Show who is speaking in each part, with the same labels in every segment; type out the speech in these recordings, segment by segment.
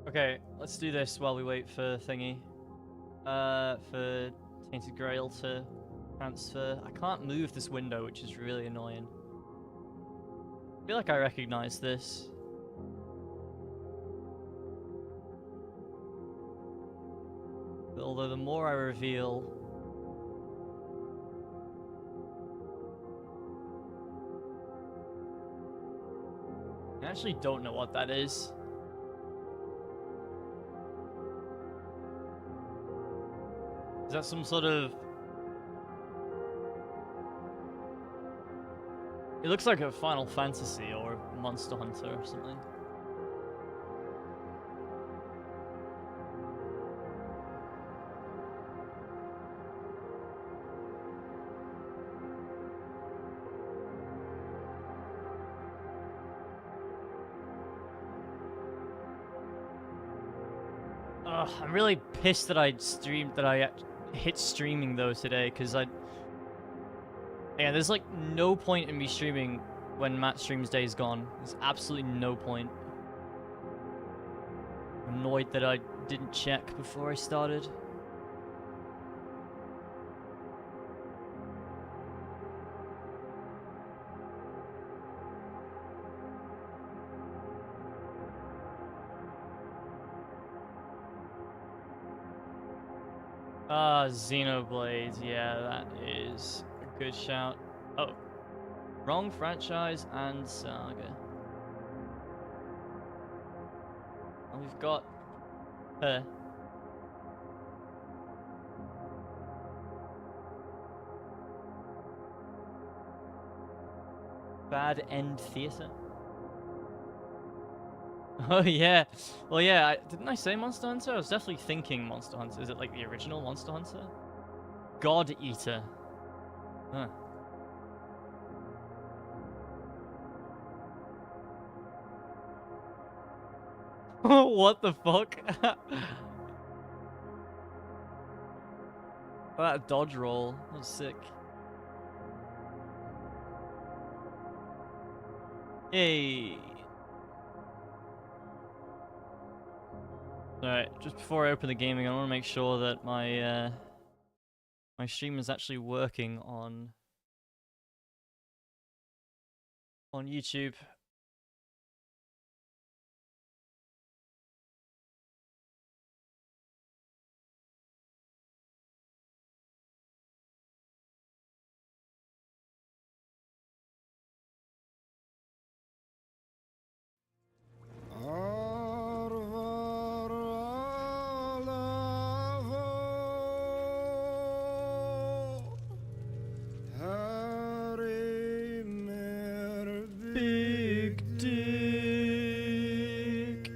Speaker 1: Okay, let's do this while we wait for thingy. For Tainted Grail to transfer. I can't move this window, which is really annoying. I feel like I recognize this. Although the more I reveal... I actually don't know what that is. Is that some sort of... It looks like a Final Fantasy or a Monster Hunter or something. Ugh, I'm really pissed that I hit streaming though today, because yeah, there's like no point in me streaming when Matt streams Days Gone. There's absolutely no point. I'm annoyed that I didn't check before I started. Xenoblade, yeah, that is a good shout. Oh, wrong franchise and saga. And we've got her. Bad End Theater. Oh yeah, well yeah, didn't I say Monster Hunter? I was definitely thinking Monster Hunter. Is it like the original Monster Hunter? God Eater. Huh. What the fuck? That dodge roll, that was sick. Yay. Alright, just before I open the gaming, I want to make sure that my my stream is actually working on YouTube.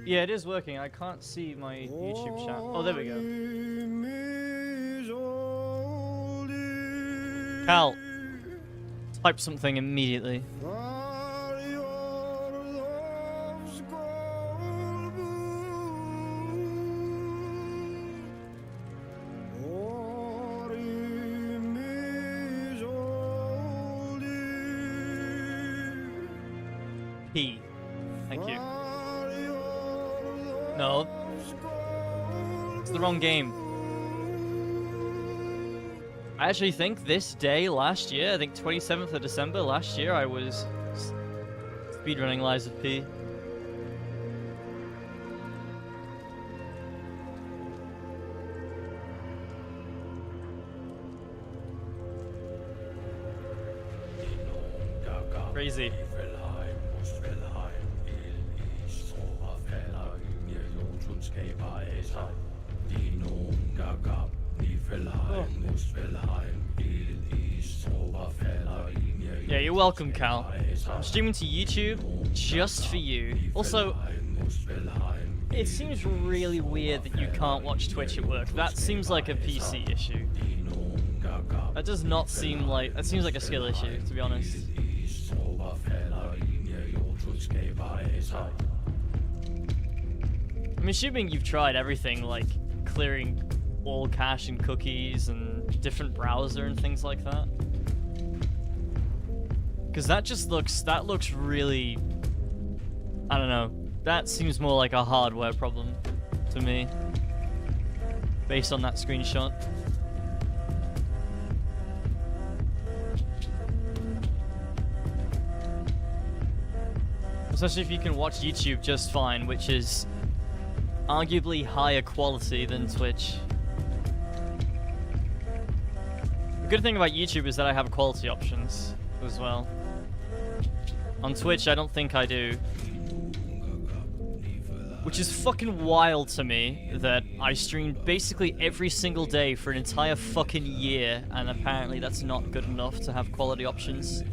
Speaker 1: Yeah, it is working. I can't see my YouTube chat. Oh, there we go. Cal, type something immediately. P. Thank you. No. It's the wrong game. I actually think this day last year, I think 27th of December last year, I was speedrunning Lies of P. Crazy. Yeah, you're welcome, Cal. I'm streaming to YouTube just for you. Also, it seems really weird that you can't watch Twitch at work. That seems like a PC issue. That does not seem like... That seems like a skill issue, to be honest. I'm assuming you've tried everything, like clearing all cache and cookies and different browser and things like that. Because that looks really, I don't know, that seems more like a hardware problem. to me, based on that screenshot. Especially if you can watch YouTube just fine, which is arguably higher quality than Twitch. The good thing about YouTube is that I have quality options as well. On Twitch, I don't think I do. Which is fucking wild to me that I streamed basically every single day for an entire fucking year, and apparently that's not good enough to have quality options.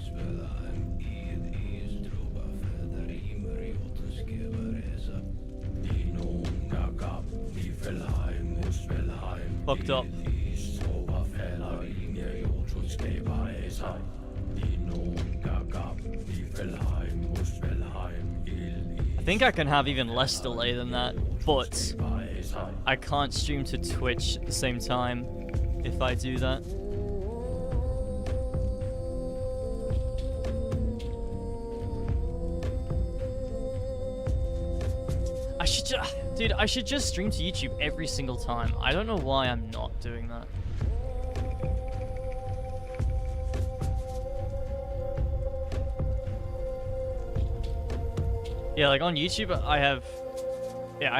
Speaker 1: Fucked up. I think I can have even less delay than that, but I can't stream to Twitch at the same time if I do that. Dude, I should just stream to YouTube every single time. I don't know why I'm not doing that. Yeah, like on YouTube, I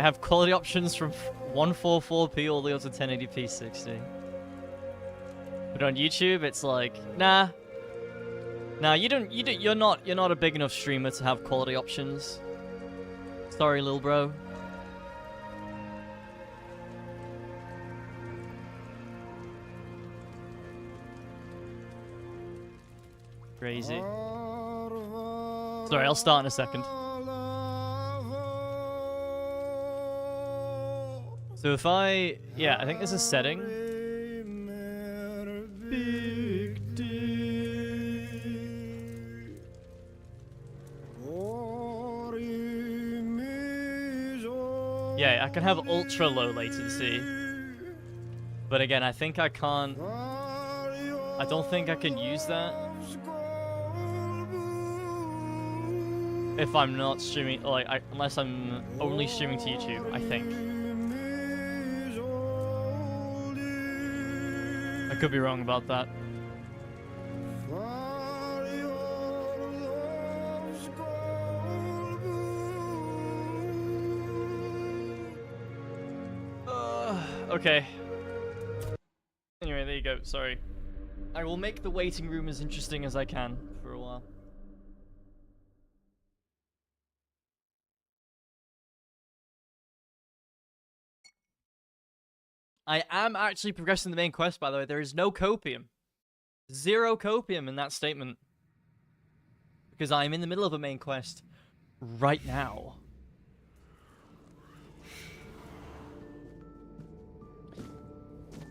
Speaker 1: have quality options from 144p all the way up to 1080p 60. But on YouTube, it's like, nah, you're not a big enough streamer to have quality options. Sorry, lil bro. Crazy. Sorry, I'll start in a second. So if I think there's a setting. Big D. Yeah, I can have ultra low latency. But again, I think I can't. I don't think I can use that if I'm not streaming, like, unless I'm only streaming to YouTube, I think. I could be wrong about that. Okay. Anyway, there you go. Sorry. I will make the waiting room as interesting as I can for a while. I am actually progressing the main quest, by the way. There is no copium. 0 copium in that statement. Because I'm in the middle of a main quest right now.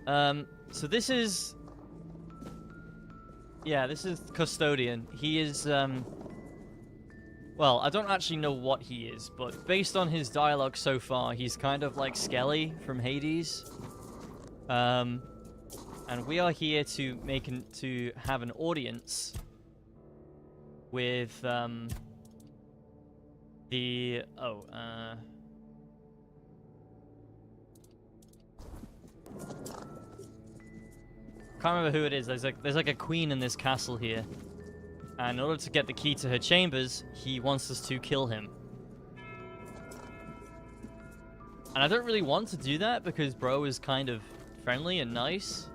Speaker 1: So this is... Yeah, this is Custodian. He is, well, I don't actually know what he is, but based on his dialogue so far, he's kind of like Skelly from Hades. And we are here to have an audience with, can't remember who it is. There's like a queen in this castle here. And in order to get the key to her chambers, he wants us to kill him. And I don't really want to do that because bro is kind of friendly and nice.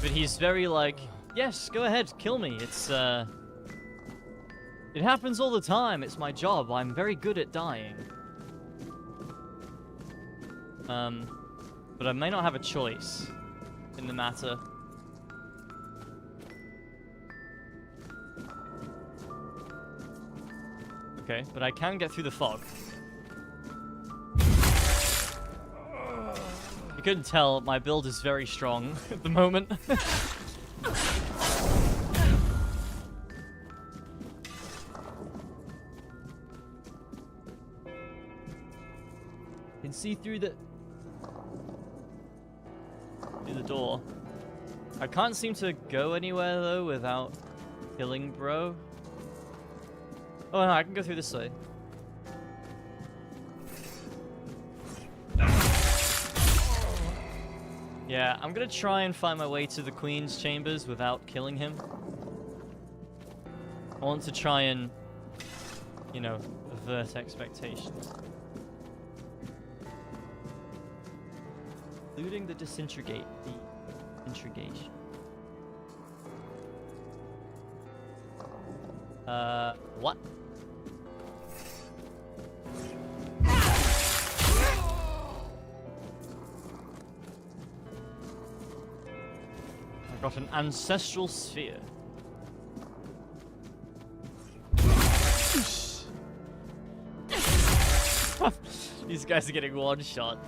Speaker 1: But he's very like, yes, go ahead, kill me. It's, it happens all the time. It's my job. I'm very good at dying. But I may not have a choice in the matter. Okay, but I can get through the fog. You couldn't tell, my build is very strong at the moment. Can see through the door. I can't seem to go anywhere though without killing bro. Oh no, I can go through this way. Yeah, I'm gonna try and find my way to the Queen's chambers without killing him. I want to try and, you know, avert expectations. Including the disintegrate, the intrigation. What? I've got an ancestral sphere. These guys are getting one shot.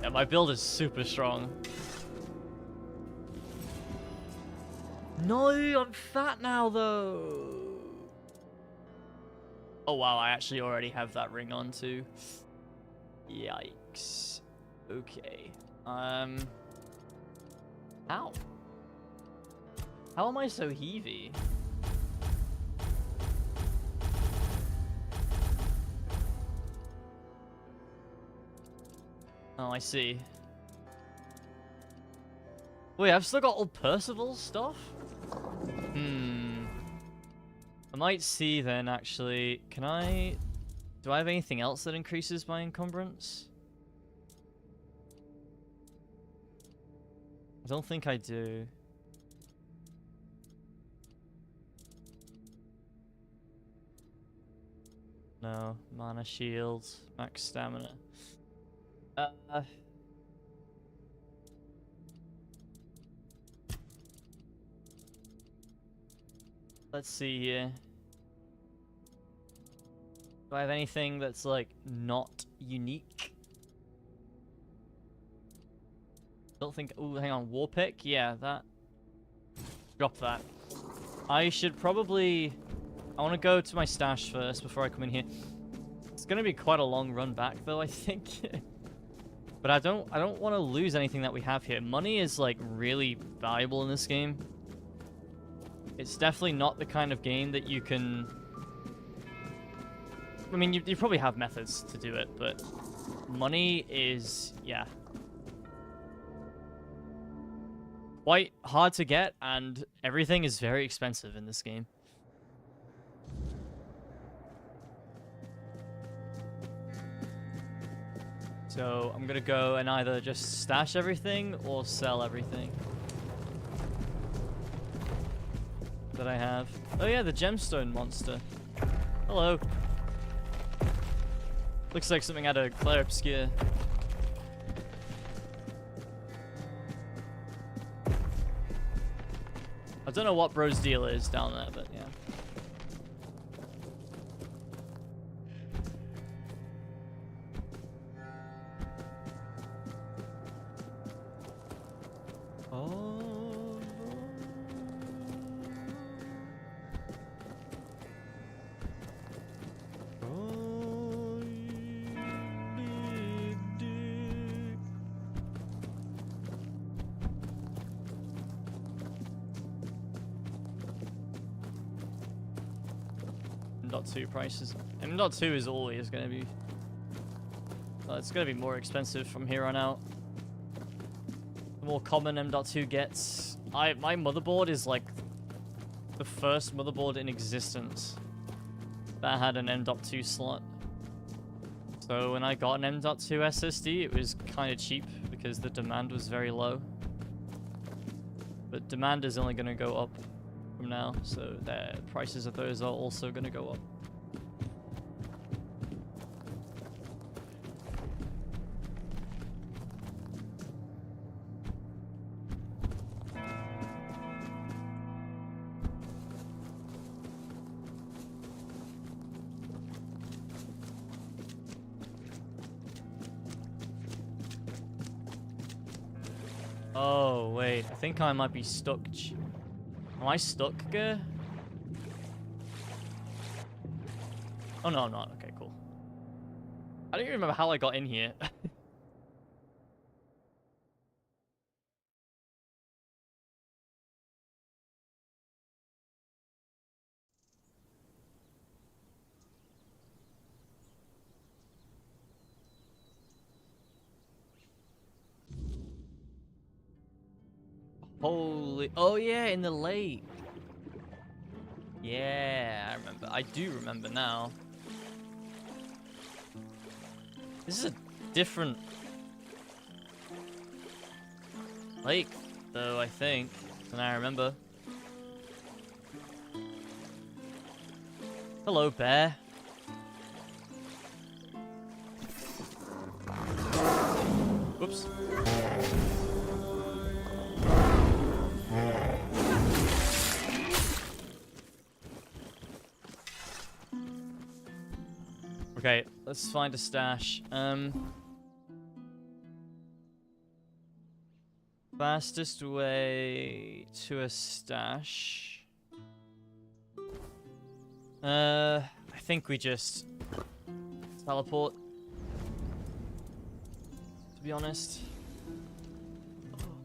Speaker 1: Yeah, my build is super strong. No, I'm fat now though. Oh wow, I actually already have that ring on too. Yikes. Okay. How? How am I so heavy? Oh, I see. Wait, I've still got all Percival's stuff? I might see then, actually. Can I... Do I have anything else that increases my encumbrance? I don't think I do. No. Mana shield. Max stamina. Let's see here. Do I have anything that's, like, not unique? Don't think... Ooh, hang on. War pick? Yeah, that... Drop that. I should probably... I want to go to my stash first before I come in here. It's going to be quite a long run back, though, I think. But I don't want to lose anything that we have here. Money is, like, really valuable in this game. It's definitely not the kind of game that you can... I mean, you probably have methods to do it, but money is, yeah, quite hard to get, and everything is very expensive in this game. So I'm gonna go and either just stash everything or sell everything that I have. Oh yeah, the gemstone monster. Hello. Looks like something out of Claire Obscure. I don't know what bro's deal is down there, but yeah. M.2 prices. M.2 is always going to be... Well, it's going to be more expensive from here on out. The more common M.2 gets. My motherboard is like the first motherboard in existence that had an M.2 slot. So when I got an M.2 SSD, it was kind of cheap because the demand was very low. But demand is only going to go up from now, so the prices of those are also going to go up. Oh, wait. I think I might be stuck. Am I stuck, Ger? Oh, no, I'm not. Okay, cool. I don't even remember how I got in here. Holy... Oh, yeah, in the lake. Yeah, I remember. I do remember now. This is a different lake, though, I think, than I remember. Hello, bear. Whoops. Okay, let's find a stash. Fastest way to a stash. I think we just teleport. To be honest.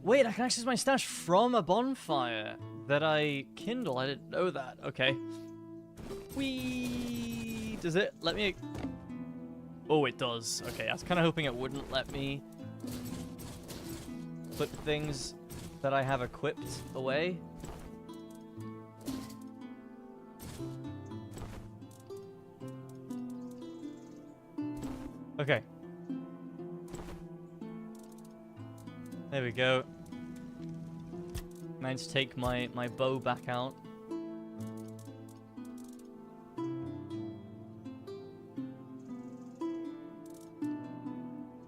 Speaker 1: Wait, I can access my stash from a bonfire that I kindle. I didn't know that. Okay. Whee! Does it let me? Oh, it does. Okay, I was kind of hoping it wouldn't let me put things that I have equipped away. Okay. There we go. Managed to take my bow back out.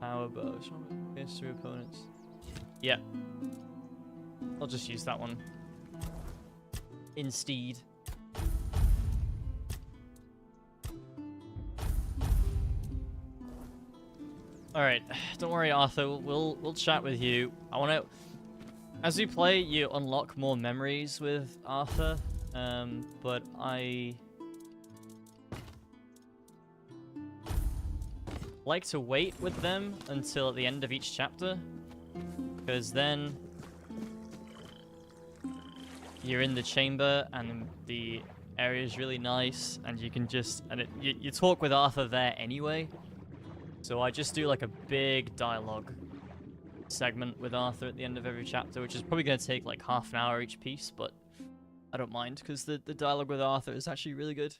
Speaker 1: Power bow. Against two opponents. Yeah. I'll just use that one. Instead. Alright, don't worry, Arthur. We'll chat with you. I wanna... As we play, you unlock more memories with Arthur. But I like to wait with them until at the end of each chapter, because then you're in the chamber and the area is really nice, and you can just you talk with Arthur there anyway. So I just do like a big dialogue segment with Arthur at the end of every chapter, which is probably going to take like half an hour each piece, but I don't mind because the dialogue with Arthur is actually really good.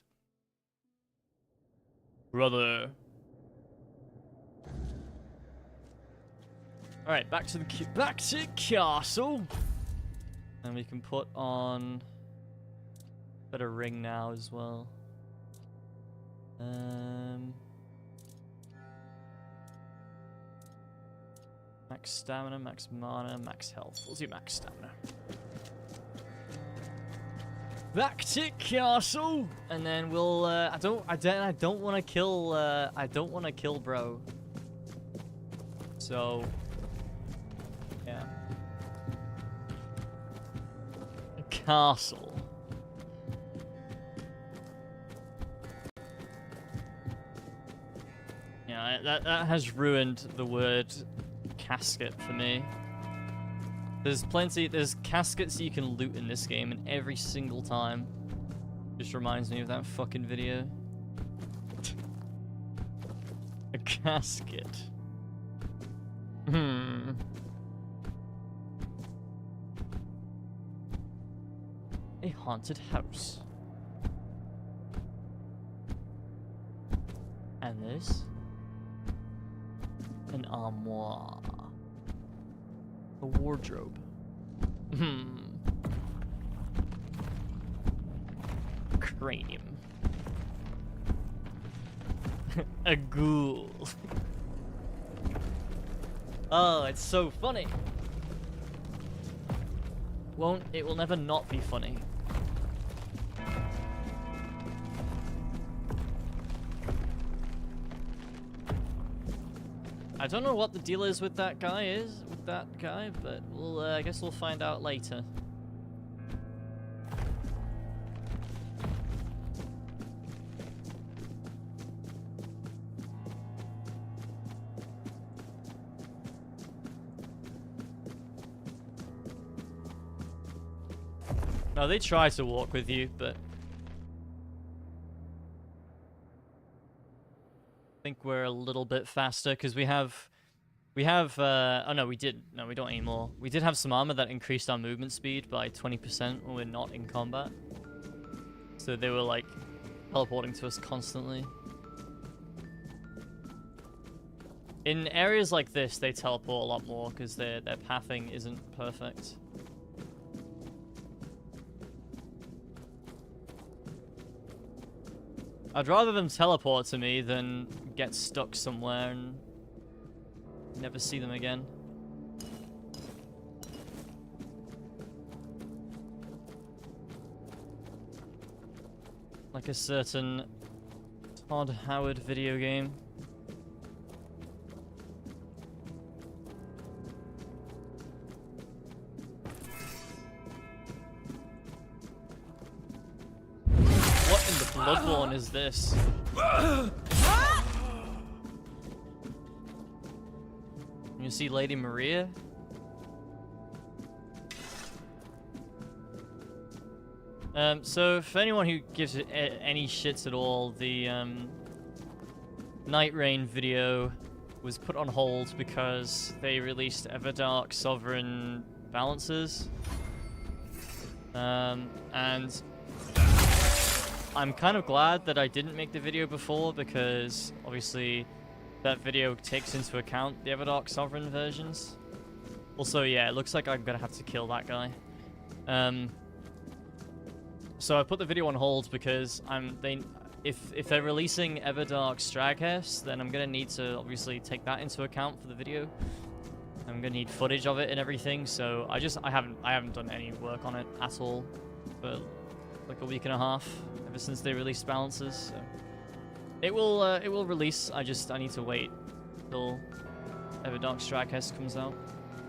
Speaker 1: Brother. All right, back to castle, and we can put on a bit of ring now as well. Max stamina, max mana, max health. We'll do max stamina. Back to castle, and then we'll. I don't want to kill. I don't want to kill bro. So. Yeah. Castle. Yeah, that has ruined the word casket for me. There's caskets you can loot in this game, and every single time just reminds me of that fucking video. A casket. A haunted house. And this? An armoire. A wardrobe. Cranium. A ghoul. Oh, it's so funny. It will never not be funny. I don't know what the deal is with that guy but we'll I guess we'll find out later. No, they try to walk with you, but I think we're a little bit faster because we have We have, oh no, we did. No, we don't anymore. We did have some armor that increased our movement speed by 20% when we're not in combat. So they were like teleporting to us constantly. In areas like this, they teleport a lot more because their pathing isn't perfect. I'd rather them teleport to me than get stuck somewhere and never see them again. Like a certain Todd Howard video game. What in the Bloodborne is this? You see Lady Maria? So for anyone who gives it any shits at all, the Night Rain video was put on hold because they released Everdark Sovereign balances. And I'm kind of glad that I didn't make the video before because obviously that video takes into account the Everdark Sovereign versions. Also, yeah, it looks like I'm gonna have to kill that guy. So I put the video on hold because if they're releasing Everdark Straghest, then I'm gonna need to obviously take that into account for the video. I'm gonna need footage of it and everything. So I haven't done any work on it at all for like a week and a half ever since they released balances. So it will release. I need to wait till Everdark Straghest comes out,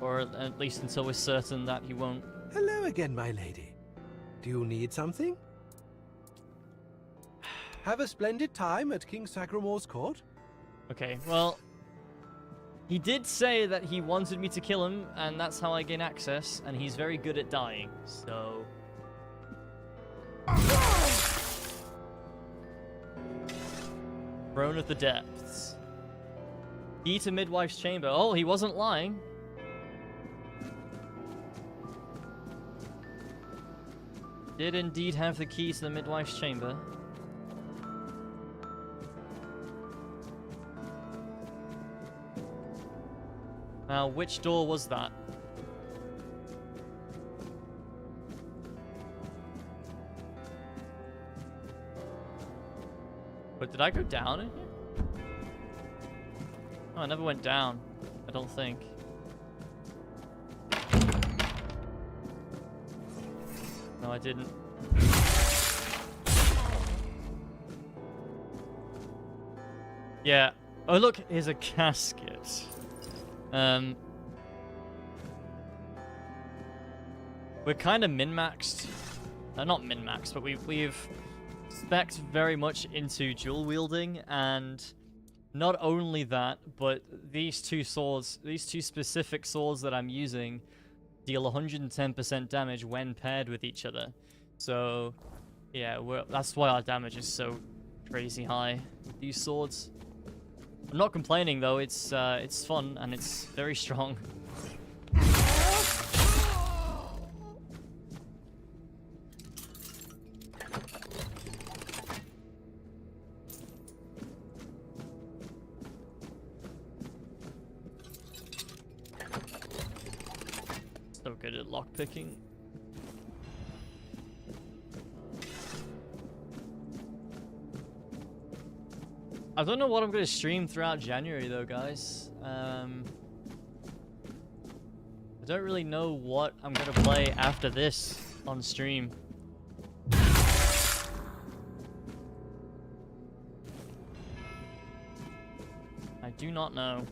Speaker 1: or at least until we're certain that he won't.
Speaker 2: Hello again, my lady. Do you need something? Have a splendid time at King Sagramore's court?
Speaker 1: Okay, well, he did say that he wanted me to kill him, and that's how I gain access, and he's very good at dying, so... Throne of the Depths. Key to Midwife's Chamber. Oh, he wasn't lying. Did indeed have the key to the Midwife's Chamber. Now, which door was that? But did I go down in here? Oh, I never went down. I don't think. No, I didn't. Yeah. Oh, look, here's a casket. We're kind of min-maxed. Not min-maxed, but we've spec'd very much into dual wielding, and not only that, but these two specific swords that I'm using deal 110% damage when paired with each other. So, yeah, that's why our damage is so crazy high with these swords. I'm not complaining though. It's fun and it's very strong. So good at lockpicking. I don't know what I'm going to stream throughout January though, guys. I don't really know what I'm going to play after this on stream. I do not know.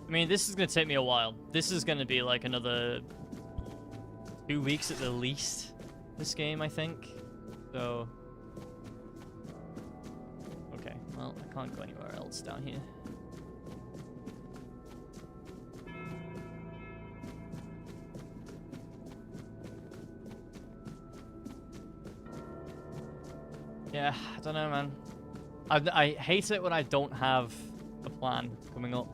Speaker 1: I mean, this is going to take me a while. This is going to be like another 2 weeks at the least, this game, I think. So... okay, well, I can't go anywhere else down here. Yeah, I don't know, man. I hate it when I don't have a plan coming up.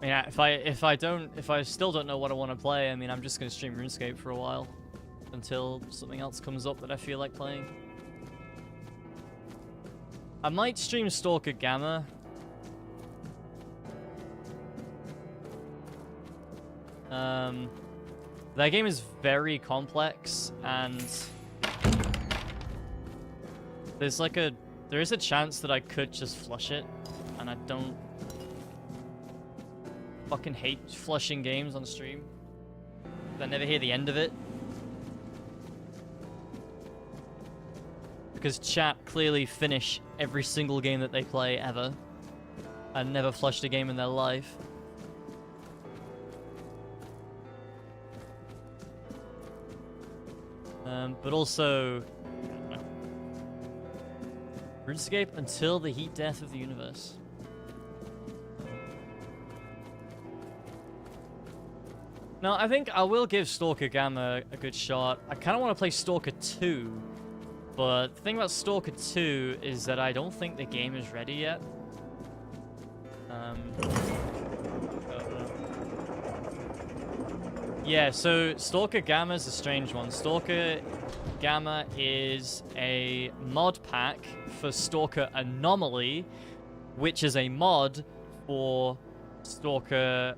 Speaker 1: Yeah, if I still don't know what I want to play, I mean, I'm just gonna stream RuneScape for a while until something else comes up that I feel like playing. I might stream Stalker Gamma. That game is very complex, and there is a chance that I could just flush it, and I don't fucking hate flushing games on stream. I never hear the end of it. Because chat clearly finish every single game that they play ever, and never flushed a game in their life. But also, RuneScape until the heat death of the universe. No, I think I will give Stalker Gamma a good shot. I kind of want to play Stalker 2, but the thing about Stalker 2 is that I don't think the game is ready yet. Yeah, so Stalker Gamma is a strange one. Stalker Gamma is a mod pack for Stalker Anomaly, which is a mod for Stalker...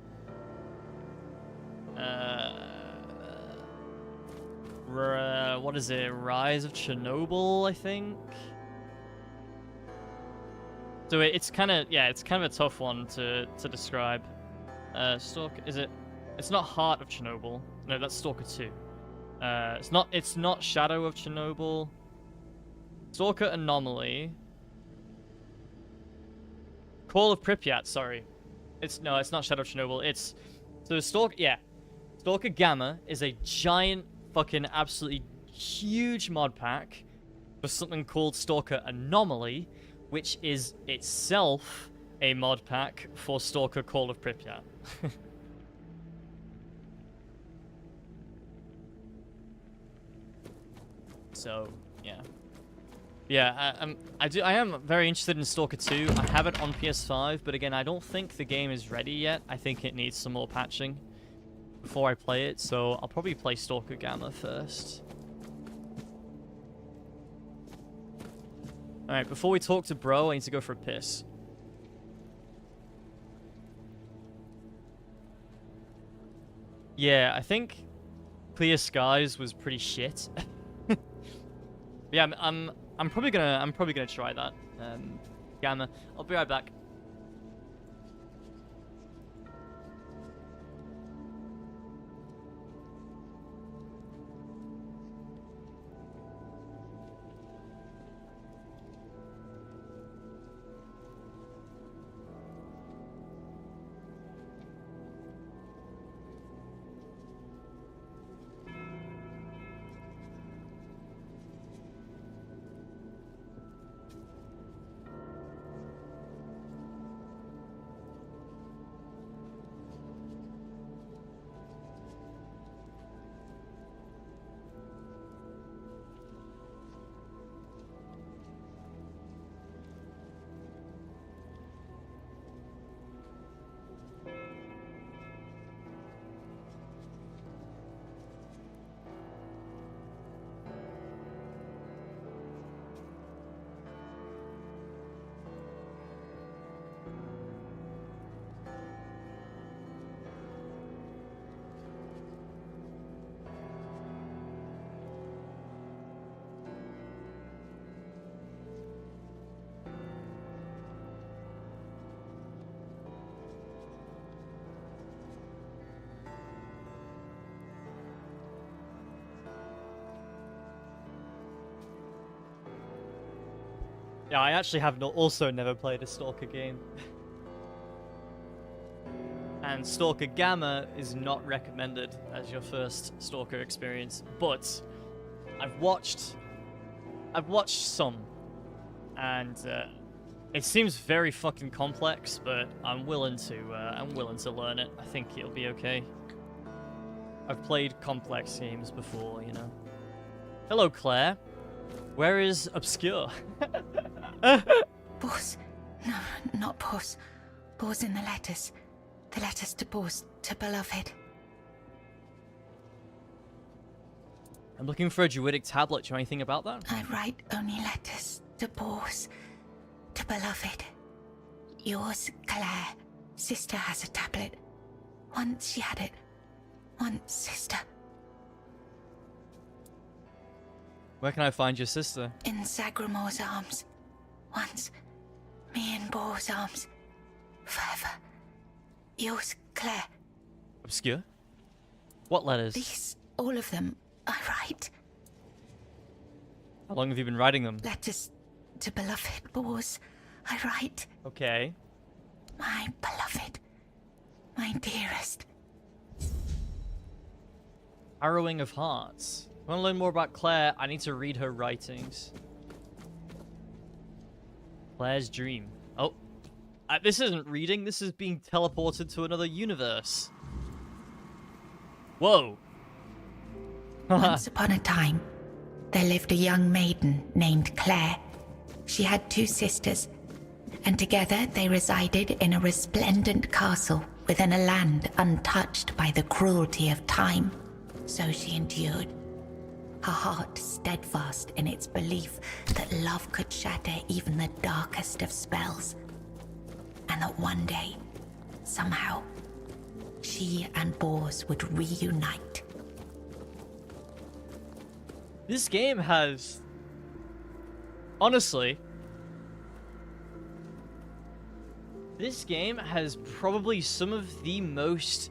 Speaker 1: what is it? Rise of Chernobyl, I think? So it's kind of a tough one to describe. Stalker, is it? It's not Heart of Chernobyl. No, that's Stalker 2. It's not Shadow of Chernobyl. Stalker Anomaly. Call of Pripyat, sorry. It's not Shadow of Chernobyl. It's Stalker Gamma is a giant fucking absolutely huge mod pack for something called Stalker Anomaly, which is itself a mod pack for Stalker Call of Pripyat. So, yeah. Yeah, I am very interested in Stalker 2. I have it on PS5, but again, I don't think the game is ready yet. I think it needs some more patching before I play it, so I'll probably play Stalker Gamma first. Alright, before we talk to bro, I need to go for a piss. Yeah, I think Clear Skies was pretty shit. Yeah, I'm probably gonna try that. Gamma. I'll be right back. Yeah, I actually have also never played a Stalker game. And Stalker Gamma is not recommended as your first Stalker experience, but I've watched some, and it seems very fucking complex, but I'm willing to learn it. I think it'll be okay. I've played complex games before, you know. Hello, Claire. Where is Obscure?
Speaker 3: Boss. No, not Boss. Boss in the letters. The letters to Boss, to Beloved.
Speaker 1: I'm looking for a druidic tablet. Do you know anything about that?
Speaker 3: I write only letters to Boss, to Beloved. Yours, Claire. Sister has a tablet. Once she had it. Once, sister.
Speaker 1: Where can I find your sister?
Speaker 3: In Sagramor's arms. Once. Me in Boar's arms. Forever. Yours, Claire.
Speaker 1: Obscure? What letters?
Speaker 3: These, all of them, I write.
Speaker 1: How long have you been writing them?
Speaker 3: Letters to Beloved Boars. I write.
Speaker 1: Okay.
Speaker 3: My beloved. My dearest.
Speaker 1: Harrowing of Hearts. If I want to learn more about Claire, I need to read her writings. Claire's Dream. Oh. This isn't reading, this is being teleported to another universe. Whoa.
Speaker 3: Once upon a time, there lived a young maiden named Claire. She had 2 sisters, and together they resided in a resplendent castle within a land untouched by the cruelty of time. So she endured, her heart steadfast in its belief that love could shatter even the darkest of spells, and that one day, somehow, she and Bors would reunite.
Speaker 1: This game has... Honestly... This game has probably some of the most...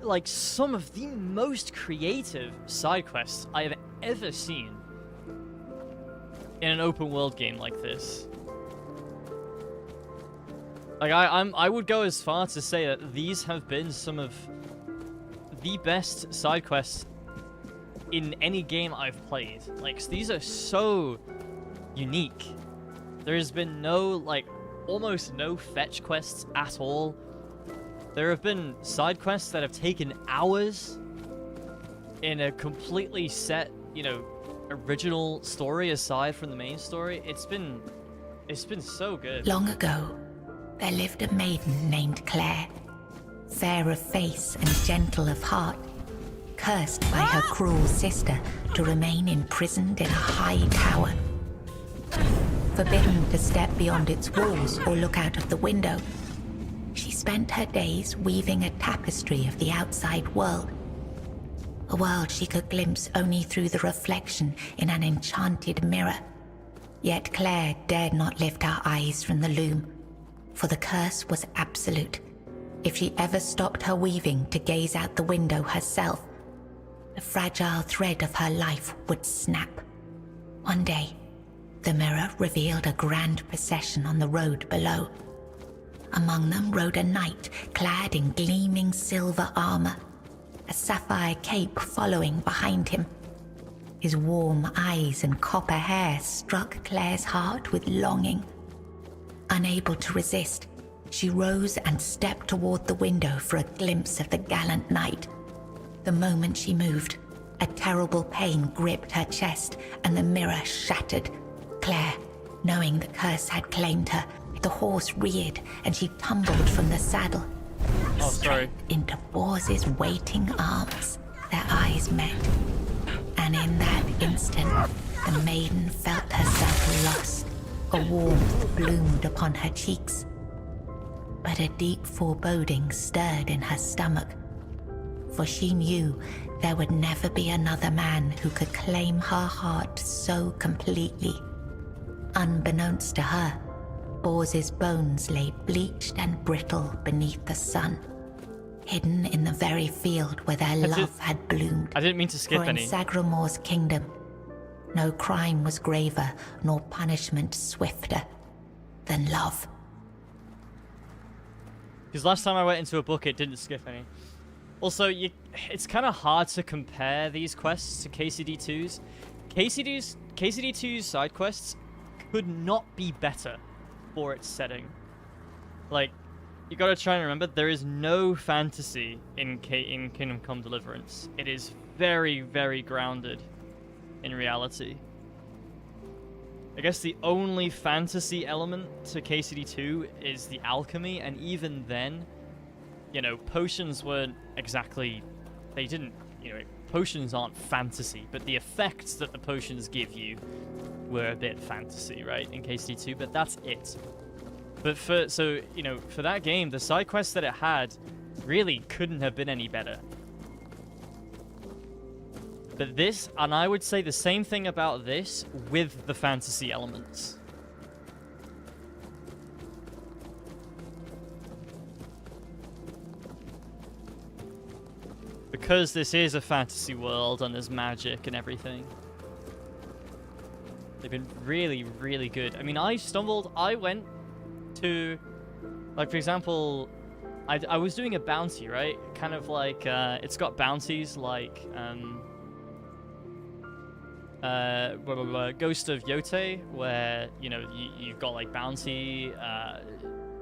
Speaker 1: Like, some of the most creative side quests I have ever seen in an open world game like this. Like, I would go as far to say that these have been some of the best side quests in any game I've played. Like, these are so unique. There has been no, like, almost no fetch quests at all. There have been side quests that have taken hours in a completely set, you know, original story aside from the main story. It's been so good.
Speaker 3: Long ago, there lived a maiden named Claire, fair of face and gentle of heart, cursed by her cruel sister to remain imprisoned in a high tower. Forbidden to step beyond its walls or look out of the window, she spent her days weaving a tapestry of the outside world. A world she could glimpse only through the reflection in an enchanted mirror. Yet Claire dared not lift her eyes from the loom, for the curse was absolute. If she ever stopped her weaving to gaze out the window herself, the fragile thread of her life would snap. One day, the mirror revealed a grand procession on the road below. Among them rode a knight clad in gleaming silver armor, a sapphire cape following behind him. His warm eyes and copper hair struck Claire's heart with longing. Unable to resist, she rose and stepped toward the window for a glimpse of the gallant knight. The moment she moved, a terrible pain gripped her chest and the mirror shattered. Claire, knowing the curse had claimed her, the horse reared and she tumbled from the saddle. Straight into Bors's waiting arms. Their eyes met, and in that instant, the maiden felt herself lost. A warmth bloomed upon her cheeks, but a deep foreboding stirred in her stomach, for she knew there would never be another man who could claim her heart so completely. Unbeknownst to her, Bors's bones lay bleached and brittle beneath the sun, hidden in the very field where their love had bloomed.
Speaker 1: I didn't mean to skip
Speaker 3: For in
Speaker 1: any.
Speaker 3: Sagramor's kingdom, no crime was graver nor punishment swifter than love.
Speaker 1: Because last time I went into a book, it didn't skip any. Also, it's kind of hard to compare these quests to KCD2's. KCD2's side quests could not be better for its setting. Like, you gotta try and remember, there is no fantasy in Kingdom Come Deliverance. It is very, very grounded in reality. I guess the only fantasy element to KCD2 is the alchemy, and even then, you know, potions weren't exactly... They didn't, you know, potions aren't fantasy, but the effects that the potions give you were a bit fantasy, right, in KCD2, but that's it. But so, you know, for that game, the side quests that it had really couldn't have been any better. But this, and I would say the same thing about this with the fantasy elements. Because this is a fantasy world and there's magic and everything. They've been really, really good. I mean, I went to, like, for example, I was doing a bounty, right? Kind of like, it's got bounties like, Ghost of Yote, where, you know, you've got like bounty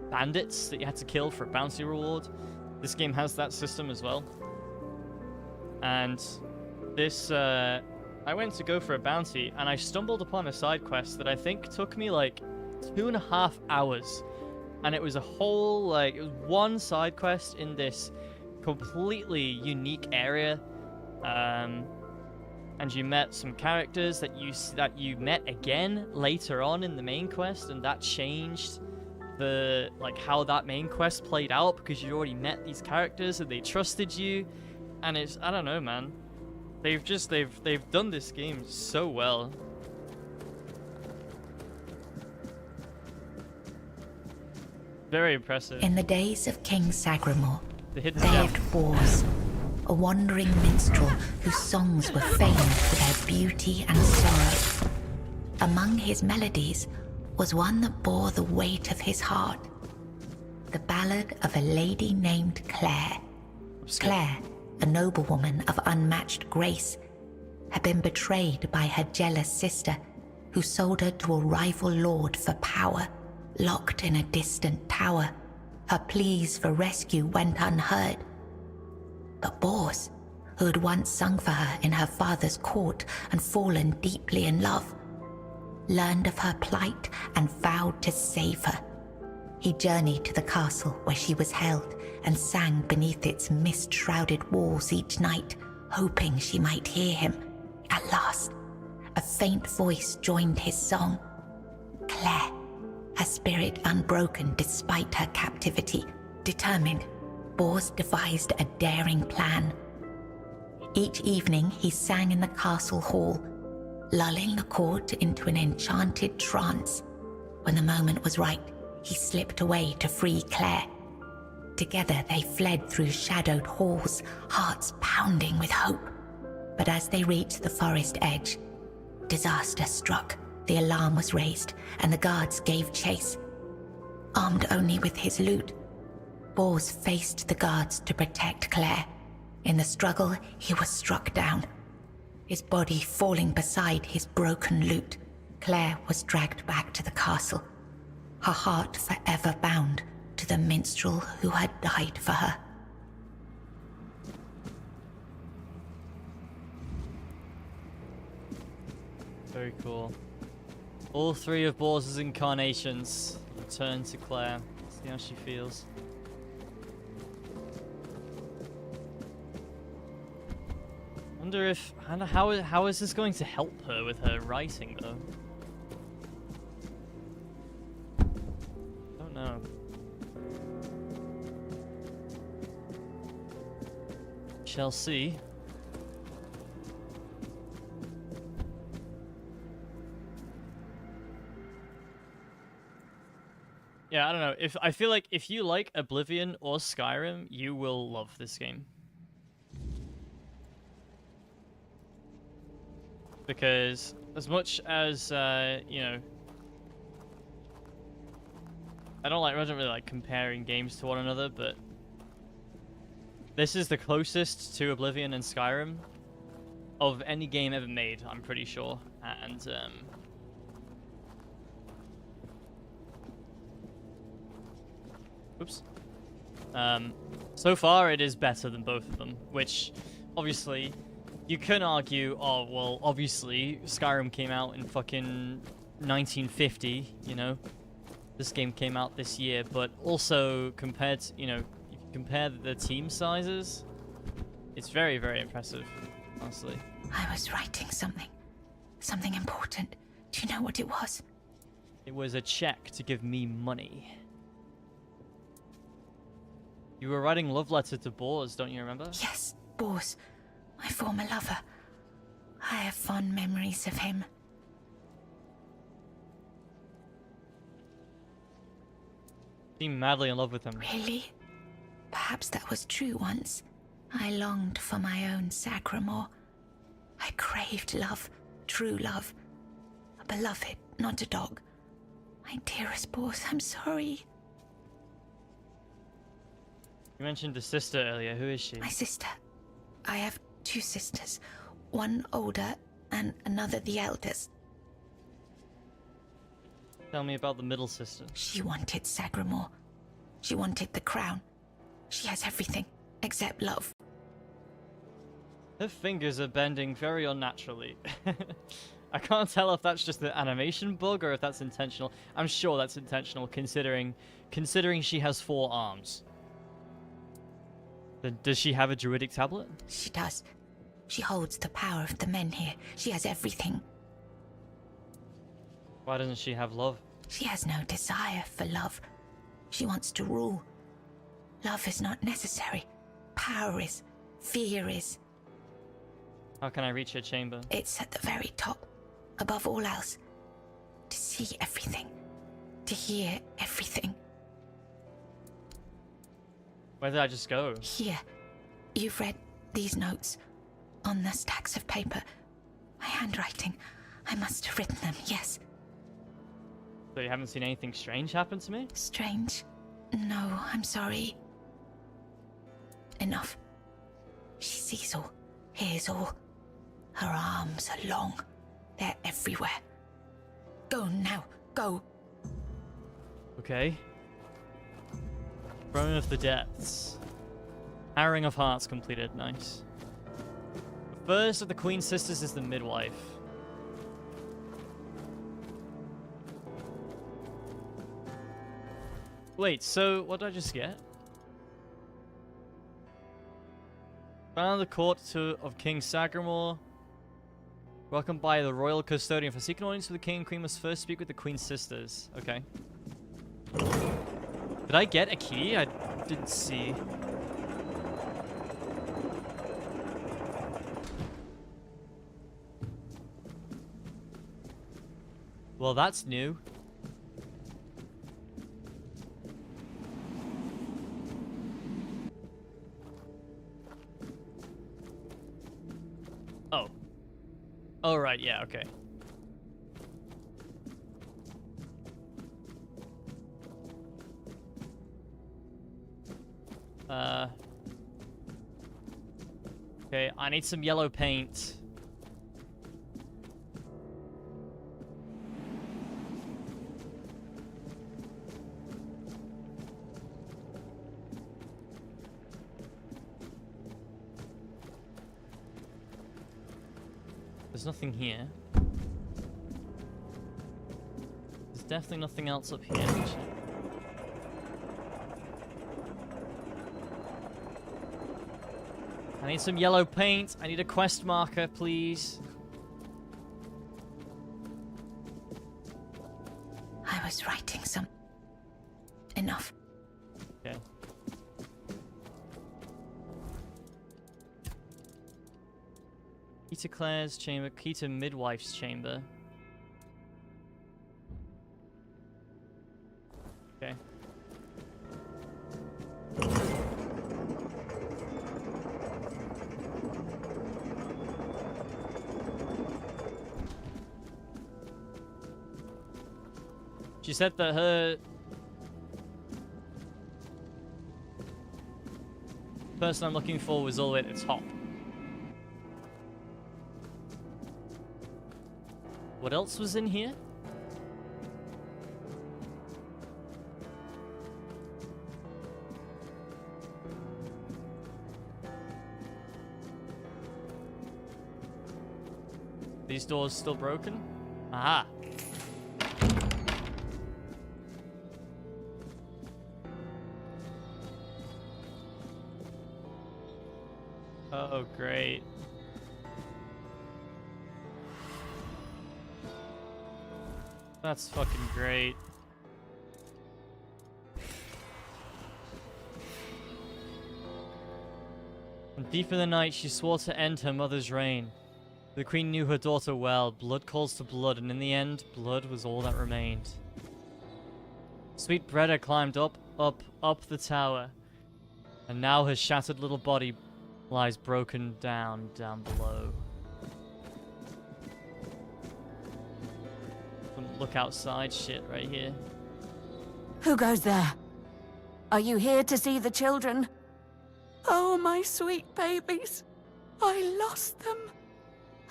Speaker 1: bandits that you had to kill for a bounty reward. This game has that system as well. And this, I went to go for a bounty, and I stumbled upon a side quest that I think took me like 2.5 hours. And it was a whole, like, it was one side quest in this completely unique area. And you met some characters that you met again later on in the main quest, and that changed the, like, how that main quest played out, because you already met these characters and they trusted you. And it's, I don't know, man. They've done this game so well. Very impressive.
Speaker 3: In the days of King Sagramore,
Speaker 1: The hidden
Speaker 3: there
Speaker 1: gem.
Speaker 3: lived Bors, a wandering minstrel whose songs were famed for their beauty and sorrow. Among his melodies was one that bore the weight of his heart, the ballad of a lady named Claire. Claire, a noblewoman of unmatched grace, had been betrayed by her jealous sister, who sold her to a rival lord for power. Locked in a distant tower, her pleas for rescue went unheard. But Bors, who had once sung for her in her father's court and fallen deeply in love, learned of her plight and vowed to save her. He journeyed to the castle where she was held and sang beneath its mist-shrouded walls each night, hoping she might hear him. At last, a faint voice joined his song. Claire, her spirit unbroken despite her captivity, determined, Bors devised a daring plan. Each evening he sang in the castle hall, lulling the court into an enchanted trance. When the moment was right, he slipped away to free Claire. Together they fled through shadowed halls, hearts pounding with hope. But as they reached the forest edge, disaster struck. The alarm was raised, and the guards gave chase. Armed only with his lute, Bors faced the guards to protect Claire. In the struggle, he was struck down, his body falling beside his broken lute. Claire was dragged back to the castle, her heart forever bound to the minstrel who had died for her.
Speaker 1: Very cool. All three of Bors' incarnations return to Claire. See how she feels. Wonder if how is this going to help her with her writing though? Don't know. Shall see. Yeah, I don't know. I feel like if you like Oblivion or Skyrim, you will love this game. Because as much as you know, I don't really like comparing games to one another, but this is the closest to Oblivion and Skyrim of any game ever made, I'm pretty sure. And oops. So far, it is better than both of them, which, obviously, you can argue, oh, well, obviously, Skyrim came out in fucking 1950, you know? This game came out this year, but also, compared to, you know, if you compare the team sizes, it's very, very impressive, honestly.
Speaker 3: I was writing something. Something important. Do you know what it was?
Speaker 1: It was a check to give me money. You were writing love letter to Bors, don't you remember?
Speaker 3: Yes, Bors. My former lover. I have fond memories of him.
Speaker 1: Seemed madly in love with him.
Speaker 3: Really? Perhaps that was true once. I longed for my own Sagramore. I craved love, true love. A beloved, not a dog. My dearest Bors, I'm sorry.
Speaker 1: You mentioned a sister earlier. Who is she?
Speaker 3: My sister. I have 2 sisters. One older and another the eldest.
Speaker 1: Tell me about the middle sister.
Speaker 3: She wanted Sagramore. She wanted the crown. She has everything except love.
Speaker 1: Her fingers are bending very unnaturally. I can't tell if that's just the animation bug or if that's intentional. I'm sure that's intentional, considering she has 4 arms. Then does she have a druidic tablet?
Speaker 3: She does. She holds the power of the men here. She has everything.
Speaker 1: Why doesn't she have love?
Speaker 3: She has no desire for love. She wants to rule. Love is not necessary. Power is. Fear is.
Speaker 1: How can I reach her chamber?
Speaker 3: It's at the very top. Above all else. To see everything. To hear everything.
Speaker 1: Where did I just go?
Speaker 3: Here. You've read these notes. On the stacks of paper. My handwriting. I must have written them, yes.
Speaker 1: So you haven't seen anything strange happen to me?
Speaker 3: Strange? No, I'm sorry. Enough. She sees all, hears all. Her arms are long. They're everywhere. Go now, go.
Speaker 1: Okay. Throne of the Depths. Harrowing of Hearts completed, nice. The first of the Queen's Sisters is the midwife. Wait, so what did I just get? Found the court of King Sagramore. Welcomed by the royal custodian. For seeking audience with the king and queen must first speak with the Queen's sisters. Okay. Did I get a key? I didn't see. Well, that's new. Oh. Oh, right, yeah, okay. Okay, I need some yellow paint. There's nothing here. There's definitely nothing else up here. I need some yellow paint. I need a quest marker, please.
Speaker 3: I was writing some... Enough.
Speaker 1: Okay. Key to Claire's chamber, key to Midwife's chamber. Okay. She said that her person I'm looking for was all the way at the top. What else was in here? These doors still broken? Aha. Oh, great. That's fucking great. And deep in the night, she swore to end her mother's reign. The queen knew her daughter well. Blood calls to blood, and in the end, blood was all that remained. Sweet Breda climbed up the tower, and now her shattered little body lies broken down below. Look outside shit right here.
Speaker 4: Who goes there? Are you here to see the children? Oh, my sweet babies. I lost them.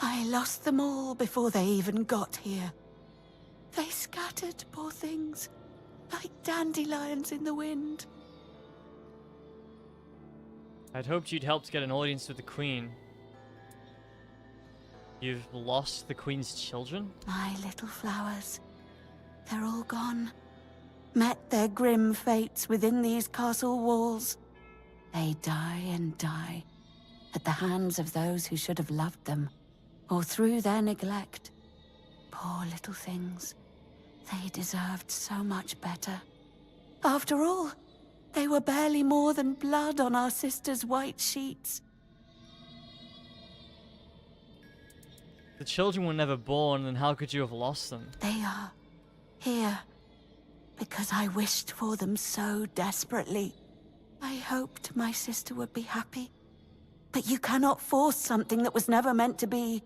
Speaker 4: I lost them all before they even got here. They scattered, poor things, like dandelions in the wind.
Speaker 1: I'd hoped you'd help to get an audience with the queen. You've lost the queen's children?
Speaker 4: My little flowers. They're all gone. Met their grim fates within these castle walls. They die and die at the hands of those who should have loved them, or through their neglect. Poor little things. They deserved so much better. After all, they were barely more than blood on our sister's white sheets.
Speaker 1: The children were never born, then how could you have lost them?
Speaker 4: They are here because I wished for them so desperately. I hoped my sister would be happy. But you cannot force something that was never meant to be.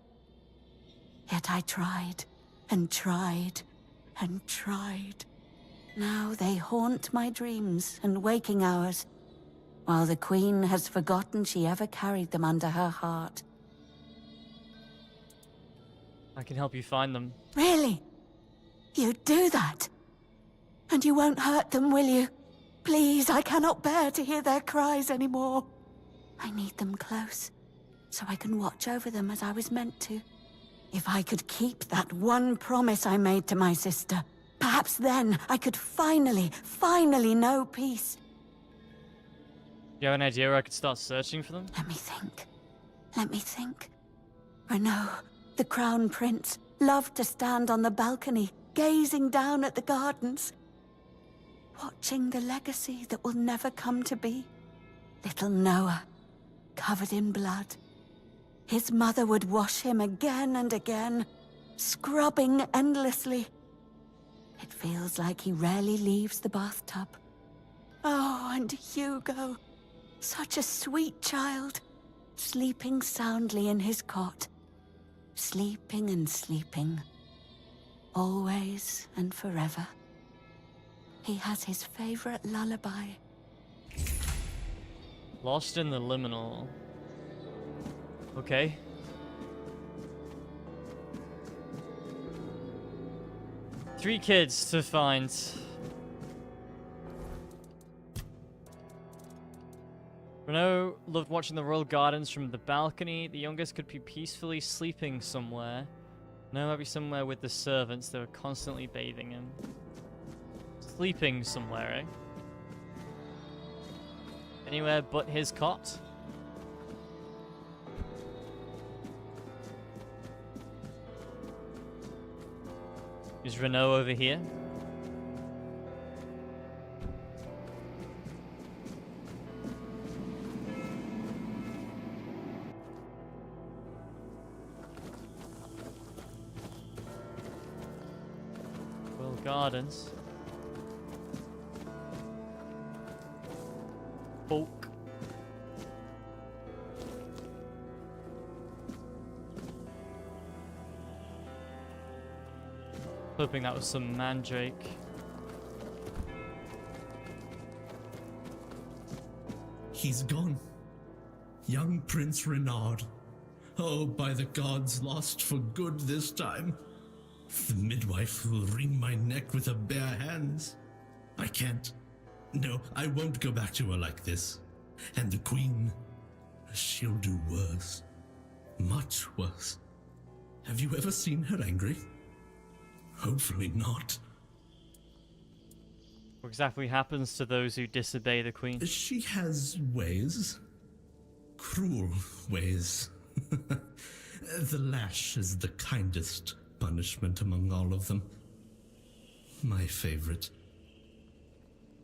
Speaker 4: Yet I tried, and tried, and tried. Now they haunt my dreams and waking hours, while the Queen has forgotten she ever carried them under her heart.
Speaker 1: I can help you find them.
Speaker 4: Really? You'd do that? And you won't hurt them, will you? Please, I cannot bear to hear their cries anymore. I need them close, so I can watch over them as I was meant to. If I could keep that one promise I made to my sister, perhaps then I could finally know peace.
Speaker 1: Do you have an idea where I could start searching for them?
Speaker 4: Let me think. Renaud, the Crown Prince, loved to stand on the balcony, gazing down at the gardens, watching the legacy that will never come to be. Little Noah, covered in blood. His mother would wash him again and again, scrubbing endlessly. It feels like he rarely leaves the bathtub. Oh, and Hugo, such a sweet child, sleeping soundly in his cot. Sleeping and sleeping, always and forever. He has his favorite lullaby.
Speaker 1: Lost in the liminal. Okay. Three kids to find. Renaud loved watching the royal gardens from the balcony. The youngest could be peacefully sleeping somewhere. No, might be somewhere with the servants that were constantly bathing him. Sleeping somewhere, eh? Anywhere but his cot? Is Renaud over here? Gardens. Folk. Hoping that was some mandrake.
Speaker 5: He's gone. Young Prince Renaud. Oh, by the gods, lost for good this time. The midwife will wring my neck with her bare hands. I can't. No, I won't go back to her like this. And the Queen, she'll do worse. Much worse. Have you ever seen her angry? Hopefully not.
Speaker 1: What exactly happens to those who disobey the queen?
Speaker 5: She has ways. Cruel ways. The lash is the kindest punishment among all of them. My favorite.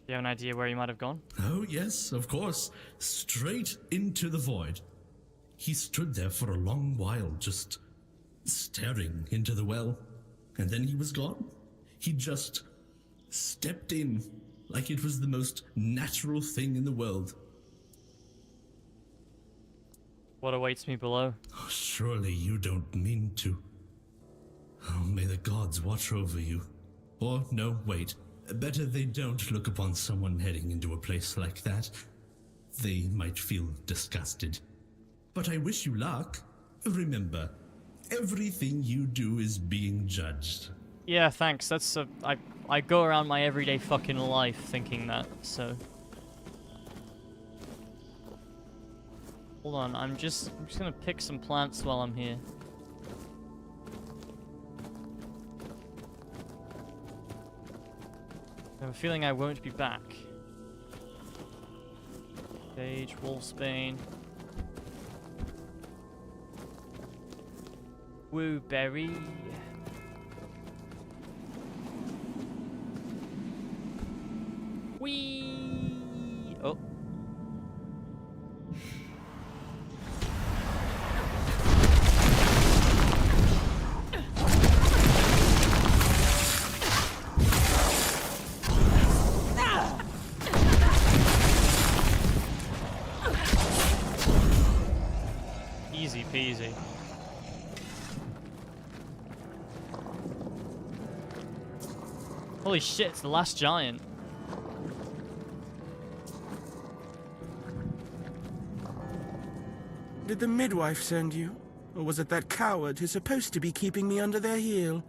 Speaker 1: Do you have an idea where he might have gone?
Speaker 5: Oh, yes, of course. Straight into the void. He stood there for a long while, just staring into the well. And then he was gone. He just stepped in like it was the most natural thing in the world.
Speaker 1: What awaits me below?
Speaker 5: Oh, surely you don't mean to. Oh, may the gods watch over you. Or, no, wait. Better they don't look upon someone heading into a place like that. They might feel disgusted. But I wish you luck. Remember, everything you do is being judged.
Speaker 1: Yeah, thanks. That's I go around my everyday fucking life thinking that, so. Hold on, I'm just gonna pick some plants while I'm here. I have a feeling I won't be back. Sage, wolfsbane. Wooberry. Whee! Oh. Easy peasy. Holy shit, it's the last giant.
Speaker 6: Did the midwife send you? Or was it that coward who's supposed to be keeping me under their heel?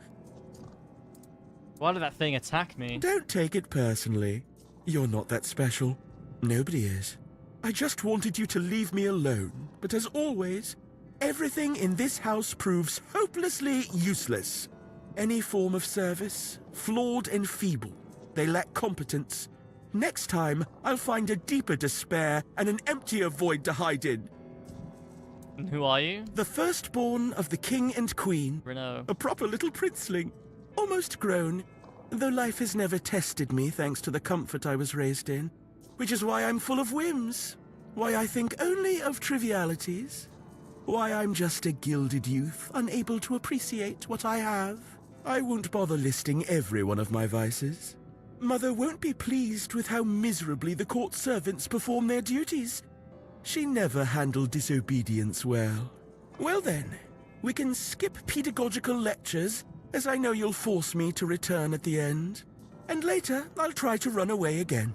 Speaker 1: Why did that thing attack me?
Speaker 6: Don't take it personally. You're not that special. Nobody is. I just wanted you to leave me alone. But as always, everything in this house proves hopelessly useless. Any form of service, flawed and feeble. They lack competence. Next time, I'll find a deeper despair and an emptier void to hide in.
Speaker 1: And who are you?
Speaker 6: The firstborn of the king and queen.
Speaker 1: Renault.
Speaker 6: A proper little princeling. Almost grown, though life has never tested me thanks to the comfort I was raised in. Which is why I'm full of whims. Why I think only of trivialities. Why I'm just a gilded youth, unable to appreciate what I have. I won't bother listing every one of my vices. Mother won't be pleased with how miserably the court servants perform their duties. She never handled disobedience well. Well then, we can skip pedagogical lectures, as I know you'll force me to return at the end. And later, I'll try to run away again.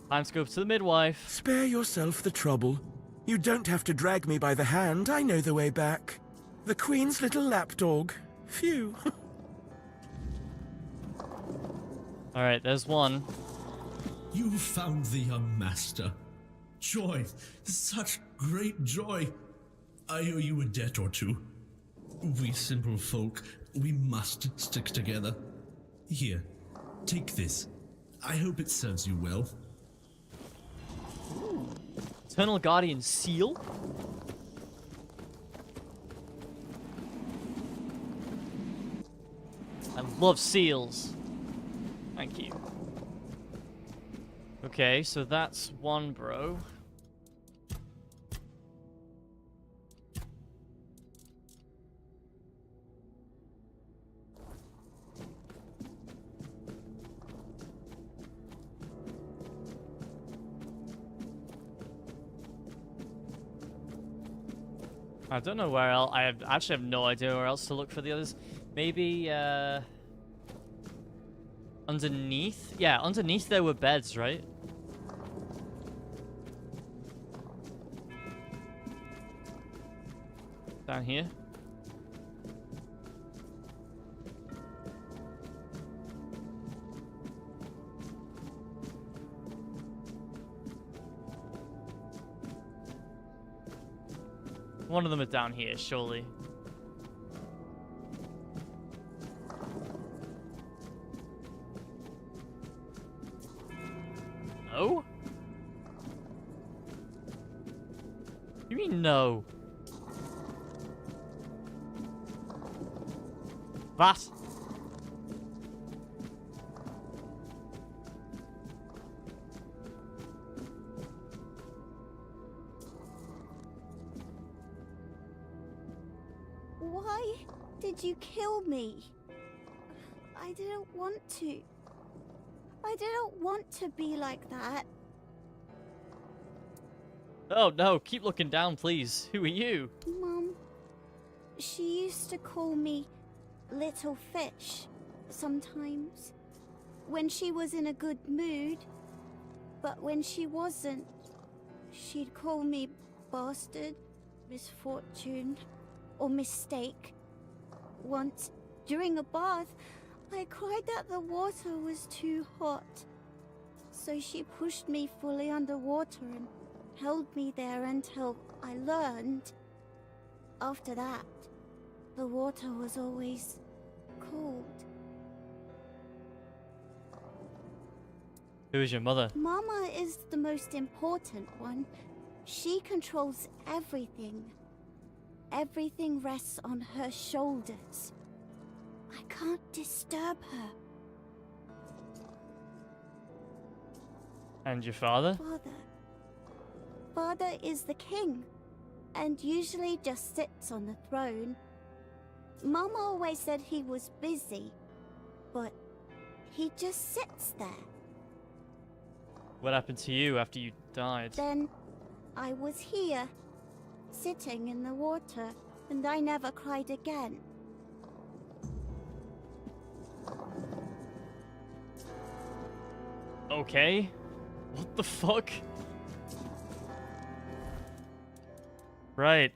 Speaker 1: Time to go to the midwife.
Speaker 6: Spare yourself the trouble. You don't have to drag me by the hand, I know the way back. The Queen's little lapdog. Phew.
Speaker 1: Alright, there's one.
Speaker 5: You found the young master. Joy, such great joy. I owe you a debt or two. We simple folk, we must stick together. Here, take this. I hope it serves you well.
Speaker 1: Eternal Guardian seal? I love seals. Thank you. Okay, so that's one bro. I don't know where else. I actually have no idea where else to look for the others. Maybe, underneath? Yeah, underneath there were beds, right? Down here? One of them are down here, surely. No? You mean no? That?
Speaker 7: Why did you kill me? I didn't want to. I didn't want to be like that.
Speaker 1: Oh no, keep looking down, please. Who are you?
Speaker 7: Mum, she used to call me Little Fish sometimes. When she was in a good mood. But when she wasn't, she'd call me Bastard, Misfortune, or Mistake. Once, during a bath, I cried that the water was too hot. So she pushed me fully underwater and held me there until I learned. After that, the water was always cold.
Speaker 1: Who is your mother?
Speaker 7: Mama is the most important one. She controls everything. Everything rests on her shoulders. I can't disturb her.
Speaker 1: And your father?
Speaker 7: Father is the king, and usually just sits on the throne. Mama always said he was busy, but he just sits there.
Speaker 1: What happened to you after you died?
Speaker 7: Then I was here, sitting in the water, and I never cried again.
Speaker 1: Okay. What the fuck? Right.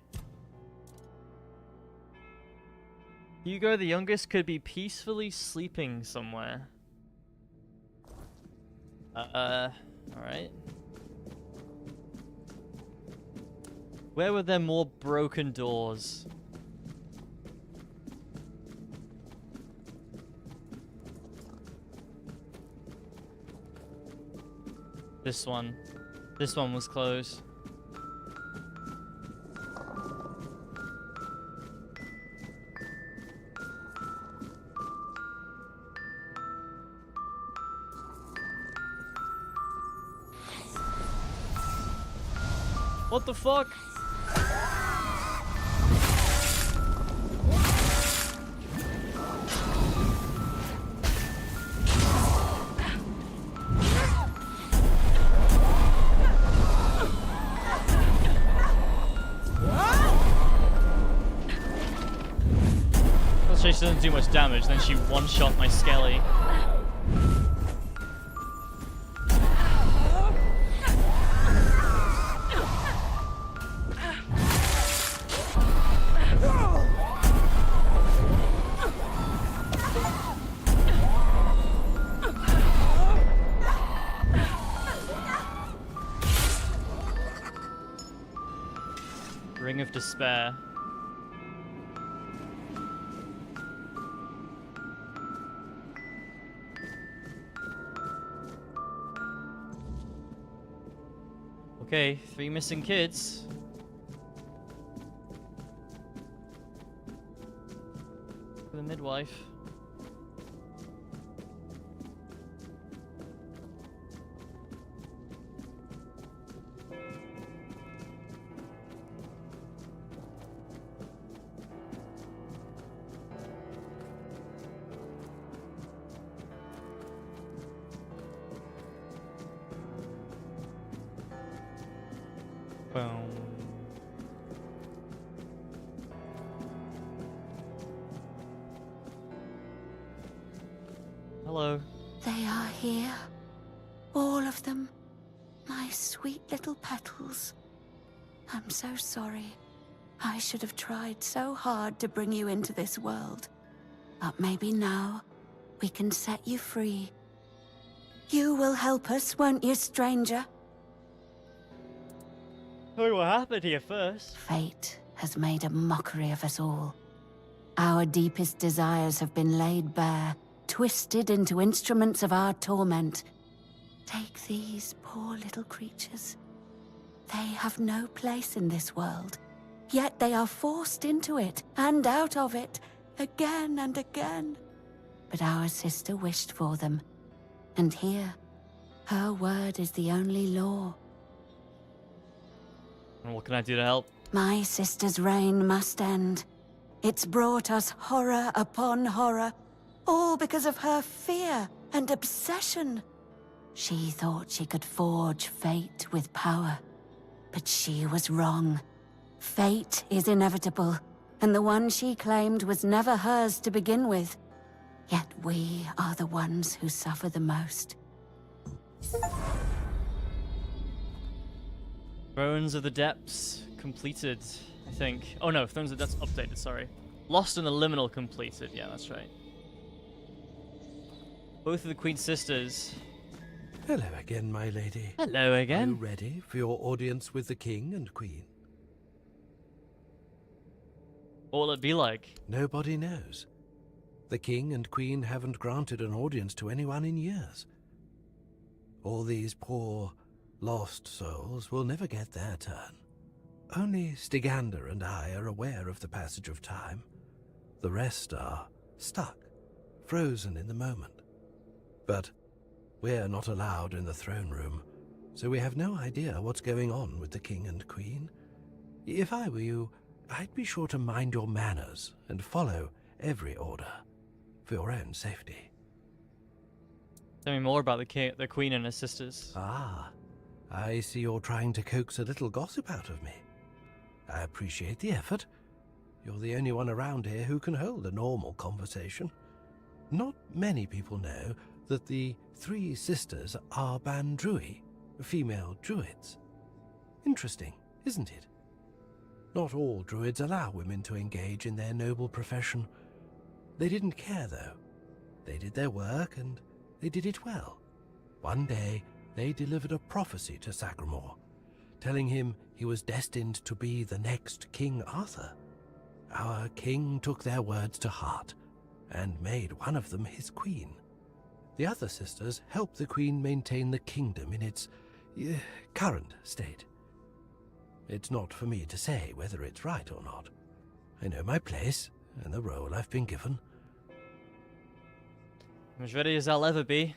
Speaker 1: Hugo the youngest could be peacefully sleeping somewhere. Alright. Where were there more broken doors? This one. This one was closed. What the fuck? Let's say she doesn't do much damage, then she one-shot my Skelly. Ring of Despair. Okay, 3 missing kids. For the midwife. Boom. Hello.
Speaker 4: They are here. All of them. My sweet little petals. I'm so sorry. I should have tried so hard to bring you into this world. But maybe now we can set you free. You will help us, won't you, stranger?
Speaker 1: Tell me what happened here first.
Speaker 4: Fate has made a mockery of us all. Our deepest desires have been laid bare, twisted into instruments of our torment. Take these poor little creatures. They have no place in this world, yet they are forced into it and out of it again and again. But our sister wished for them, and here, her word is the only law.
Speaker 1: And what can I do to help?
Speaker 4: My sister's reign must end. It's brought us horror upon horror, all because of her fear and obsession. She thought she could forge fate with power, but she was wrong. Fate is inevitable, and the one she claimed was never hers to begin with. Yet we are the ones who suffer the most.
Speaker 1: Thrones of the Depths completed, I think. Oh no, Thrones of the Depths updated, sorry. Lost and the Liminal completed, yeah, that's right. Both of the Queen's sisters.
Speaker 2: Hello again, my lady.
Speaker 1: Hello
Speaker 2: Are
Speaker 1: again.
Speaker 2: you ready for your audience with the King and Queen?
Speaker 1: What will it be like?
Speaker 2: Nobody knows. The King and Queen haven't granted an audience to anyone in years. All these poor, lost souls will never get their turn. Only Stygander and I are aware of the passage of time. The rest are stuck, frozen in the moment. But we're not allowed in the throne room, so we have no idea what's going on with the King and Queen. If I were you, I'd be sure to mind your manners and follow every order, for your own safety.
Speaker 1: Tell me more about the Queen and her sisters.
Speaker 2: Ah, I see you're trying to coax a little gossip out of me. I appreciate the effort. You're the only one around here who can hold a normal conversation. Not many people know that the three sisters are Bandrui, female druids. Interesting, isn't it? Not all druids allow women to engage in their noble profession. They didn't care, though. They did their work, and they did it well. One day, they delivered a prophecy to Sagramore, telling him he was destined to be the next King Arthur. Our king took their words to heart, and made one of them his queen. The other sisters helped the queen maintain the kingdom in its current state. It's not for me to say whether it's right or not. I know my place and the role I've been given.
Speaker 1: I'm as ready as I'll ever be.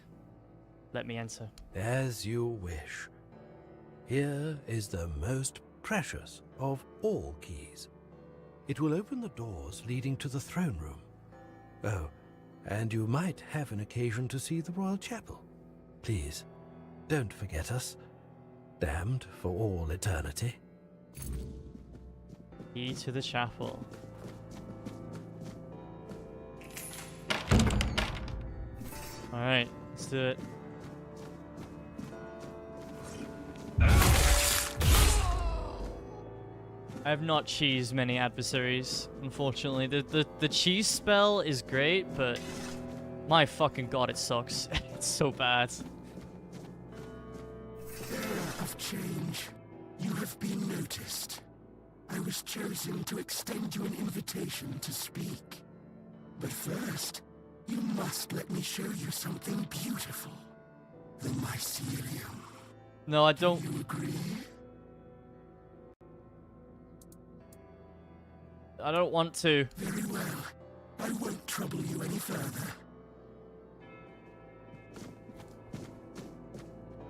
Speaker 1: Let me enter.
Speaker 2: As you wish. Here is the most precious of all keys. It will open the doors leading to the throne room. Oh, and you might have an occasion to see the royal chapel. Please, don't forget us. Damned for all eternity.
Speaker 1: Key to the chapel. Alright, let's do it. I have not cheesed many adversaries, unfortunately. The cheese spell is great, but my fucking god, it sucks. It's so bad.
Speaker 8: Bearer of change, you have been noticed. I was chosen to extend you an invitation to speak. But first, you must let me show you something beautiful. The mycelium.
Speaker 1: No, I don't.
Speaker 8: Do you agree?
Speaker 1: I don't want to.
Speaker 8: Very well. I won't trouble you any further.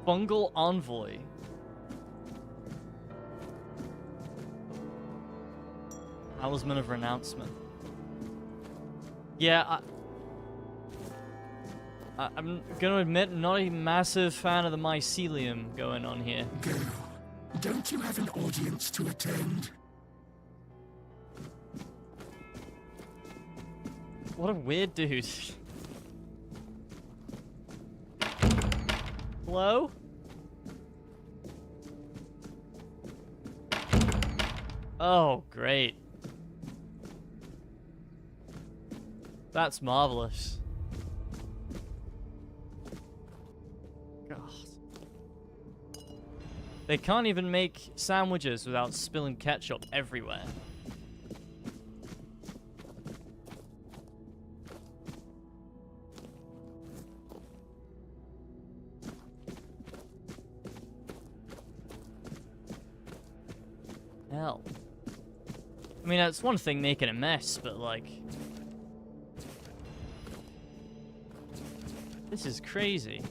Speaker 1: Fungal Envoy. Talisman of Renouncement. Yeah, I'm gonna admit, not a massive fan of the mycelium going on here.
Speaker 8: Go. Don't you have an audience to attend?
Speaker 1: What a weird dude. Hello? Oh, great. That's marvelous. God. They can't even make sandwiches without spilling ketchup everywhere. hell? I mean, that's one thing making a mess, but like... This is crazy.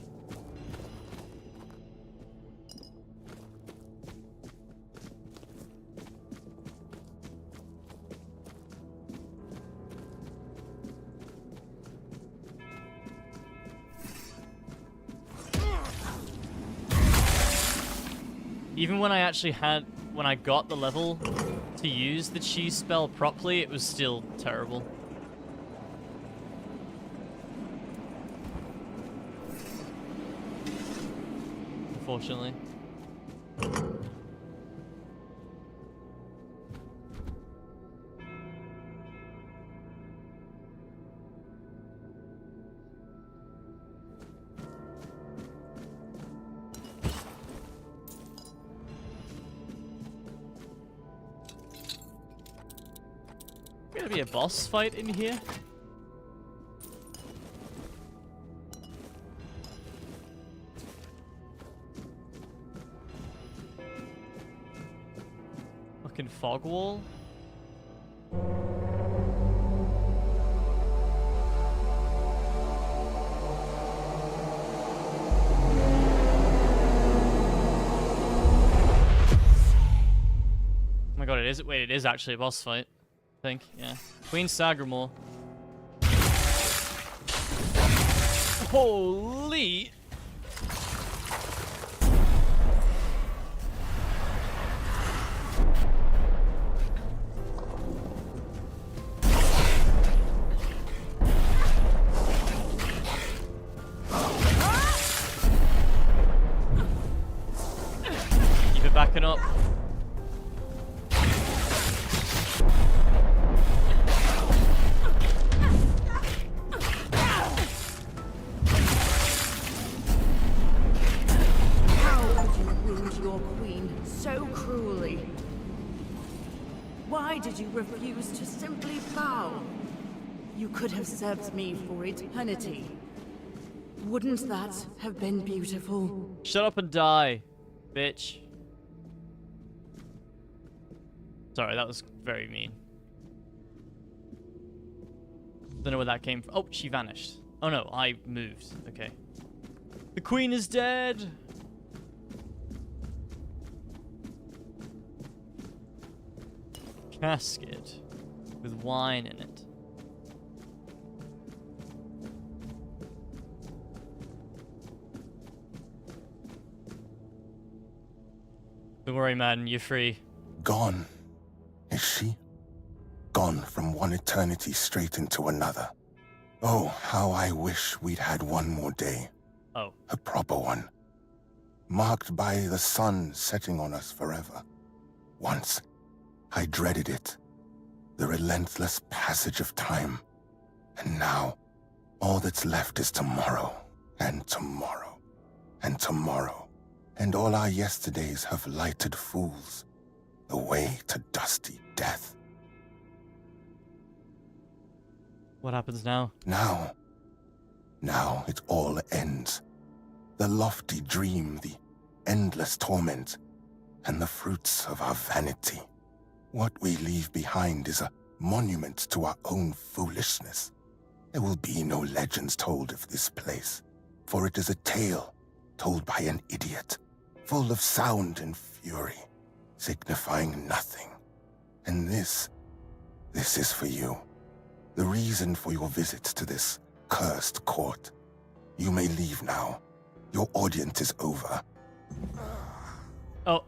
Speaker 1: Even when I got the level to use the cheese spell properly, it was still terrible. Unfortunately. Gonna be a boss fight in here? Fucking fog wall? Oh my god, it is. Wait, it is actually a boss fight. I think, yeah. Queen Sagramore. Holy! Keep it backing up.
Speaker 9: Why did you refuse to simply bow? You could have served me for eternity. Wouldn't that have been beautiful?
Speaker 1: Shut up and die, bitch. Sorry, that was very mean. Don't know where that came from. Oh, she vanished. Oh no, I moved. Okay. The queen is dead! Casket with wine in it. Don't worry, man, you're free.
Speaker 8: Gone, is she? Gone from one eternity straight into another. Oh, how I wish we'd had one more day.
Speaker 1: Oh.
Speaker 8: A proper one. Marked by the sun setting on us forever. Once, I dreaded it. The relentless passage of time. And now, all that's left is tomorrow, and tomorrow, and tomorrow. And all our yesterdays have lighted fools, the way to dusty death.
Speaker 1: What happens now?
Speaker 8: Now it all ends. The lofty dream, the endless torment, and the fruits of our vanity. What we leave behind is a monument to our own foolishness. There will be no legends told of this place, for it is a tale told by an idiot, full of sound and fury, signifying nothing. And this is for you, the reason for your visit to this cursed court. You may leave now. Your audience is over.
Speaker 1: Oh.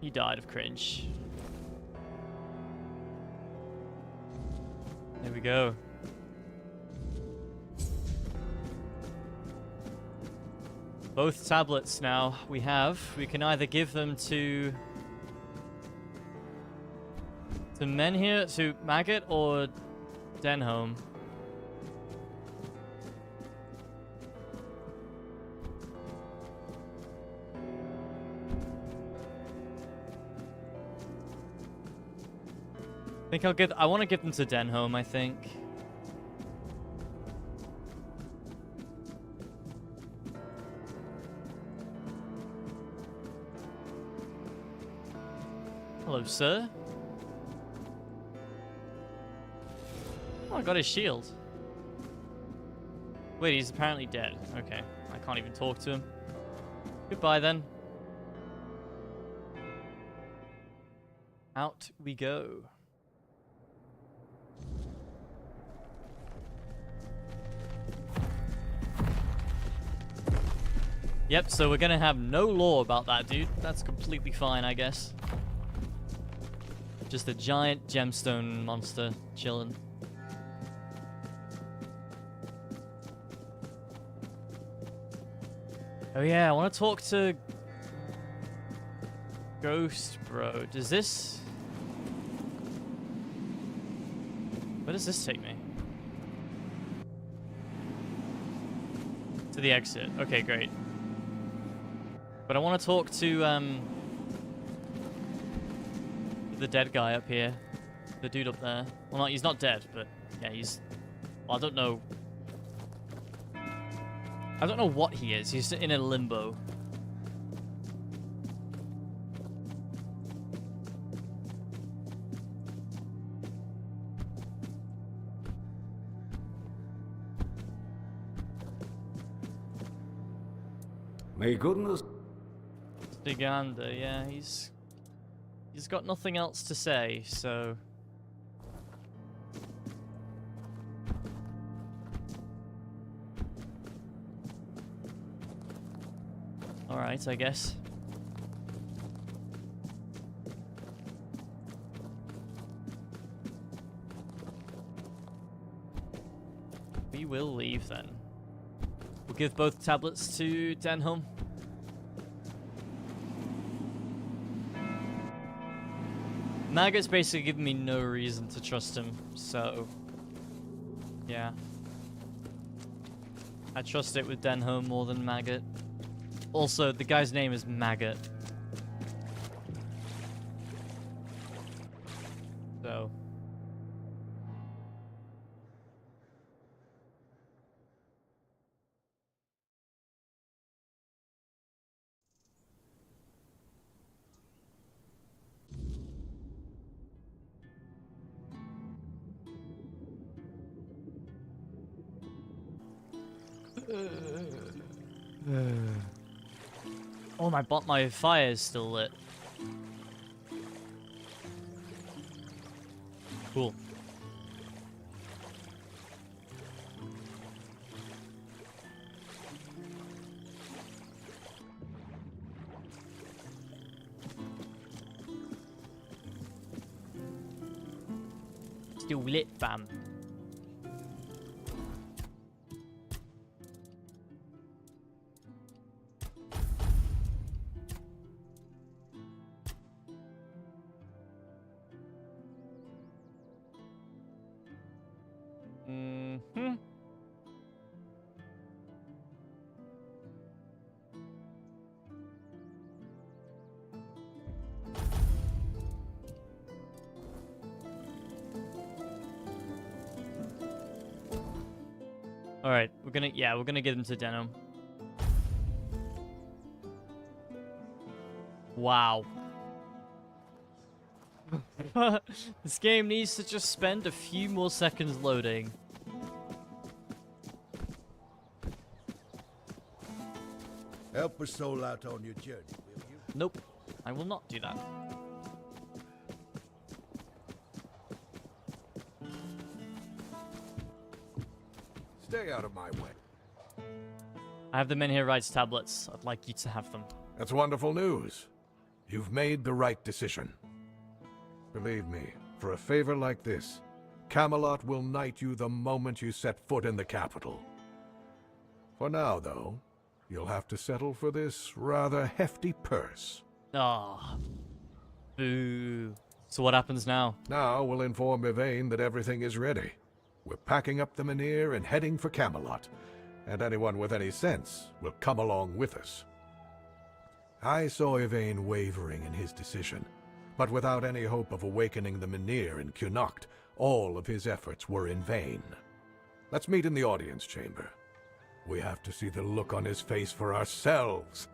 Speaker 1: He died of cringe. There we go. Both tablets now we have. We can either give them to men here, to Maggot or Denholm. I want to give them to Denholm, I think. Hello, sir. Oh, I got his shield. Wait, he's apparently dead. Okay, I can't even talk to him. Goodbye, then. Out we go. Yep, so we're gonna have no lore about that dude. That's completely fine, I guess. Just a giant gemstone monster chilling. Oh yeah, I want to talk to Ghost Bro. Does this... Where does this take me? To the exit. Okay, great. But I want to talk to the dead guy up here. The dude up there. Well, he's not dead, but yeah, he's... Well, I don't know. I don't know what he is. He's in a limbo.
Speaker 10: May goodness.
Speaker 1: Stiganda, yeah, he's got nothing else to say, so... Alright, I guess. We will leave then. We'll give both tablets to Denholm. Maggot's basically giving me no reason to trust him, so... Yeah. I trust it with Denholm more than Maggot. Also, the guy's name is Maggot. So... Oh, my fire is still lit. Cool. Still lit, fam. Alright, we're gonna get him to Denim. Wow. This game needs to just spend a few more seconds loading.
Speaker 2: Help a soul out on your journey, will you?
Speaker 1: Nope, I will not do that.
Speaker 10: Stay out of my way.
Speaker 1: I have the Menhir Rights tablets. I'd like you to have them.
Speaker 10: That's wonderful news. You've made the right decision. Believe me, for a favor like this, Camelot will knight you the moment you set foot in the capital. For now, though, you'll have to settle for this rather hefty purse.
Speaker 1: Ah. Boo. So what happens now?
Speaker 10: Now we'll inform Yvain that everything is ready. We're packing up the Menhir and heading for Camelot, and anyone with any sense will come along with us. I saw Yvain wavering in his decision, but without any hope of awakening the Menhir in Connacht, all of his efforts were in vain. Let's meet in the audience chamber. We have to see the look on his face for ourselves.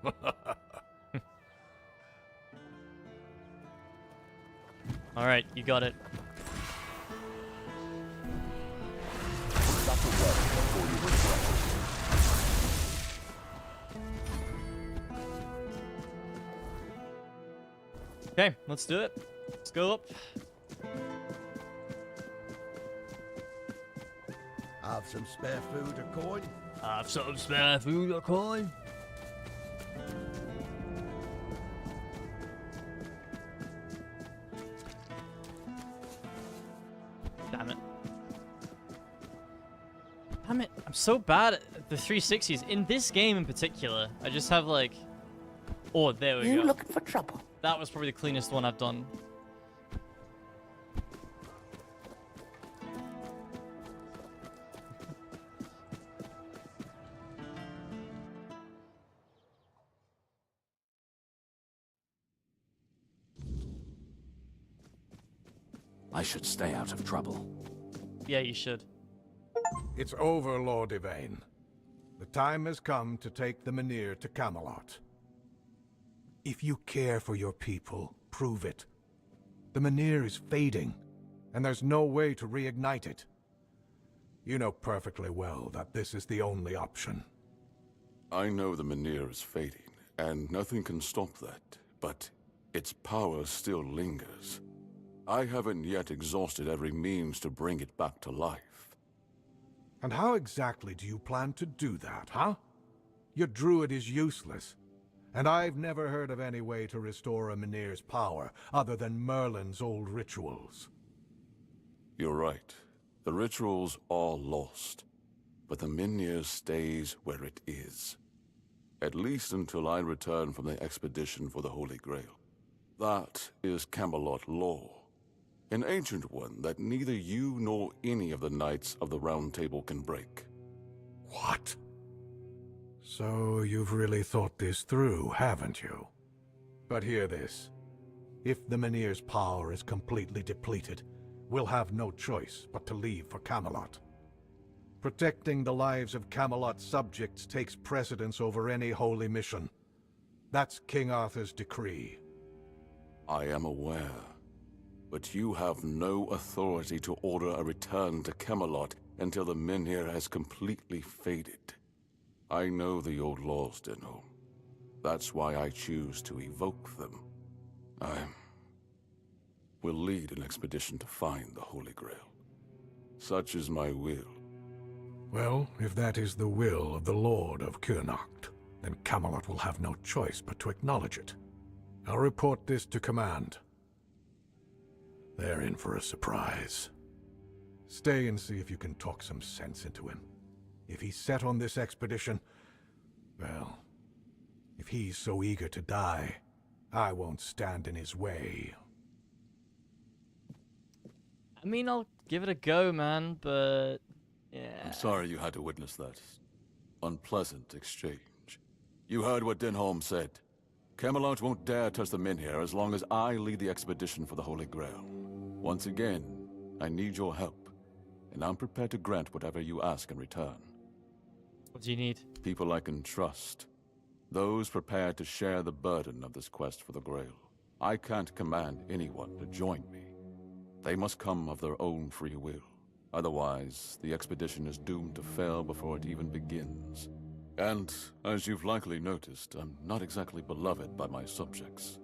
Speaker 1: Alright, you got it. Okay, let's do it. Let's go up.
Speaker 2: Have some spare food or coin?
Speaker 1: Have some spare food or coin. Damn it. Damn it. I'm so bad at the 360s. In this game in particular, I just have like... Oh, there we go.
Speaker 3: You looking for trouble?
Speaker 1: That was probably the cleanest one I've done.
Speaker 11: I should stay out of trouble.
Speaker 1: Yeah, you should.
Speaker 10: It's over, Lord Yvain. The time has come to take the Menhir to Camelot. If you care for your people, prove it. The Menhir is fading, and there's no way to reignite it. You know perfectly well that this is the only option.
Speaker 12: I know the Menhir is fading, and nothing can stop that, but its power still lingers. I haven't yet exhausted every means to bring it back to life.
Speaker 10: And how exactly do you plan to do that, huh? Your druid is useless, and I've never heard of any way to restore a Menhir's power other than Merlin's old rituals.
Speaker 12: You're right. The rituals are lost, but the Menhir stays where it is. At least until I return from the expedition for the Holy Grail. That is Camelot law. An ancient one that neither you nor any of the Knights of the Round Table can break.
Speaker 10: What? So you've really thought this through, haven't you? But hear this. If the Menhir's power is completely depleted, we'll have no choice but to leave for Camelot. Protecting the lives of Camelot's subjects takes precedence over any holy mission. That's King Arthur's decree.
Speaker 12: I am aware. But you have no authority to order a return to Camelot until the Menhir has completely faded. I know the old laws, Denholm. That's why I choose to evoke them. I will lead an expedition to find the Holy Grail. Such is my will.
Speaker 10: Well, if that is the will of the Lord of Kurnocht, then Camelot will have no choice but to acknowledge it. I'll report this to command. They're in for a surprise. Stay and see if you can talk some sense into him. If he's set on this expedition, well, if he's so eager to die, I won't stand in his way.
Speaker 1: I mean, I'll give it a go, man, but... yeah.
Speaker 12: I'm sorry you had to witness that unpleasant exchange. You heard what Denholm said. Camelot won't dare touch the Menhir as long as I lead the expedition for the Holy Grail. Once again, I need your help, and I'm prepared to grant whatever you ask in return.
Speaker 1: What do you need?
Speaker 12: People I can trust. Those prepared to share the burden of this quest for the Grail. I can't command anyone to join me. They must come of their own free will. Otherwise, the expedition is doomed to fail before it even begins. And, as you've likely noticed, I'm not exactly beloved by my subjects.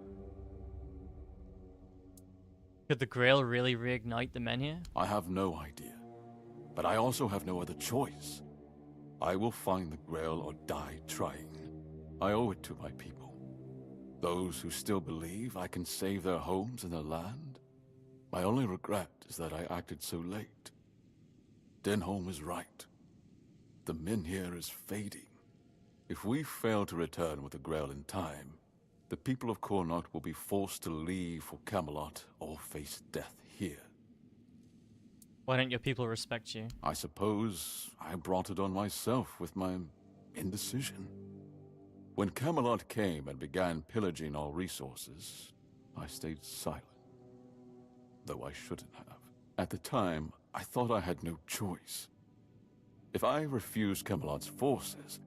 Speaker 1: Could the Grail really reignite the Menhir?
Speaker 12: I have no idea. But I also have no other choice. I will find the Grail or die trying. I owe it to my people. Those who still believe I can save their homes and their land. My only regret is that I acted so late. Denholm is right. The Menhir is fading. If we fail to return with the Grail in time, the people of Kurnocht will be forced to leave for Camelot or face death here.
Speaker 1: Why don't your people respect you?
Speaker 12: I suppose I brought it on myself with my indecision. When Camelot came and began pillaging our resources, I stayed silent. Though I shouldn't have. At the time, I thought I had no choice. If I refused Camelot's forces,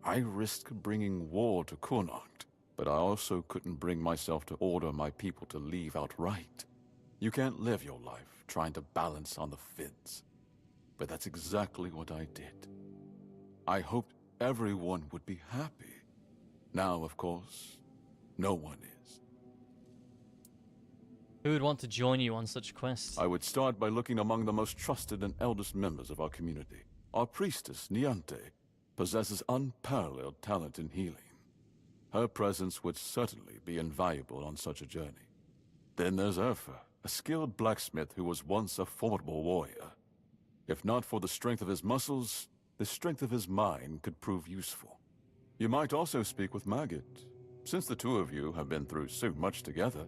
Speaker 12: I risked bringing war to Kurnocht, but I also couldn't bring myself to order my people to leave outright. You can't live your life trying to balance on the fence. But that's exactly what I did. I hoped everyone would be happy. Now, of course, no one is.
Speaker 1: Who would want to join you on such a quest?
Speaker 12: I would start by looking among the most trusted and eldest members of our community. Our priestess, Niante, possesses unparalleled talent in healing. Her presence would certainly be invaluable on such a journey. Then there's Urfa, a skilled blacksmith who was once a formidable warrior. If not for the strength of his muscles, the strength of his mind could prove useful. You might also speak with Maggot. Since the two of you have been through so much together,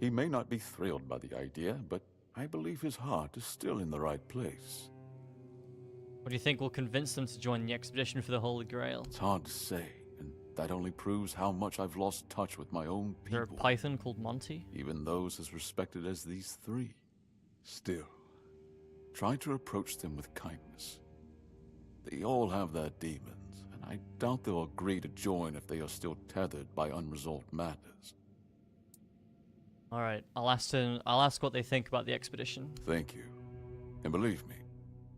Speaker 12: he may not be thrilled by the idea, but I believe his heart is still in the right place.
Speaker 1: What do you think will convince them to join the expedition for the Holy Grail?
Speaker 12: It's hard to say, and that only proves how much I've lost touch with my own people.
Speaker 1: Is there a python called Monty?
Speaker 12: Even those as respected as these three. Still, try to approach them with kindness. They all have their demons, and I doubt they'll agree to join if they are still tethered by unresolved matters.
Speaker 1: Alright, I'll ask what they think about the expedition.
Speaker 12: Thank you. And believe me,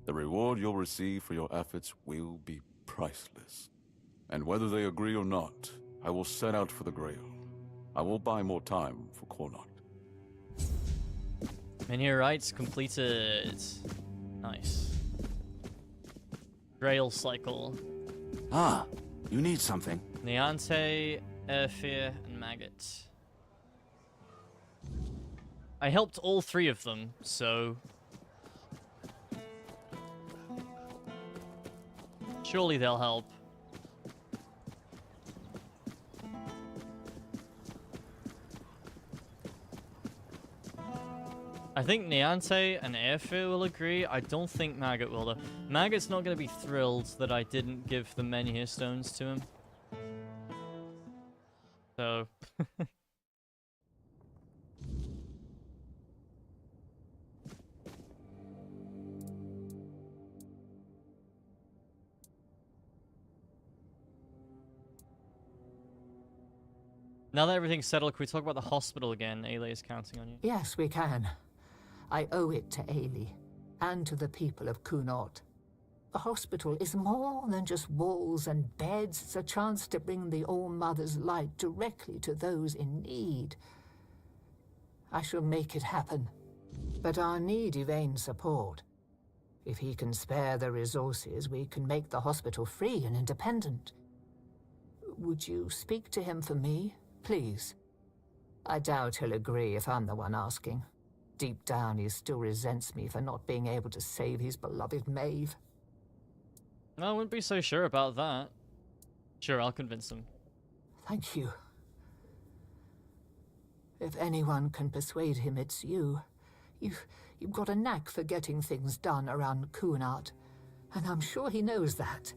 Speaker 12: the reward you'll receive for your efforts will be priceless. And whether they agree or not, I will set out for the Grail. I will buy more time for Cornot.
Speaker 1: Many rights completed. Nice. Grail cycle.
Speaker 11: Ah, you need something.
Speaker 1: Niante, Airfear, and Maggot. I helped all three of them, so... surely they'll help. I think Niante and Airfear will agree. I don't think Maggot will, though. Maggot's not going to be thrilled that I didn't give the Menhir stones to him. So... Now that everything's settled, can we talk about the hospital again? Ailey is counting on you.
Speaker 13: Yes, we can. I owe it to Ailey, and to the people of Kunot. The hospital is more than just walls and beds. It's a chance to bring the All-Mother's light directly to those in need. I shall make it happen. But I'll need Yvain's support. If he can spare the resources, we can make the hospital free and independent. Would you speak to him for me? Please. I doubt he'll agree if I'm the one asking. Deep down, he still resents me for not being able to save his beloved Maeve.
Speaker 1: No, I wouldn't be so sure about that. Sure, I'll convince him.
Speaker 13: Thank you. If anyone can persuade him, it's you. You've got a knack for getting things done around Kunat, and I'm sure he knows that.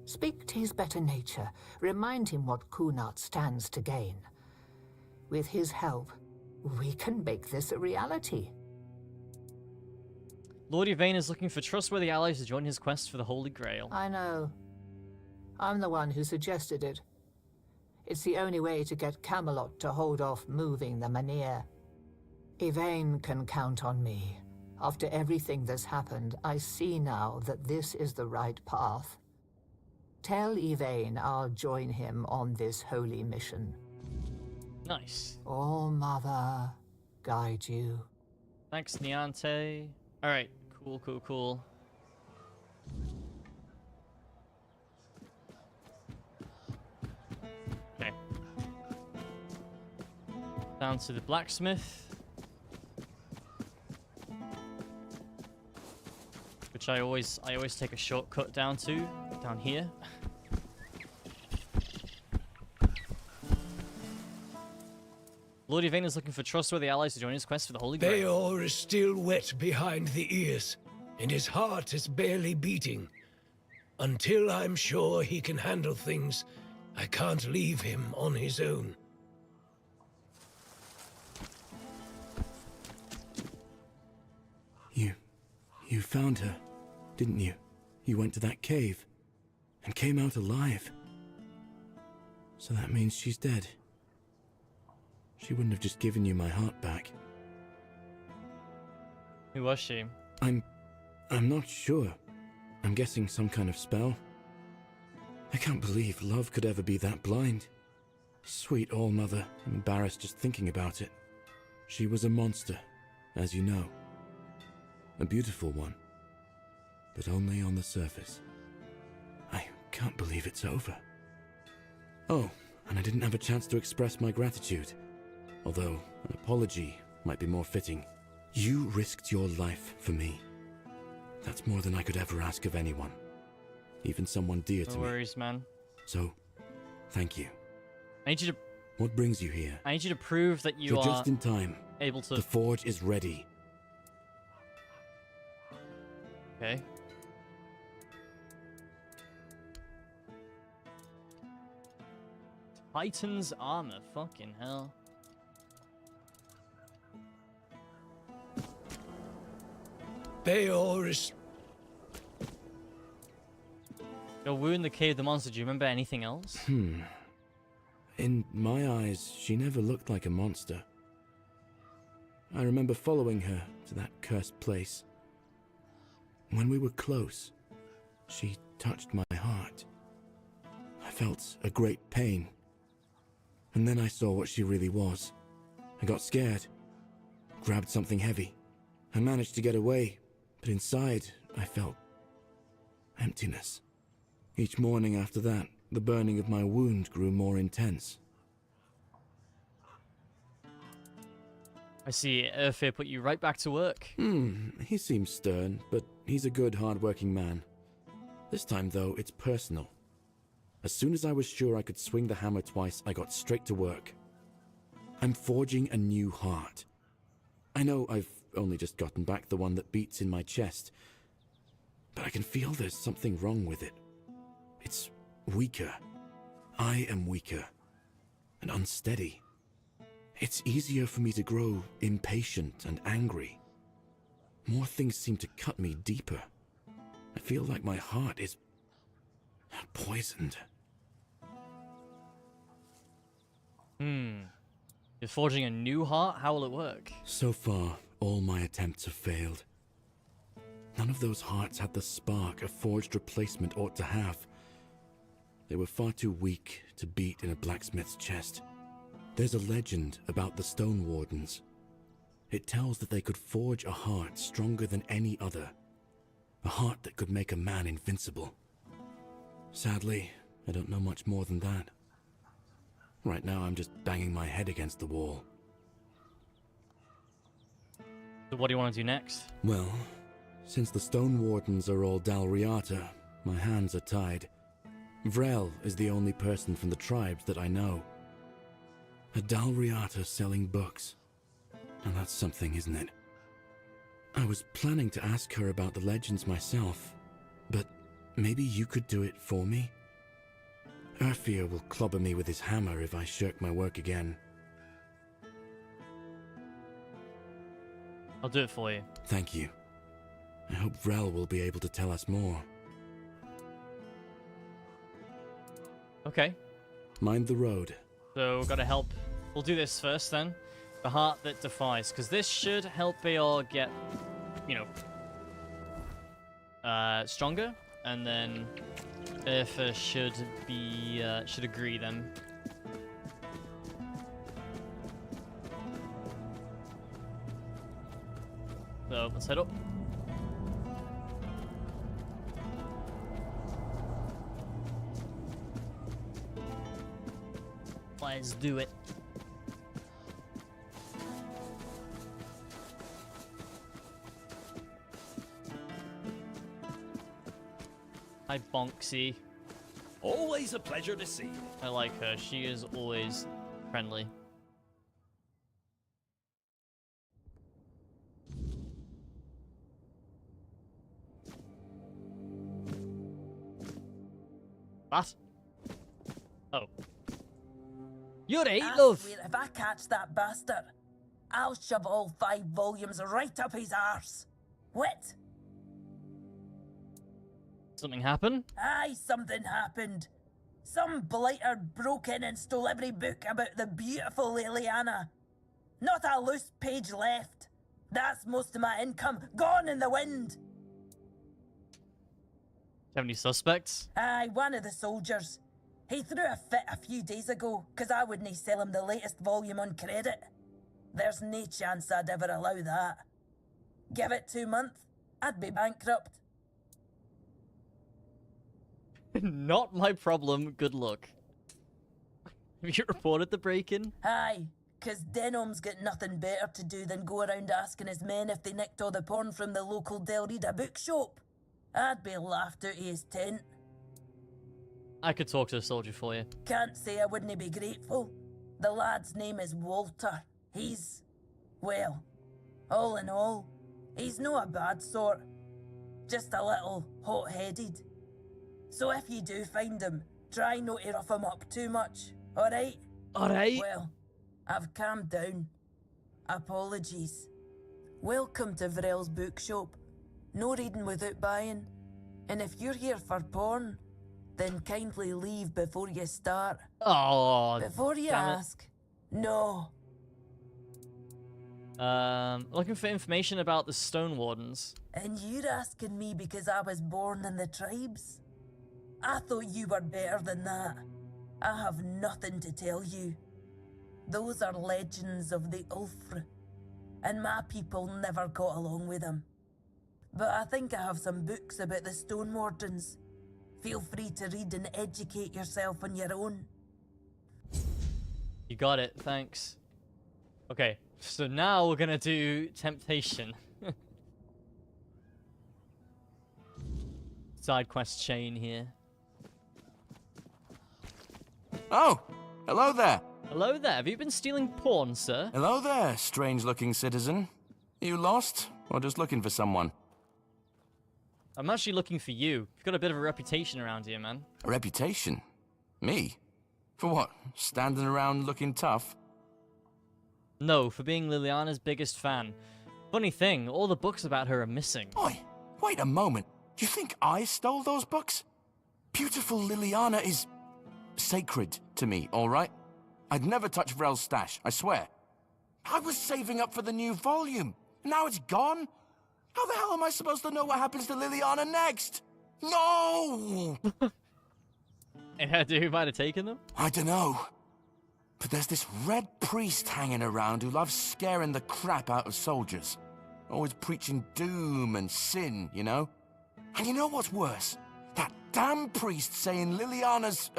Speaker 13: Speak to his better nature. Remind him what Kunat stands to gain. With his help, we can make this a reality.
Speaker 1: Lord Yvain is looking for trustworthy allies to join his quest for the Holy Grail.
Speaker 13: I know. I'm the one who suggested it. It's the only way to get Camelot to hold off moving the Menhir. Yvain can count on me. After everything that's happened, I see now that this is the right path. Tell Yvain I'll join him on this holy mission.
Speaker 1: Nice.
Speaker 13: All-Mother, guide you.
Speaker 1: Thanks, Niante. Alright, cool. Okay. Down to the blacksmith. Which I always take a shortcut down here. Lord Yvain is looking for trustworthy allies to join his quest for the Holy Grail.
Speaker 14: Beor is still wet behind the ears, and his heart is barely beating. Until I'm sure he can handle things, I can't leave him on his own.
Speaker 15: You found her, didn't you? You went to that cave, and came out alive. So that means she's dead. she wouldn't have just given you my heart back.
Speaker 1: Who was she?
Speaker 15: I'm not sure. I'm guessing some kind of spell. I can't believe love could ever be that blind. Sweet All-Mother, I'm embarrassed just thinking about it. She was a monster, as you know. A beautiful one, but only on the surface. I can't believe it's over. Oh, and I didn't have a chance to express my gratitude, although an apology might be more fitting. You risked your life for me. That's more than I could ever ask of anyone, even someone dear to me.
Speaker 1: No worries, man.
Speaker 15: So, thank you.
Speaker 1: I need you to...
Speaker 15: What brings you here?
Speaker 1: I need you to prove that you
Speaker 15: You're
Speaker 1: are
Speaker 15: just in time.
Speaker 1: able to...
Speaker 15: The forge is ready.
Speaker 1: Okay. Titan's armor, fucking hell.
Speaker 14: Bayor is...
Speaker 1: Your wound, the cave, the monster. Do you remember anything else?
Speaker 15: In my eyes, she never looked like a monster. I remember following her to that cursed place. When we were close, she touched my heart. I felt a great pain. And then I saw what she really was. I got scared, grabbed something heavy. I managed to get away, but inside I felt emptiness. Each morning after that, the burning of my wound grew more intense.
Speaker 1: I see. Urfir put you right back to work.
Speaker 15: He seems stern, but he's a good, hard-working man. This time, though, it's personal. As soon as I was sure I could swing the hammer twice, I got straight to work. I'm forging a new heart. I know I've only just gotten back the one that beats in my chest, but I can feel there's something wrong with it. It's weaker. I am weaker and unsteady. It's easier for me to grow impatient and angry. More things seem to cut me deeper. I feel like my heart is poisoned.
Speaker 1: You're forging a new heart? How will it work?
Speaker 15: So far, all my attempts have failed. None of those hearts had the spark a forged replacement ought to have. They were far too weak to beat in a blacksmith's chest. There's a legend about the Stone Wardens. It tells that they could forge a heart stronger than any other. A heart that could make a man invincible. Sadly, I don't know much more than that. Right now, I'm just banging my head against the wall.
Speaker 1: So what do you want to do next?
Speaker 15: Well, since the Stone Wardens are all Dalriata, my hands are tied. Vrel is the only person from the tribes that I know. A Dalriata selling books. And that's something, isn't it? I was planning to ask her about the legends myself, but maybe you could do it for me? Urfir will clobber me with his hammer if I shirk my work again.
Speaker 1: I'll do it for you.
Speaker 15: Thank you. I hope Vrel will be able to tell us more.
Speaker 1: Okay.
Speaker 15: Mind the road.
Speaker 1: So we've got to help. We'll do this first then. The heart that defies, because this should help Bayor get, you know, stronger, and then Urfa should be should agree then. So let's head up. Let's do it. Hi, Bonksy.
Speaker 16: Always a pleasure to see you.
Speaker 1: I like her. She is always friendly. What? Oh. You're right,
Speaker 17: I
Speaker 1: love.
Speaker 17: swear if I catch that bastard, I'll shove all 5 volumes right up his arse. What?
Speaker 1: Something happened?
Speaker 17: Aye, something happened. Some blighter broke in and stole every book about the beautiful Liliana. Not a loose page left. That's most of my income gone in the wind.
Speaker 1: Have any suspects?
Speaker 17: Aye, one of the soldiers. He threw a fit a few days ago, 'cause I wouldn't sell him the latest volume on credit. There's no chance I'd ever allow that. Give it 2 months, I'd be bankrupt.
Speaker 1: Not my problem, good luck. Have you reported the break-in?
Speaker 17: Aye, 'cause Denholm's got nothing better to do than go around asking his men if they nicked all the porn from the local Del Rita bookshop. I'd be laughed out of his tent.
Speaker 1: I could talk to a soldier for you.
Speaker 17: Can't say I wouldn't be grateful. The lad's name is Walter. He's, well, all in all, he's no a bad sort. Just a little hot-headed. So if you do find him, try not to rough him up too much, alright?
Speaker 1: Alright.
Speaker 17: Well, I've calmed down. Apologies. Welcome to Vrel's bookshop. No reading without buying. And if you're here for porn, then kindly leave before you start.
Speaker 1: Oh,
Speaker 17: before you
Speaker 1: damn it.
Speaker 17: ask. No.
Speaker 1: Looking for information about the Stone Wardens.
Speaker 17: And you're asking me because I was born in the tribes? I thought you were better than that. I have nothing to tell you. Those are legends of the Ulfr, and my people never got along with them. But I think I have some books about the Stone Wardens. Feel free to read and educate yourself on your own.
Speaker 1: You got it, thanks. Okay, so now we're gonna do Temptation. Side quest chain here.
Speaker 11: Oh, hello there.
Speaker 1: Hello there, have you been stealing porn, sir?
Speaker 11: Hello there, strange-looking citizen. You lost, or just looking for someone?
Speaker 1: I'm actually looking for you. You've got a bit of a reputation around here, man.
Speaker 11: A reputation? Me? For what? Standing around looking tough?
Speaker 1: No, for being Liliana's biggest fan. Funny thing, all the books about her are missing.
Speaker 11: Oi, wait a moment. Do you think I stole those books? Beautiful Liliana is sacred to me, all right? I'd never touch Vrel's stash, I swear. I was saving up for the new volume. Now it's gone? How the hell am I supposed to know what happens to Liliana next? No!
Speaker 1: Any idea who might have taken them?
Speaker 11: I dunno. But there's this red priest hanging around who loves scaring the crap out of soldiers. Always preaching doom and sin, you know? And you know what's worse? That damn priest saying Liliana's,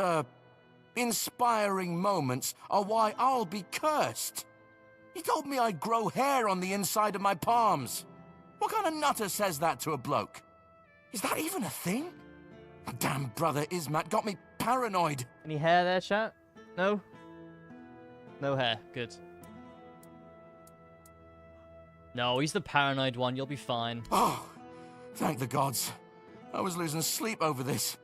Speaker 11: inspiring moments are why I'll be cursed. He told me I'd grow hair on the inside of my palms. What kind of nutter says that to a bloke? Is that even a thing? Damn brother Ismat got me paranoid.
Speaker 1: Any hair there, chat? No? No hair, good. No, he's the paranoid one, you'll be fine.
Speaker 11: Oh, thank the gods. I was losing sleep over this.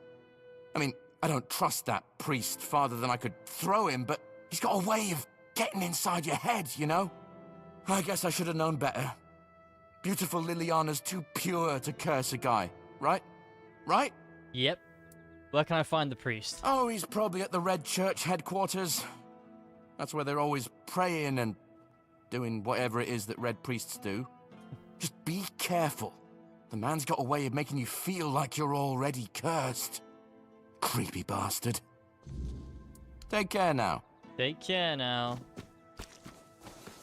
Speaker 11: I mean, I don't trust that priest farther than I could throw him, but he's got a way of getting inside your head, you know? I guess I should have known better. Beautiful Liliana's too pure to curse a guy, right? Right?
Speaker 1: Yep. Where can I find the priest?
Speaker 11: Oh, he's probably at the Red Church headquarters. That's where they're always praying and doing whatever it is that Red Priests do. Just be careful. The man's got a way of making you feel like you're already cursed. Creepy bastard. Take care now.
Speaker 1: Take care now.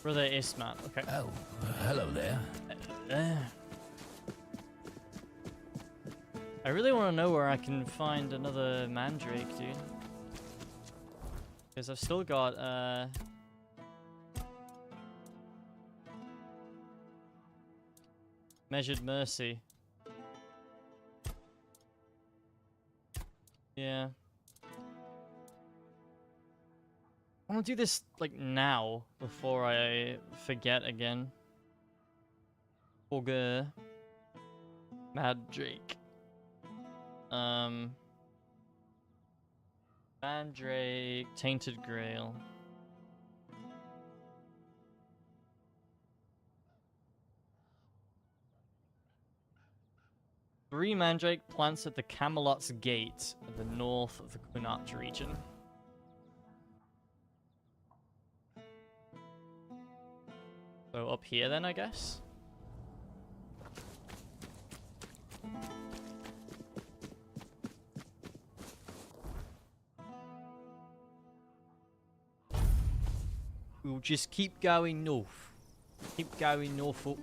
Speaker 1: Brother Ismat, okay.
Speaker 18: Oh, hello there.
Speaker 1: I really want to know where I can find another mandrake, dude. Because I've still got, Measured Mercy. Yeah. I want to do this, like, now, before I forget again. Ogre. Mandrake. Mandrake. Tainted Grail. 3 mandrake plants at the Camelot's Gate at the north of the Kunat region. So up here then, I guess? We'll just keep going north. Keep going north up.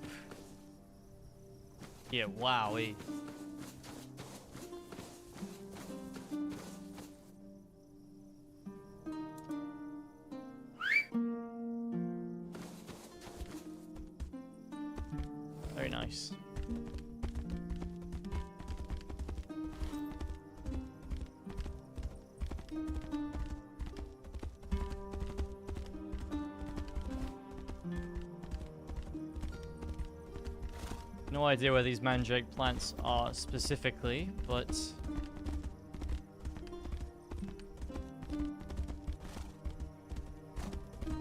Speaker 1: Yeah, wowee. Very nice. No idea where these mandrake plants are specifically, but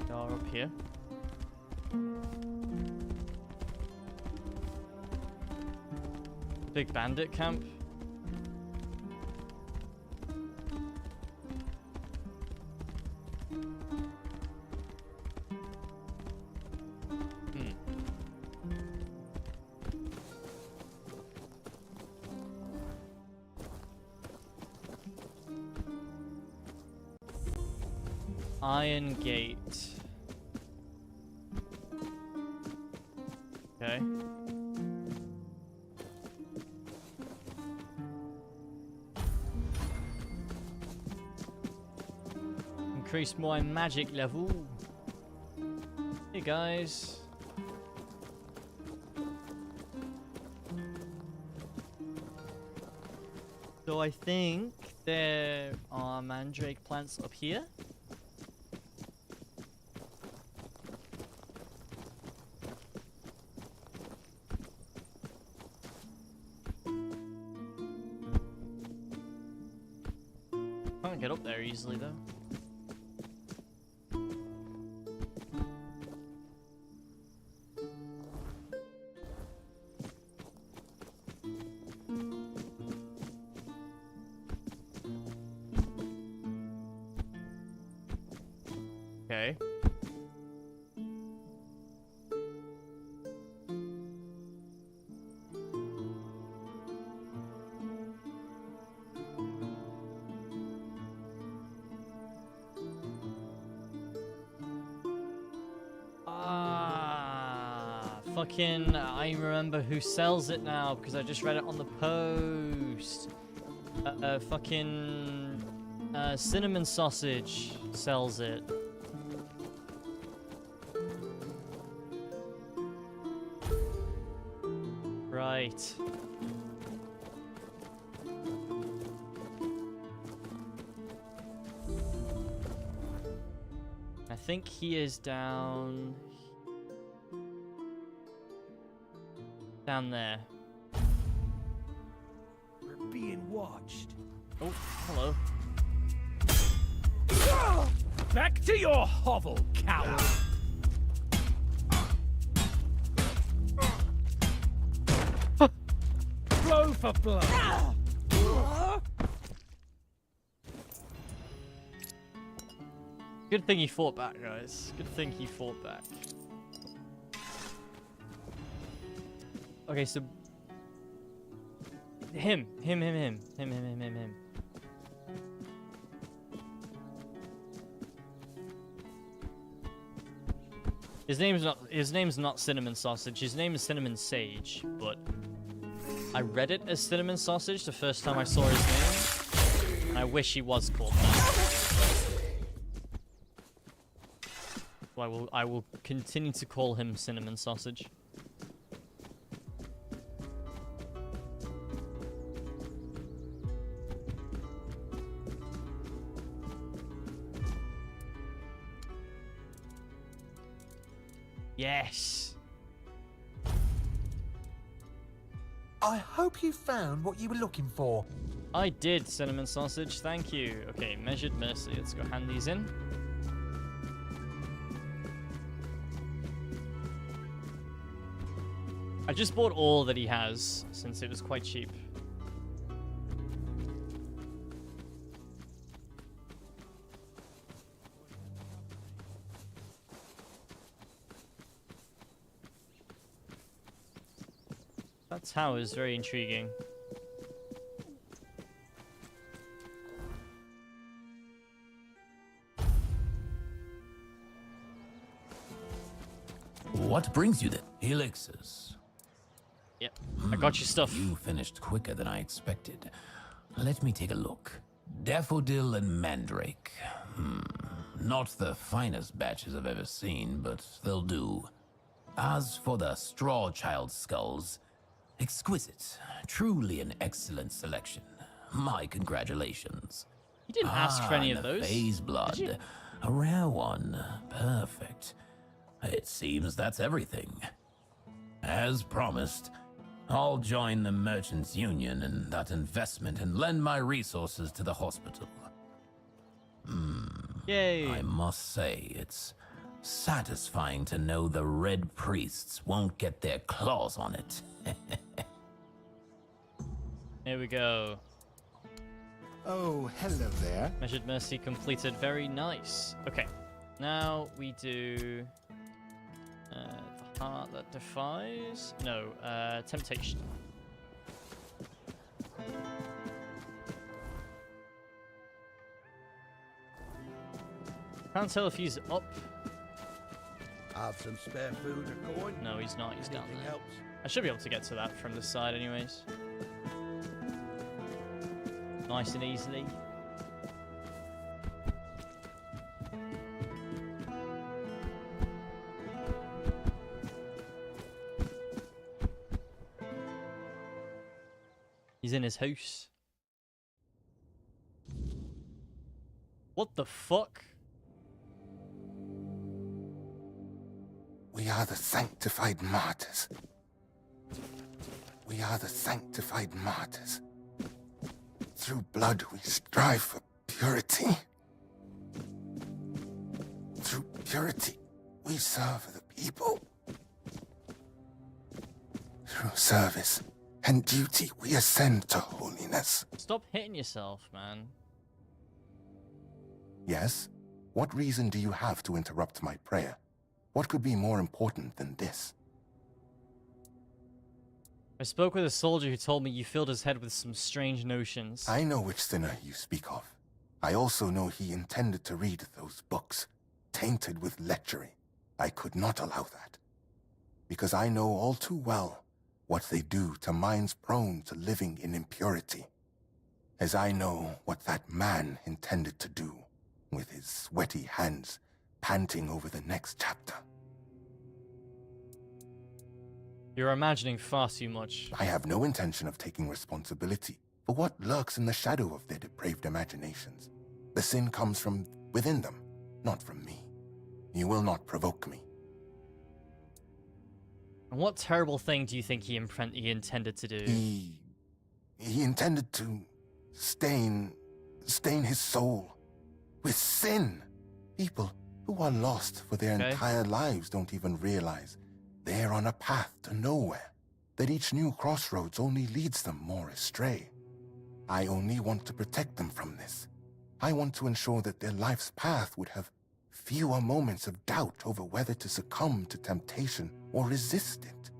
Speaker 1: they are up here. Big bandit camp. Iron Gate. Okay. Increase my magic level. Hey guys. So I think there are mandrake plants up here. Can't get up there easily though. Okay. Fucking, I remember who sells it now because I just read it on the post. Fucking Cinnamon Sausage sells it. Right. I think he is down there.
Speaker 18: We're being watched.
Speaker 1: Oh, hello.
Speaker 18: Back to your hovel, coward! Blow for blow!
Speaker 1: Good thing he fought back, guys. Good thing he fought back. Okay, so him. His name's not Cinnamon Sausage. His name is Cinnamon Sage, but I read it as Cinnamon Sausage the first time I saw his name. And I wish he was called that. So I will continue to call him Cinnamon Sausage. Yes.
Speaker 19: I hope you found what you were looking for.
Speaker 1: I did, Cinnamon Sausage. Thank you. Okay, Measured Mercy. Let's go hand these in. I just bought all that he has since it was quite cheap. That tower is very intriguing.
Speaker 20: What brings you there? Elixirs.
Speaker 1: Yep, I got your stuff.
Speaker 20: You finished quicker than I expected. Let me take a look. Daffodil and Mandrake. Not the finest batches I've ever seen, but they'll do. As for the Straw Child skulls, exquisite. Truly an excellent selection. My congratulations.
Speaker 1: You didn't ask for any of
Speaker 20: the
Speaker 1: those.
Speaker 20: Phase
Speaker 1: Did
Speaker 20: blood.
Speaker 1: you?
Speaker 20: A rare one. Perfect. It seems that's everything. As promised, I'll join the Merchants Union in that investment and lend my resources to the hospital.
Speaker 1: Yay.
Speaker 20: I must say, it's satisfying to know the Red Priests won't get their claws on it.
Speaker 1: Here we go.
Speaker 8: Oh, hello there.
Speaker 1: Measured Mercy completed. Very nice. Okay, now we do the Heart That Defies. No, Temptation. Can't tell if he's up.
Speaker 2: Have some spare food or coin?
Speaker 1: No, he's not. He's down
Speaker 2: Anything
Speaker 1: there.
Speaker 2: helps.
Speaker 1: I should be able to get to that from the side, anyways. Nice and easily. He's in his house. What the fuck?
Speaker 8: We are the sanctified martyrs. We are the sanctified martyrs. Through blood we strive for purity. Through purity we serve the people. Through service and duty we ascend to holiness.
Speaker 1: Stop hitting yourself, man.
Speaker 8: Yes? What reason do you have to interrupt my prayer? What could be more important than this?
Speaker 1: I spoke with a soldier who told me you filled his head with some strange notions.
Speaker 8: I know which sinner you speak of. I also know he intended to read those books, tainted with lechery. I could not allow that. Because I know all too well what they do to minds prone to living in impurity. As I know what that man intended to do, with his sweaty hands panting over the next chapter.
Speaker 1: You're imagining far too much.
Speaker 8: I have no intention of taking responsibility for what lurks in the shadow of their depraved imaginations. The sin comes from within them, not from me. You will not provoke me.
Speaker 1: And what terrible thing do you think he intended to do?
Speaker 8: He intended to stain his soul with sin. People who are lost for their entire lives don't even realize they're on a path to nowhere, that each new crossroads only leads them more astray. I only want to protect them from this. I want to ensure that their life's path would have fewer moments of doubt over whether to succumb to temptation or resist it.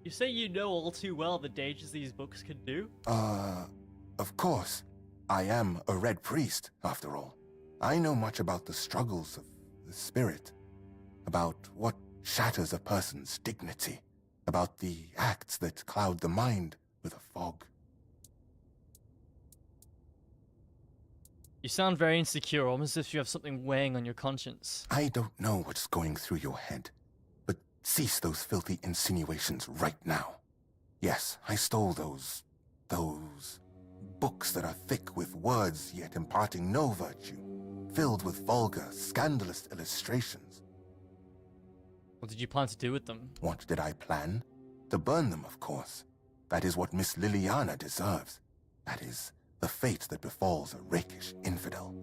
Speaker 1: You say you know all too well the dangers these books can do?
Speaker 8: Of course. I am a Red Priest, after all. I know much about the struggles of the spirit, about what shatters a person's dignity, about the acts that cloud the mind with a fog.
Speaker 1: You sound very insecure, almost as if you have something weighing on your conscience.
Speaker 8: I don't know what's going through your head, but cease those filthy insinuations right now. Yes, I stole those books that are thick with words yet imparting no virtue, filled with vulgar, scandalous illustrations.
Speaker 1: What did you plan to do with them?
Speaker 8: What did I plan? To burn them, of course. That is what Miss Liliana deserves. That is the fate that befalls a rakish infidel.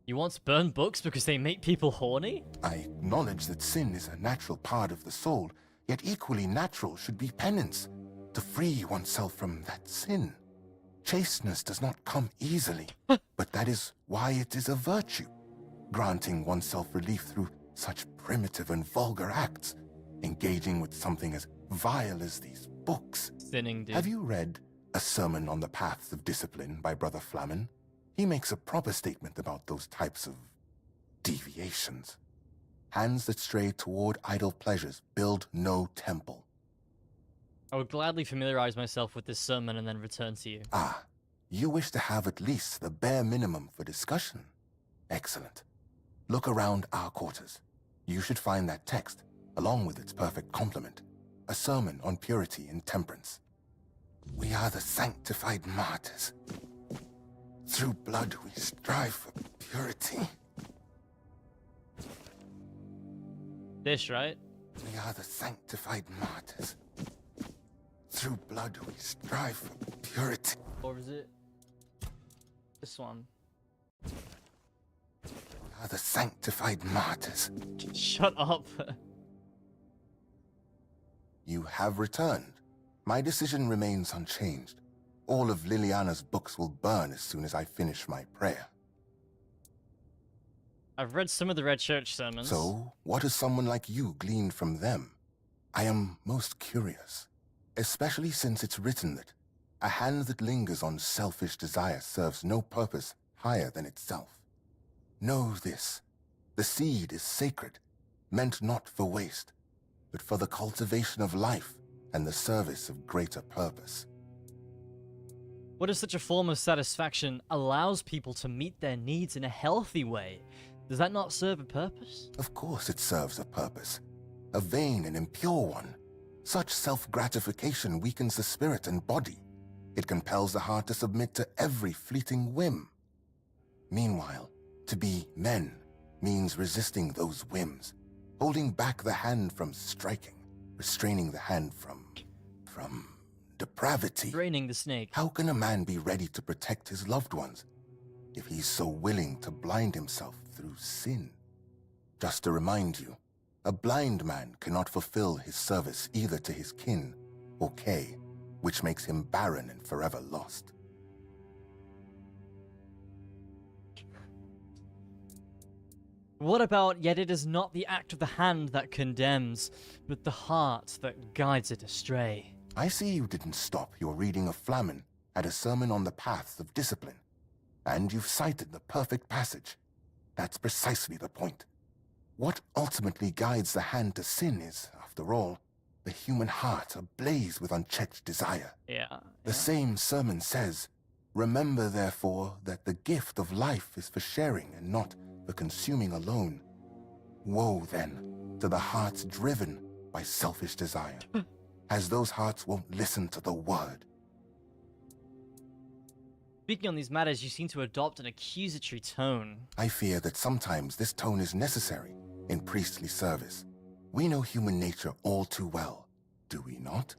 Speaker 1: You want to burn books because they make people horny?
Speaker 8: I acknowledge that sin is a natural part of the soul, yet equally natural should be penance, to free oneself from that sin. Chasteness does not come easily, but that is why it is a virtue, granting oneself relief through Such primitive and vulgar acts, engaging with something as vile as these books.
Speaker 1: Sinning, dude.
Speaker 8: Have you read A Sermon on the Paths of Discipline by Brother Flamen? He makes a proper statement about those types of deviations. Hands that stray toward idle pleasures build no temple.
Speaker 1: I would gladly familiarize myself with this sermon and then return to you.
Speaker 8: Ah, you wish to have at least the bare minimum for discussion. Excellent. Look around our quarters. You should find that text, along with its perfect complement, a sermon on purity and temperance. We are the sanctified martyrs. Through blood we strive for purity.
Speaker 1: This, right?
Speaker 8: We are the sanctified martyrs. Through blood we strive for purity.
Speaker 1: Or is it this one?
Speaker 8: We are the sanctified martyrs.
Speaker 1: Shut up.
Speaker 8: You have returned. My decision remains unchanged. All of Liliana's books will burn as soon as I finish my prayer.
Speaker 1: I've read some of the Red Church sermons.
Speaker 8: So, what has someone like you gleaned from them? I am most curious, especially since it's written that a hand that lingers on selfish desire serves no purpose higher than itself. Know this, the seed is sacred, meant not for waste, but for the cultivation of life and the service of greater purpose.
Speaker 1: What if such a form of satisfaction allows people to meet their needs in a healthy way? Does that not serve a purpose?
Speaker 8: Of course it serves a purpose, a vain and impure one. Such self-gratification weakens the spirit and body. It compels the heart to submit to every fleeting whim. Meanwhile, to be men means resisting those whims, holding back the hand from striking, restraining the hand from depravity.
Speaker 1: Draining the snake.
Speaker 8: How can a man be ready to protect his loved ones if he's so willing to blind himself through sin? Just to remind you, a blind man cannot fulfill his service either to his kin or Kay, which makes him barren and forever lost.
Speaker 1: What about, yet it is not the act of the hand that condemns, but the heart that guides it astray?
Speaker 8: I see you didn't stop your reading of Flamen at A Sermon on the Paths of Discipline, and you've cited the perfect passage. That's precisely the point. What ultimately guides the hand to sin is, after all, the human heart ablaze with unchecked desire.
Speaker 1: Yeah.
Speaker 8: The same sermon says, "Remember, therefore, that the gift of life is for sharing and not for consuming alone." Woe, then, to the hearts driven by selfish desire, as those hearts won't listen to the word.
Speaker 1: Speaking on these matters, you seem to adopt an accusatory tone.
Speaker 8: I fear that sometimes this tone is necessary in priestly service. We know human nature all too well, do we not?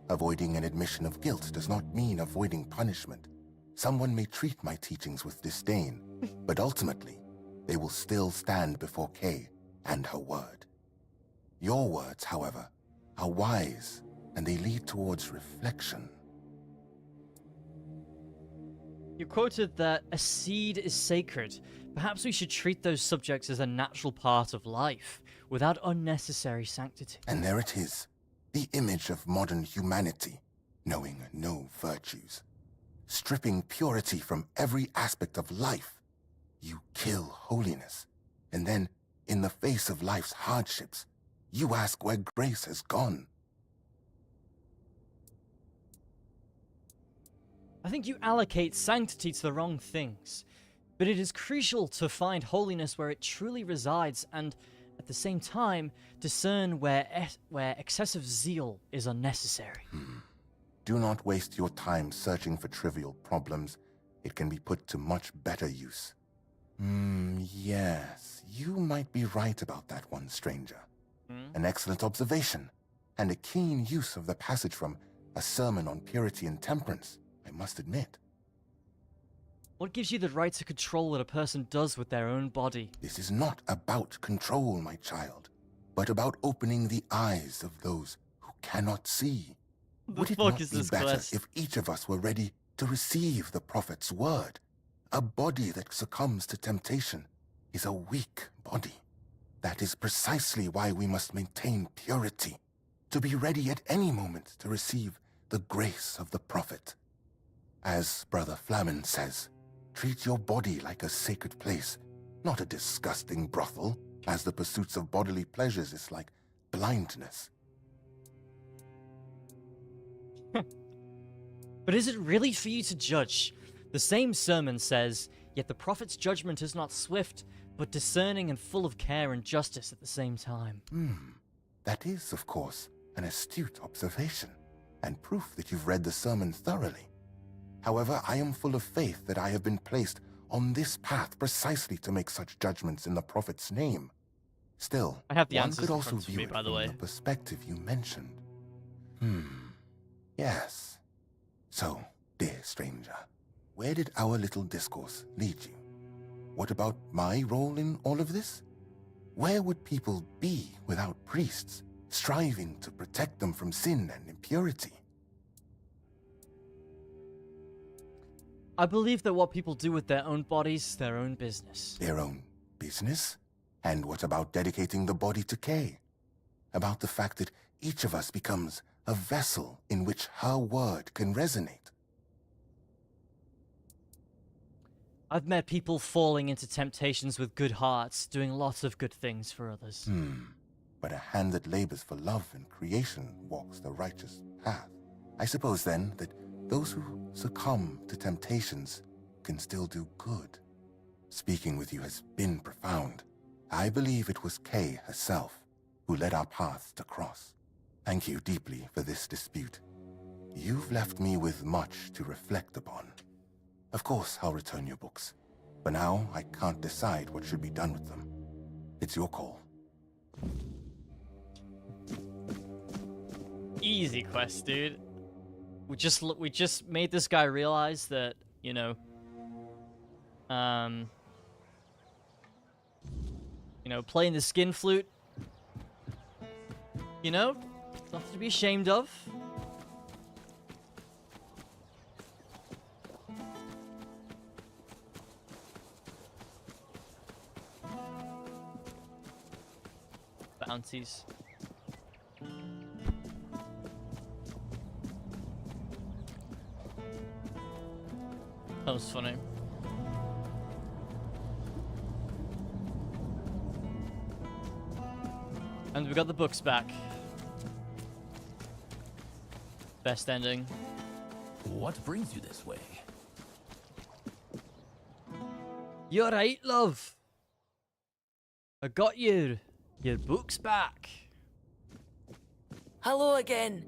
Speaker 8: Avoiding an admission of guilt does not mean avoiding punishment. Someone may treat my teachings with disdain, but ultimately, they will still stand before Kay and her word. Your words, however, are wise, and they lead towards reflection.
Speaker 1: You quoted that a seed is sacred. Perhaps we should treat those subjects as a natural part of life, without unnecessary sanctity.
Speaker 8: And there it is, the image of modern humanity, knowing no virtues. Stripping purity from every aspect of life, you kill holiness. And then, in the face of life's hardships, you ask where grace has gone.
Speaker 1: I think you allocate sanctity to the wrong things, but it is crucial to find holiness where it truly resides and, at the same time, discern where excessive zeal is unnecessary.
Speaker 8: Do not waste your time searching for trivial problems. It can be put to much better use. Yes, you might be right about that one, stranger. An excellent observation, and a keen use of the passage from A Sermon on Purity and Temperance, I must admit.
Speaker 1: What gives you the right to control what a person does with their own body?
Speaker 8: This is not about control, my child, but about opening the eyes of those who cannot see. Would it not be better if each of us were ready to receive the prophet's word? A body that succumbs to temptation is a weak body. That is precisely why we must maintain purity, to be ready at any moment to receive the grace of the Prophet. As Brother Flamen says, treat your body like a sacred place, not a disgusting brothel, as the pursuits of bodily pleasures is like blindness.
Speaker 1: But is it really for you to judge? The same sermon says, "Yet the prophet's judgment is not swift, but discerning and full of care and justice at the same time."
Speaker 8: That is, of course, an astute observation, and proof that you've read the sermon thoroughly. However, I am full of faith that I have been placed on this path precisely to make such judgments in the prophet's name. Still,
Speaker 1: I have the
Speaker 8: one
Speaker 1: answers
Speaker 8: could
Speaker 1: in
Speaker 8: also
Speaker 1: front of
Speaker 8: view
Speaker 1: me,
Speaker 8: it
Speaker 1: by the
Speaker 8: from
Speaker 1: way.
Speaker 8: the perspective you mentioned. Yes. So, dear stranger, where did our little discourse lead you? What about my role in all of this? Where would people be without priests, striving to protect them from sin and impurity?
Speaker 1: I believe that what people do with their own bodies is their own business.
Speaker 8: Their own business? And what about dedicating the body to Kay? About the fact that each of us becomes a vessel in which her word can resonate?
Speaker 1: I've met people falling into temptations with good hearts, doing lots of good things for others.
Speaker 8: But a hand that labors for love and creation walks the righteous path. I suppose, then, that those who succumb to temptations can still do good. Speaking with you has been profound. I believe it was Kay herself who led our paths to cross. Thank you deeply for this dispute. You've left me with much to reflect upon. Of course, I'll return your books. For now, I can't decide what should be done with them. It's your call.
Speaker 1: Easy quest, dude. We just made this guy realize that, you know, playing the skin flute, you know, nothing to be ashamed of. Bounties. That was funny. And we got the books back. Best ending.
Speaker 20: What brings you this way?
Speaker 1: You're right, love. I got your books back.
Speaker 17: Hello again.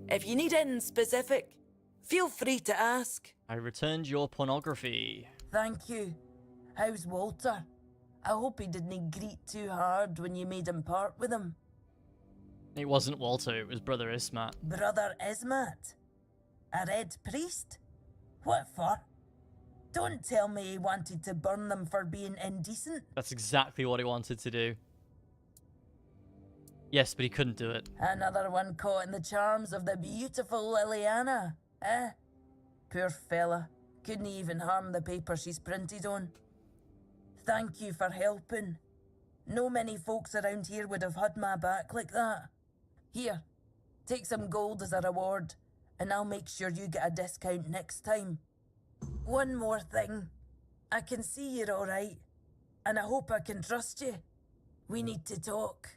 Speaker 17: If you need anything specific, feel free to ask.
Speaker 1: I returned your pornography.
Speaker 17: Thank you. How's Walter? I hope he didn't greet too hard when you made him part with him.
Speaker 1: It wasn't Walter, it was Brother Ismat.
Speaker 17: Brother Ismat? A red priest? What for? Don't tell me he wanted to burn them for being indecent.
Speaker 1: That's exactly what he wanted to do. Yes, but he couldn't do it.
Speaker 17: Another one caught in the charms of the beautiful Liliana, eh? Poor fella. Couldn't even harm the paper she's printed on. Thank you for helping. No many folks around here would have had my back like that. Here, take some gold as a reward, and I'll make sure you get a discount next time. One more thing. I can see you're alright, and I hope I can trust you. We need to talk.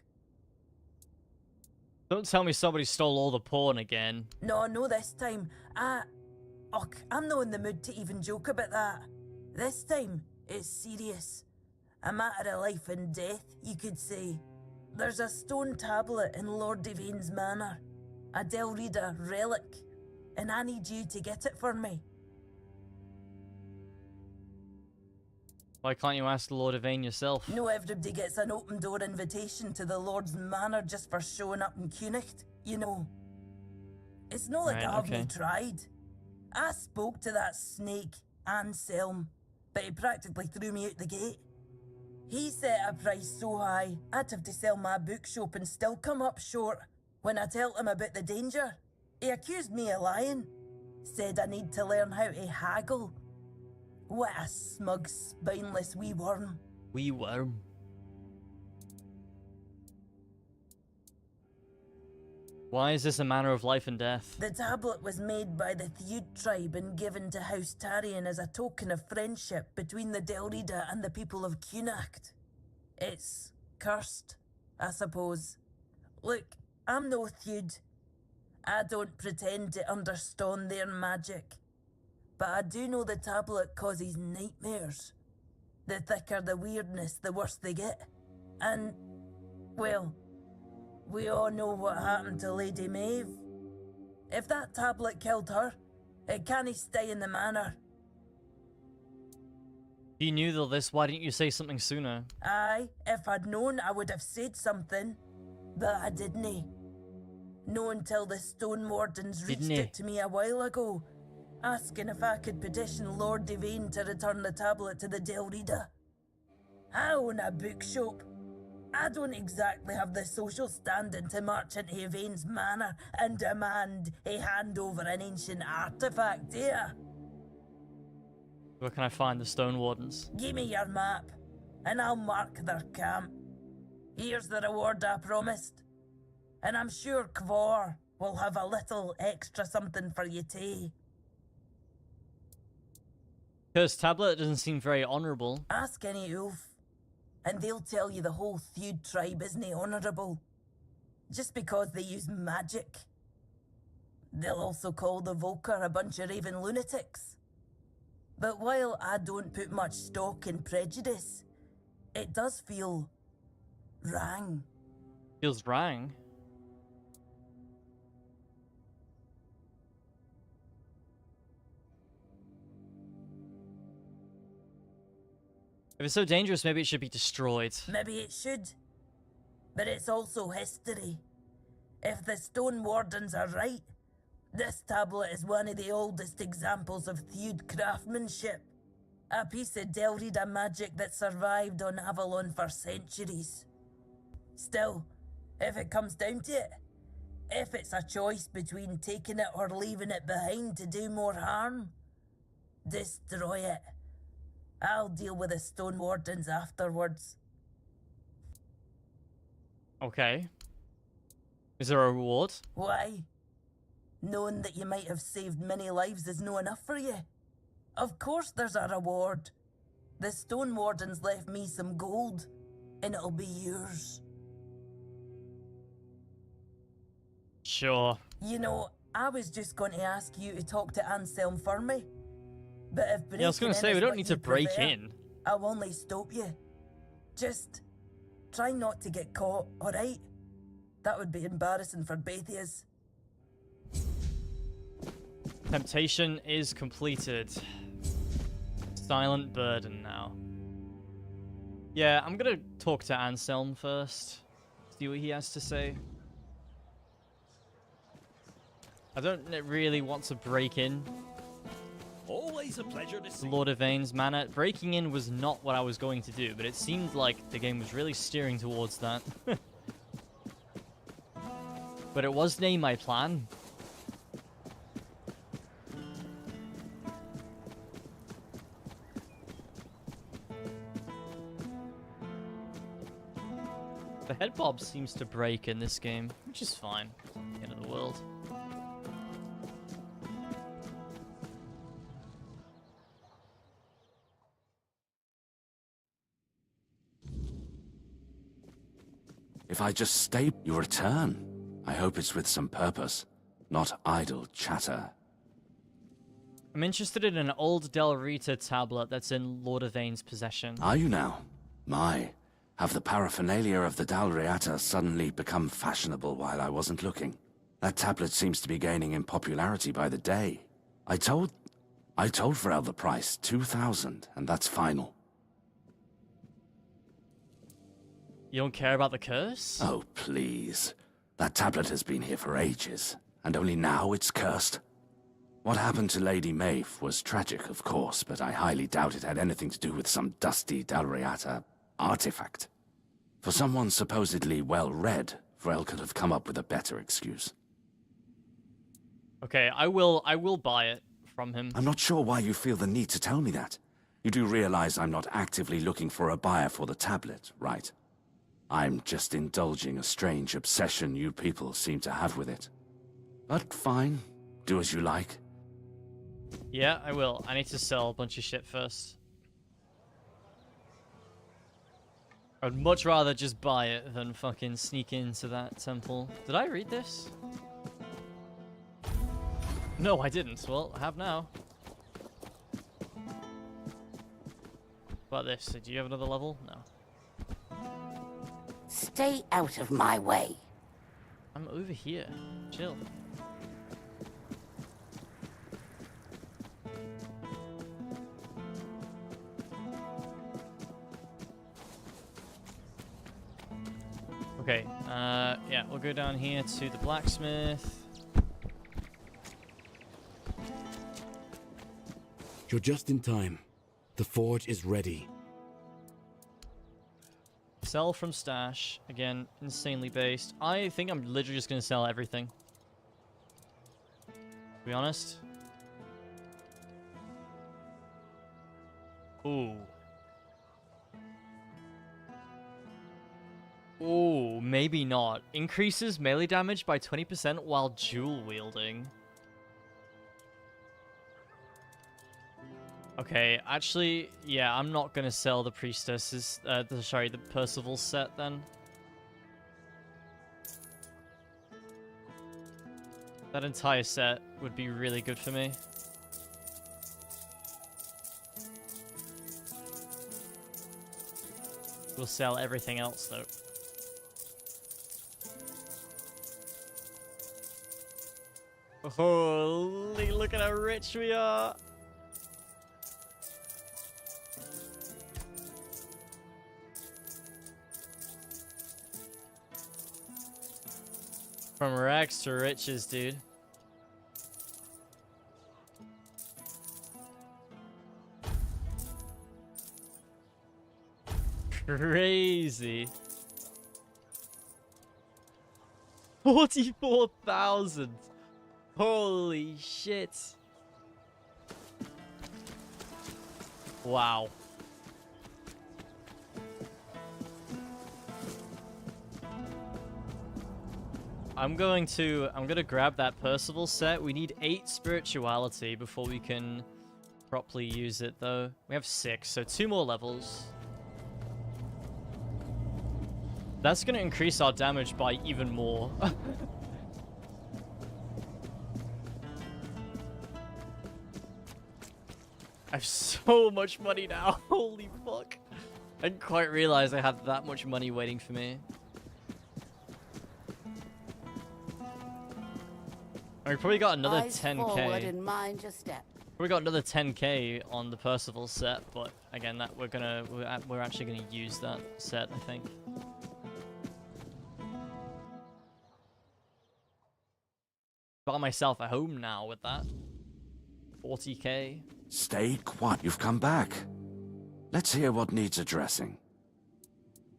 Speaker 1: Don't tell me somebody stole all the porn again.
Speaker 17: No, this time. I'm not in the mood to even joke about that. This time, it's serious. A matter of life and death, you could say. There's a stone tablet in Lord Devane's manor. A Delrida relic. And I need you to get it for me.
Speaker 1: Why can't you ask the Lord Yvain yourself?
Speaker 17: No everybody gets an open door invitation to the Lord's manor just for showing up in Cunicht, you know. It's not like I haven't tried. I spoke to that snake, Anselm, but he practically threw me out the gate. He set a price so high, I'd have to sell my bookshop and still come up short when I told him about the danger. He accused me of lying. Said I need to learn how to haggle. What a smug, spineless wee worm.
Speaker 1: Wee worm. Why is this a matter of life and death?
Speaker 17: The tablet was made by the Theud tribe and given to House Tarion as a token of friendship between the Delrida and the people of Cunacht. It's cursed, I suppose. Look, I'm no Theud. I don't pretend to understand their magic. But I do know the tablet causes nightmares. The thicker the weirdness, the worse they get. And, well, we all know what happened to Lady Maeve. If that tablet killed her, it can't stay in the manor.
Speaker 1: You knew all this, why didn't you say something sooner?
Speaker 17: Aye, if I'd known, I would have said something. But I didn't. No until the Stone Wardens reached it to me a while ago, asking if I could petition Lord Devane to return the tablet to the Delrida. I own a bookshop. I don't exactly have the social standing to march into Yvain's manor and demand he hand over an ancient artifact here.
Speaker 1: Where can I find the Stone Wardens?
Speaker 17: Give me your map, and I'll mark their camp. Here's the reward I promised. And I'm sure Kvor will have a little extra something for you too.
Speaker 1: Cursed tablet doesn't seem very honourable.
Speaker 17: Ask any Ulf, and they'll tell you the whole Theud tribe isn't honourable. Just because they use magic. They'll also call the Volker a bunch of raving lunatics. But while I don't put much stock in prejudice, it does feel wrong.
Speaker 1: Feels wrong? If it's so dangerous, maybe it should be destroyed.
Speaker 17: Maybe it should. But it's also history. If the Stone Wardens are right, this tablet is one of the oldest examples of Theud craftsmanship. A piece of Delrida magic that survived on Avalon for centuries. Still, if it comes down to it, if it's a choice between taking it or leaving it behind to do more harm, destroy it. I'll deal with the Stone Wardens afterwards.
Speaker 1: Okay. Is there a reward?
Speaker 17: Why? Knowing that you might have saved many lives is no enough for you. Of course there's a reward. The Stone Wardens left me some gold, and it'll be yours.
Speaker 1: Sure.
Speaker 17: You know, I was just going to ask you to talk to Anselm for me. But if breaking
Speaker 1: I was going to say, we don't need to break in.
Speaker 17: I'll only stop you. Just try not to get caught, alright? That would be embarrassing for both of us.
Speaker 1: Temptation is completed. Silent burden now. Yeah, I'm gonna talk to Anselm first. See what he has to say. I don't really want to break in.
Speaker 16: Always a pleasure to see.
Speaker 1: Lord Yvain's manor. Breaking in was not what I was going to do, but it seemed like the game was really steering towards that. But it wasn't my plan. The head bob seems to break in this game, which is fine. It's not the end of the world.
Speaker 12: If I just stay, you return. I hope it's with some purpose, not idle chatter.
Speaker 1: I'm interested in an old Del Rita tablet that's in Lord Yvain's possession.
Speaker 12: Are you now? My, have the paraphernalia of the Dalriata suddenly become fashionable while I wasn't looking? That tablet seems to be gaining in popularity by the day. I told Vrel the price, 2,000, and that's final.
Speaker 1: You don't care about the curse?
Speaker 12: Oh, please. That tablet has been here for ages, and only now it's cursed. What happened to Lady Maeve was tragic, of course, but I highly doubt it had anything to do with some dusty Dalriata artifact. For someone supposedly well-read, Vrel could have come up with a better excuse.
Speaker 1: Okay, I will buy it from him.
Speaker 12: I'm not sure why you feel the need to tell me that. You do realize I'm not actively looking for a buyer for the tablet, right? I'm just indulging a strange obsession you people seem to have with it. But fine, do as you like.
Speaker 1: Yeah, I will. I need to sell a bunch of shit first. I'd much rather just buy it than fucking sneak into that temple. Did I read this? No, I didn't. Well, I have now. What about this? Do you have another level? No.
Speaker 19: Stay out of my way.
Speaker 1: I'm over here. Chill. Okay, yeah, we'll go down here to the blacksmith.
Speaker 15: You're just in time. The forge is ready.
Speaker 1: Sell from stash. Again, insanely based. I think I'm literally just going to sell everything. To be honest. Ooh. Ooh, maybe not. Increases melee damage by 20% while dual wielding. Okay, actually, yeah, I'm not gonna sell the priestesses, the Percival set then. That entire set would be really good for me. We'll sell everything else though. Holy, look at how rich we are! From rags to riches, dude. Crazy. 44,000. Holy shit. Wow. I'm gonna grab that Percival set. We need 8 spirituality before we can properly use it though. We have 6, so 2 more levels. That's gonna increase our damage by even more. I have so much money now. Holy fuck. I didn't quite realize I had that much money waiting for me. We probably got another
Speaker 19: Eyes forward
Speaker 1: 10k.
Speaker 19: and mind your step.
Speaker 1: We got another 10k on the Percival set, but again, that we're actually gonna use that set, I think. Got myself a home now with that. 40k.
Speaker 12: Stay quiet. You've come back. Let's hear what needs addressing.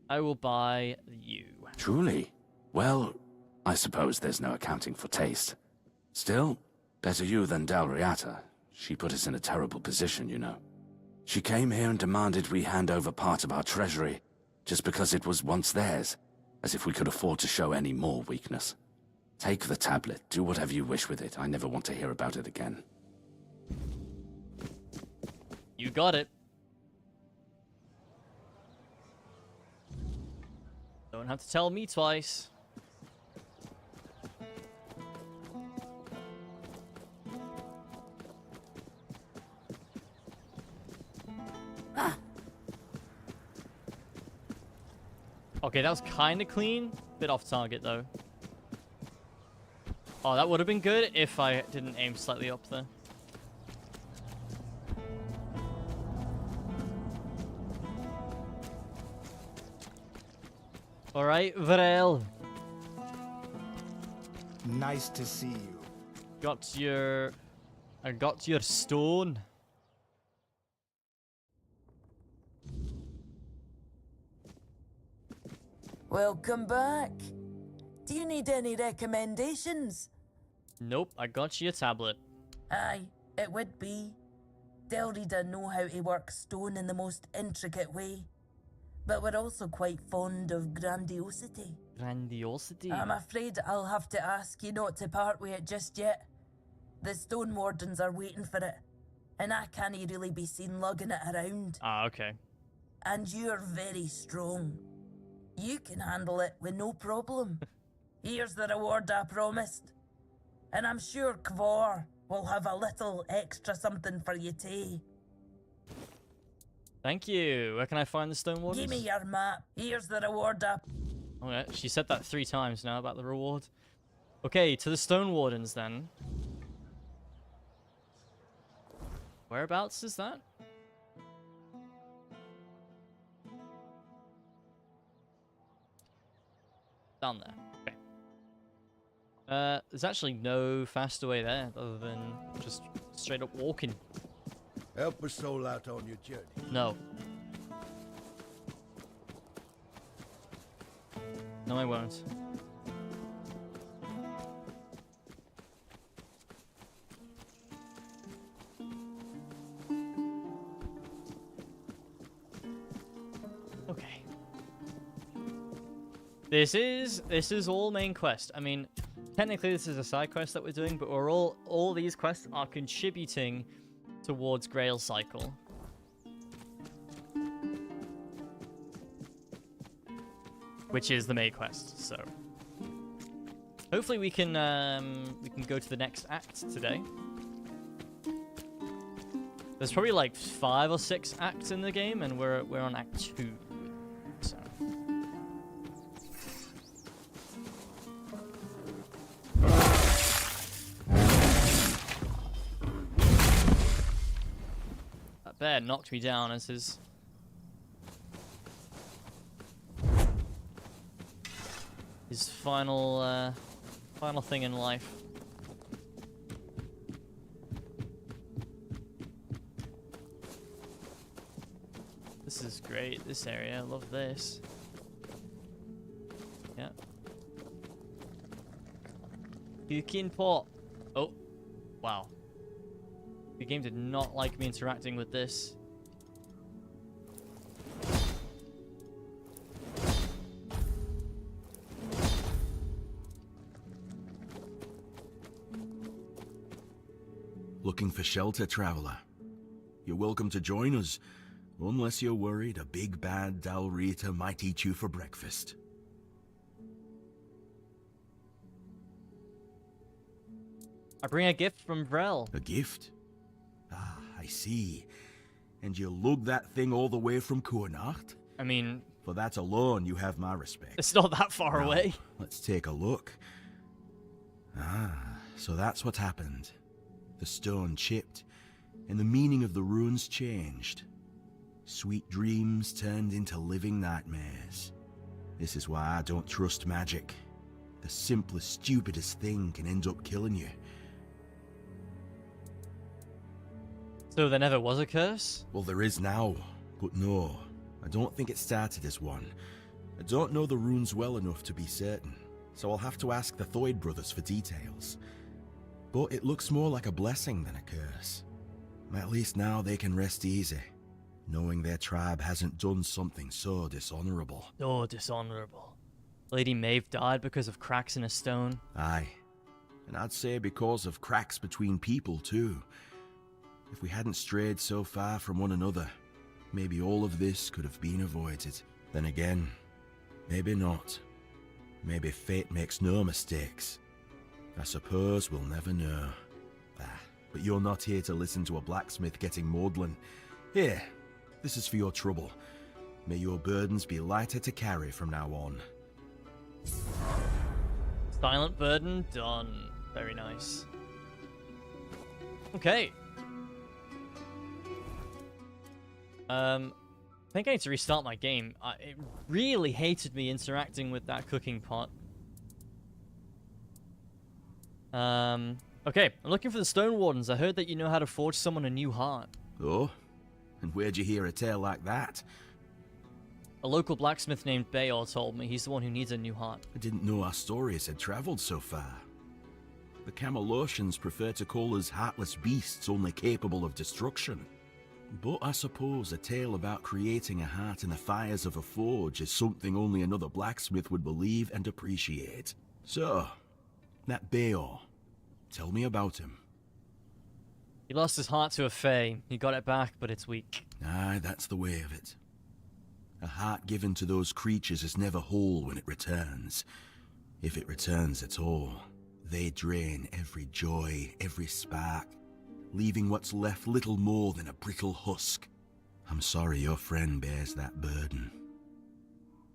Speaker 1: I will buy you.
Speaker 12: Truly? Well, I suppose there's no accounting for taste. Still, better you than Dalriata. She put us in a terrible position, you know. She came here and demanded we hand over part of our treasury, just because it was once theirs, as if we could afford to show any more weakness. Take the tablet, do whatever you wish with it. I never want to hear about it again.
Speaker 1: You got it. Don't have to tell me twice. Okay, that was kind of clean. Bit off target, though. Oh, that would have been good if I didn't aim slightly up there. Alright, Varel.
Speaker 21: Nice to see you.
Speaker 1: I got your stone.
Speaker 17: Welcome back. Do you need any recommendations?
Speaker 1: Nope, I got you a tablet.
Speaker 17: Aye, it would be. Delrida know how to work stone in the most intricate way. but we're also quite fond of grandiosity.
Speaker 1: Grandiosity?
Speaker 17: I'm afraid I'll have to ask you not to part with it just yet. The Stone Wardens are waiting for it, and I can't really be seen lugging it around.
Speaker 1: Ah, okay.
Speaker 17: And you're very strong. You can handle it with no problem. Here's the reward I promised. And I'm sure Kvor will have a little extra something for you too.
Speaker 1: Thank you. Where can I find the Stone Wardens?
Speaker 17: Give me your map. Here's the reward I...
Speaker 1: Okay, she said that 3 times now about the reward. Okay, to the Stone Wardens then. Whereabouts is that? Down there. Okay. There's actually no faster way there other than just straight up walking.
Speaker 2: Help a soul out on your journey.
Speaker 1: No. No, I won't. Okay. This is all main quest. I mean, technically this is a side quest that we're doing, but we're all these quests are contributing towards Grail Cycle. Which is the main quest, so hopefully we can go to the next act today. There's probably like 5 or 6 acts in the game, and we're on Act 2. So that bear knocked me down as his final thing in life. This is great, this area, I love this. Yeah. Cooking pot. Oh, wow. The game did not like me interacting with this.
Speaker 15: Looking for shelter, traveler? You're welcome to join us, unless you're worried a big bad Dalrita might eat you for breakfast.
Speaker 1: I bring a gift from Vrel.
Speaker 15: A gift? Ah, I see. And you lug that thing all the way from Cournart?
Speaker 1: I mean...
Speaker 15: For that alone, you have my respect.
Speaker 1: It's not that far
Speaker 15: Now,
Speaker 1: away.
Speaker 15: Let's take a look. Ah, so that's what happened. The stone chipped, and the meaning of the runes changed. Sweet dreams turned into living nightmares. This is why I don't trust magic. The simplest, stupidest thing can end up killing you.
Speaker 1: So there never was a curse?
Speaker 15: Well, there is now, but no, I don't think it started as one. I don't know the runes well enough to be certain, so I'll have to ask the Thoyd brothers for details. But it looks more like a blessing than a curse. At least now they can rest easy, knowing their tribe hasn't done something so dishonorable.
Speaker 1: Oh, dishonorable. Lady Maeve died because of cracks in a stone.
Speaker 15: Aye, and I'd say because of cracks between people too. If we hadn't strayed so far from one another, maybe all of this could have been avoided. Then again, maybe not. Maybe fate makes no mistakes. I suppose we'll never know. But you're not here to listen to a blacksmith getting maudlin. Here, this is for your trouble. May your burdens be lighter to carry from now on.
Speaker 1: Silent burden done. Very nice. Okay. I think I need to restart my game. It really hated me interacting with that cooking pot. Okay, I'm looking for the Stone Wardens. I heard that you know how to forge someone a new heart.
Speaker 15: Oh? And where'd you hear a tale like that?
Speaker 1: A local blacksmith named Bayor told me he's the one who needs a new heart.
Speaker 15: I didn't know our stories had traveled so far. The Camelosians prefer to call us heartless beasts only capable of destruction. But I suppose a tale about creating a heart in the fires of a forge is something only another blacksmith would believe and appreciate. So, that Beor, tell me about him.
Speaker 1: He lost his heart to a fae. He got it back, but it's weak.
Speaker 15: Aye, that's the way of it. A heart given to those creatures is never whole when it returns. If it returns at all, they drain every joy, every spark, leaving what's left little more than a brittle husk. I'm sorry your friend bears that burden.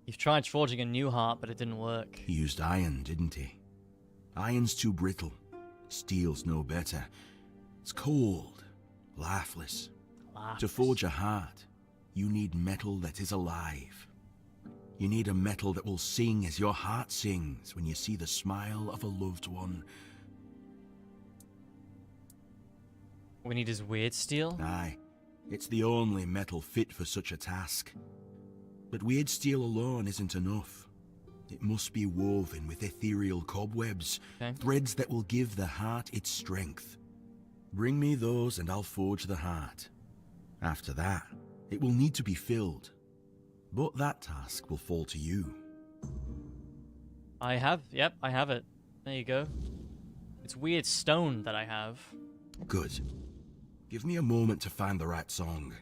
Speaker 1: You've tried forging a new heart, but it didn't work.
Speaker 15: He used iron, didn't he? Iron's too brittle. Steel's no better. It's cold, lifeless. To forge a heart, you need metal that is alive. You need a metal that will sing as your heart sings when you see the smile of a loved one.
Speaker 1: We need his weird steel?
Speaker 15: Aye, it's the only metal fit for such a task. But weird steel alone isn't enough. It must be woven with ethereal cobwebs, threads that will give the heart its strength. Bring me those and I'll forge the heart. After that, it will need to be filled. But that task will fall to you.
Speaker 1: I have it. There you go. It's weird stone that I have.
Speaker 15: Good. Give me a moment to find the right song.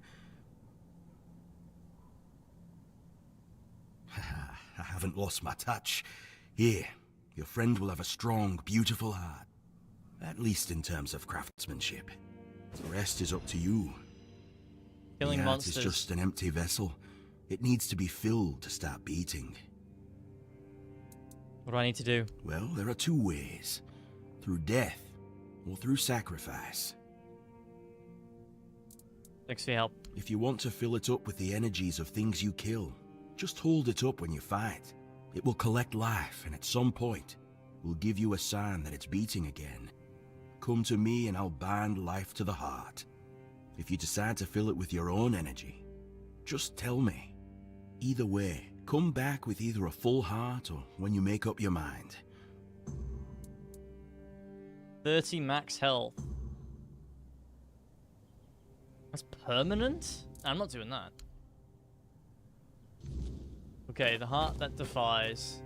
Speaker 15: I haven't lost my touch. Here, your friend will have a strong, beautiful heart. At least in terms of craftsmanship. The rest is up to you.
Speaker 1: Killing
Speaker 15: the heart
Speaker 1: monsters
Speaker 15: is just an empty vessel. It needs to be filled to start beating.
Speaker 1: What do I need to do?
Speaker 15: Well, there are two ways. Through death, or through sacrifice.
Speaker 1: Thanks for your help.
Speaker 15: If you want to fill it up with the energies of things you kill, just hold it up when you fight. It will collect life, and at some point, will give you a sign that it's beating again. Come to me and I'll bind life to the heart. If you decide to fill it with your own energy, just tell me. Either way, come back with either a full heart or when you make up your mind.
Speaker 1: 30 max health. That's permanent? I'm not doing that. Okay, the heart that defies.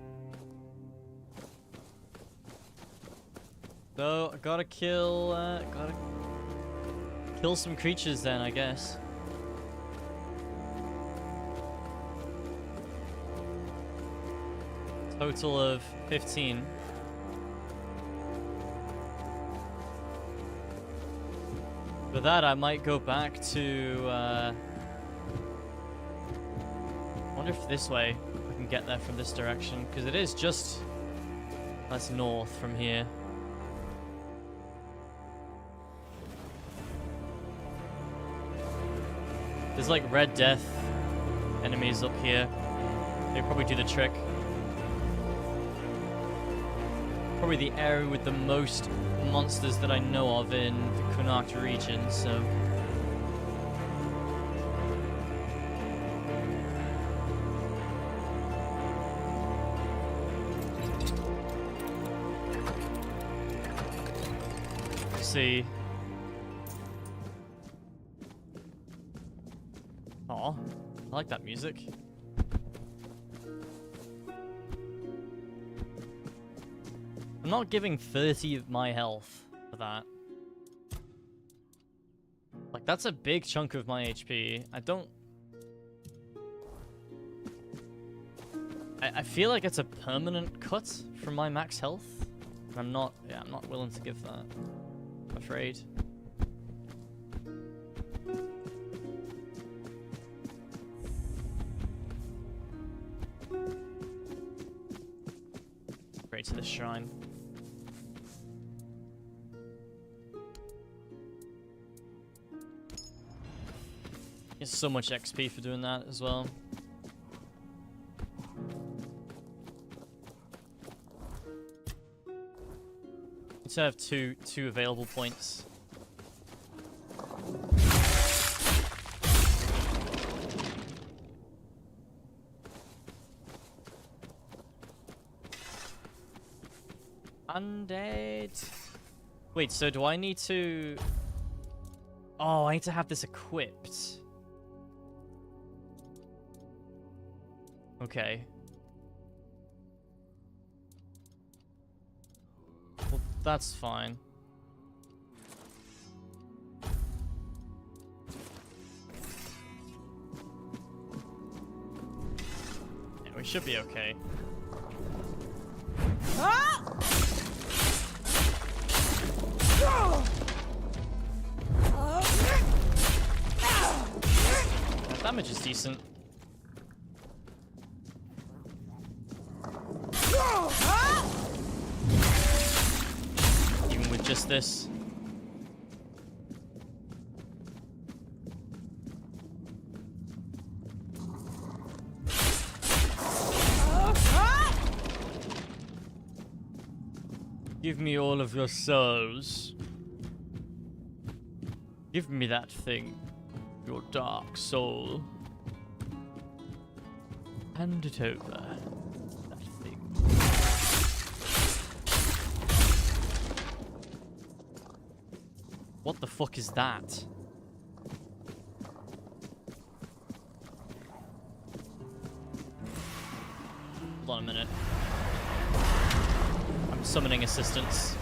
Speaker 1: So, I gotta kill some creatures then, I guess. Total of 15. For that, I might go back to, I wonder if this way I can get there from this direction, because it is just, that's north from here. There's like Red Death enemies up here. They probably do the trick. Probably the area with the most monsters that I know of in the Connacht region, so... Let's see. Aw, I like that music. I'm not giving 30 of my health for that. Like, that's a big chunk of my HP. I don't... I feel like it's a permanent cut from my max health. I'm not willing to give that. I'm afraid. Straight to the shrine. There's so much XP for doing that as well. Let's have two available points. Undead. Wait, so do I need to... Oh, I need to have this equipped. Okay. Well, that's fine. Yeah, we should be okay. That damage is decent. Even with just this. Give me all of your souls. Give me that thing. Your dark soul. Hand it over. That thing. What the fuck is that? Hold on a minute. I'm summoning assistance.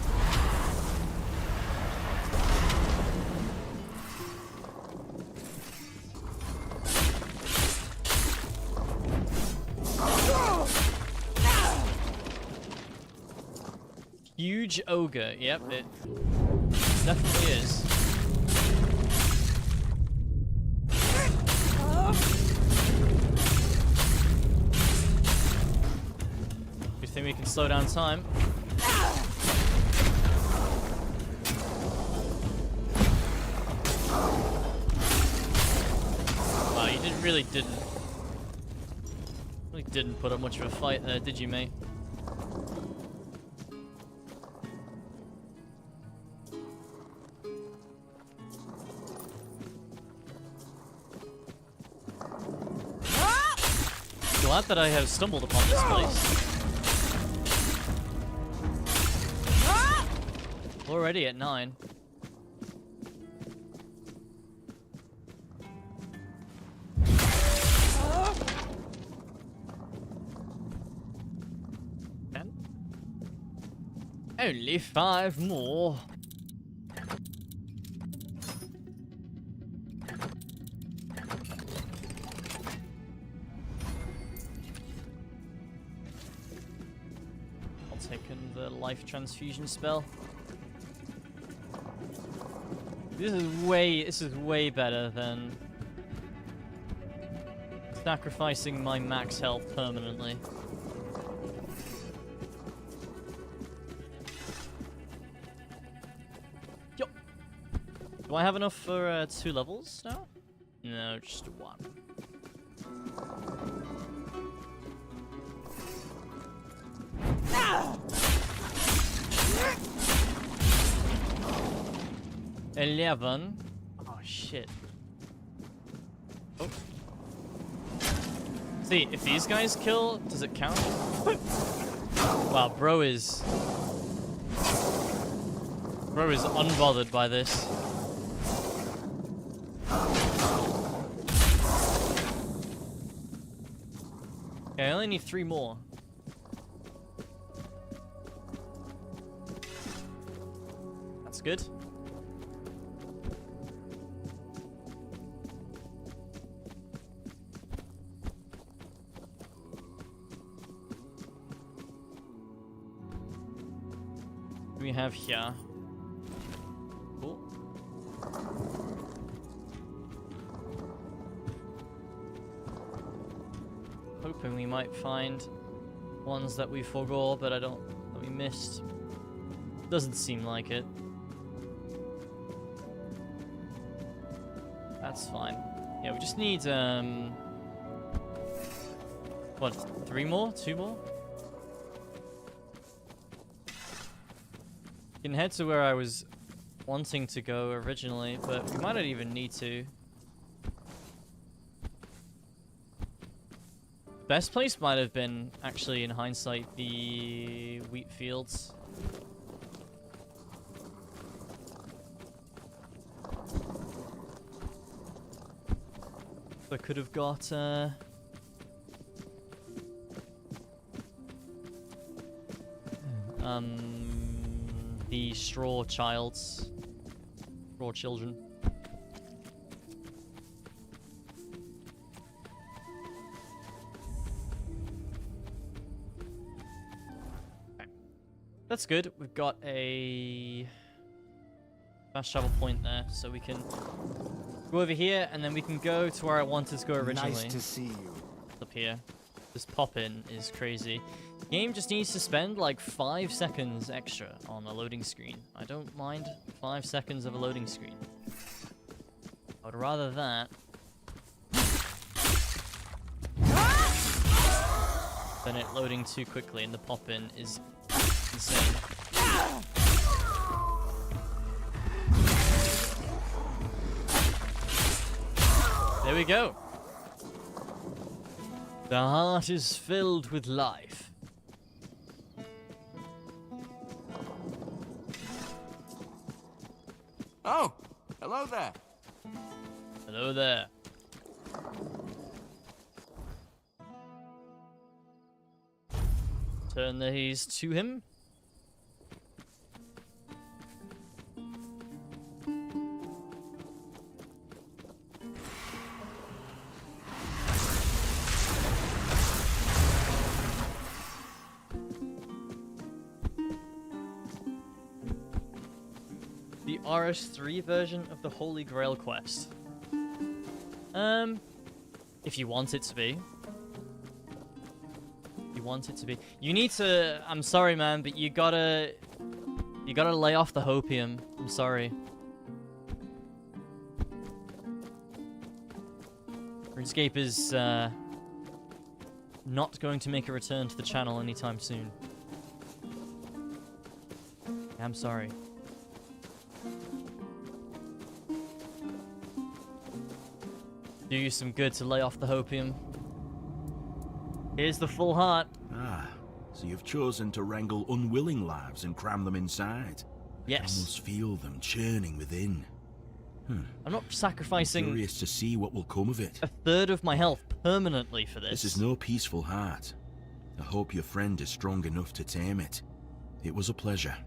Speaker 1: Huge ogre. Yep, it definitely is. You think we can slow down time? Wow, you really didn't put up much of a fight there, did you, mate? Glad that I have stumbled upon this place. Already at 9. Only 5 more. I'll take in the life transfusion spell. This is way better than sacrificing my max health permanently. Yup. Do I have enough for 2 levels now? No, just 1. 11. Oh shit. Oh. See, if these guys kill, does it count? Wow, bro is unbothered by this. Okay, I only need 3 more. That's good. We have here. Cool. Hoping we might find ones that we forgot, but that we missed. Doesn't seem like it. That's fine. Yeah, we just need what, 3 more? 2 more? We can head to where I was wanting to go originally, but we might not even need to. Best place might have been, actually, in hindsight, the wheat fields. I could have got the straw children. Okay. That's good. We've got a fast travel point there, so we can go over here, and then we can go to where I wanted to go originally.
Speaker 19: Nice to see you.
Speaker 1: Up here. This pop-in is crazy. The game just needs to spend like 5 seconds extra on a loading screen. I don't mind 5 seconds of a loading screen. I would rather that than it loading too quickly, and the pop-in is insane. There we go. The heart is filled with life.
Speaker 11: Oh, hello there.
Speaker 1: Hello there. Turn these to him. The RS3 version of the Holy Grail quest. If you want it to be. You want it to be. You need to, I'm sorry man, but you gotta lay off the hopium. I'm sorry. RuneScape is not going to make a return to the channel anytime soon. I'm sorry. Do you some good to lay off the hopium. Here's the full heart.
Speaker 6: Ah, so you've chosen to wrangle unwilling lives and cram them inside.
Speaker 1: Yes.
Speaker 6: I almost feel them churning within.
Speaker 1: I'm not sacrificing
Speaker 6: I'm curious to see what will come of it.
Speaker 1: a third of my health permanently for this.
Speaker 6: This is no peaceful heart. I hope your friend is strong enough to tame it. It was a pleasure.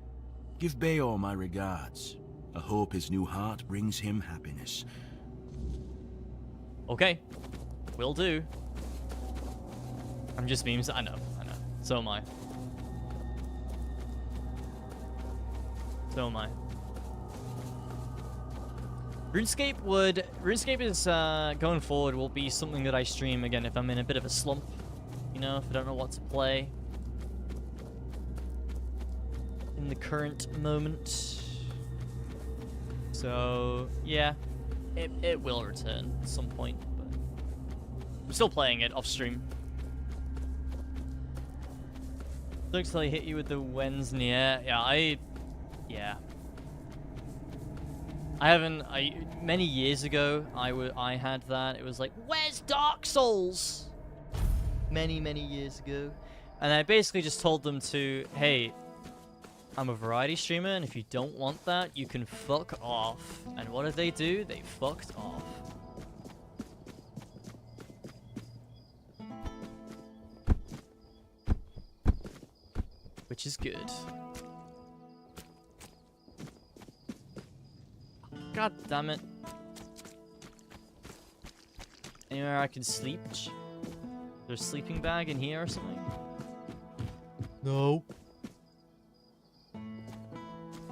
Speaker 6: Give Bayor my regards. I hope his new heart brings him happiness.
Speaker 1: Okay, will do. I'm just memes. I know. So am I. RuneScape is going forward will be something that I stream again if I'm in a bit of a slump. You know, if I don't know what to play. In the current moment. So yeah. It will return at some point, but I'm still playing it off stream. Looks like I hit you with the Wens near. Yeah. I haven't. Many years ago, I had that. It was like, where's Dark Souls? Many years ago, and I basically just told them to, hey, I'm a variety streamer, and if you don't want that, you can fuck off. And what did they do? They fucked off. Which is good. God damn it. Anywhere I can sleep? There's a sleeping bag in here or something? No.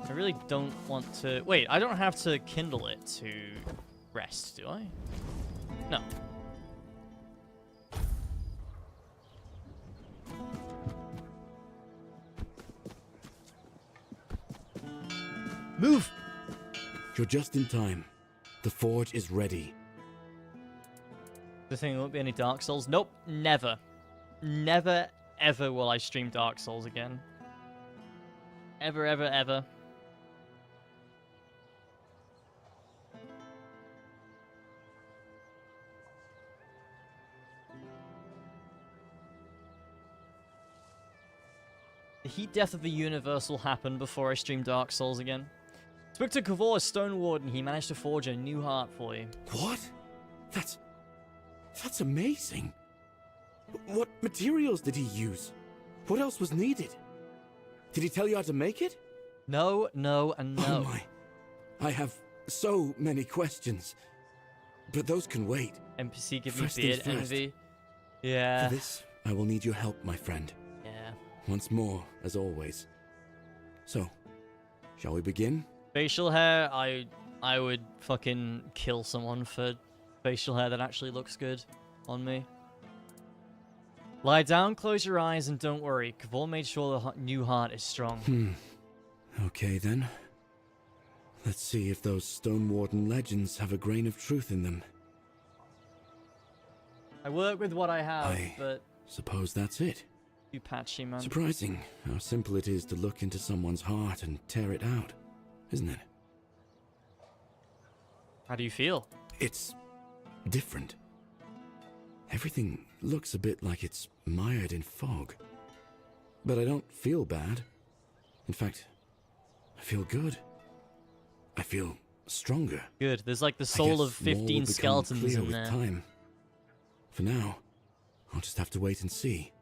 Speaker 1: I really don't want to... Wait, I don't have to kindle it to rest, do I? No.
Speaker 15: Move! You're just in time. The forge is ready.
Speaker 1: The thing, there won't be any Dark Souls? Nope, never. Never, ever will I stream Dark Souls again. Ever, ever, ever. The heat death of the universe will happen before I stream Dark Souls again. Spoke to Kavor, Stone Warden. He managed to forge a new heart for you.
Speaker 15: What? That's amazing. What materials did he use? What else was needed? Did he tell you how to make it?
Speaker 1: No, no, and no.
Speaker 15: Oh my. I have so many questions. But those can wait.
Speaker 1: NPC give me
Speaker 15: First
Speaker 1: beard
Speaker 15: things first.
Speaker 1: envy. Yeah.
Speaker 15: For this, I will need your help, my friend.
Speaker 1: Yeah.
Speaker 15: Once more, as always. So, shall we begin?
Speaker 1: Facial hair, I would fucking kill someone for facial hair that actually looks good on me. Lie down, close your eyes, and don't worry. Kavor made sure the new heart is strong.
Speaker 15: Okay then. Let's see if those Stone Warden legends have a grain of truth in them.
Speaker 1: I work with what I have, but...
Speaker 15: Suppose that's it.
Speaker 1: You patchy, man.
Speaker 15: Surprising how simple it is to look into someone's heart and tear it out, isn't it?
Speaker 1: How do you feel?
Speaker 15: It's different. Everything looks a bit like it's mired in fog. But I don't feel bad. In fact, I feel good. I feel stronger.
Speaker 1: Good. There's like the soul of 15 skeletons in there.
Speaker 15: Time. For now, I'll just have to wait and see.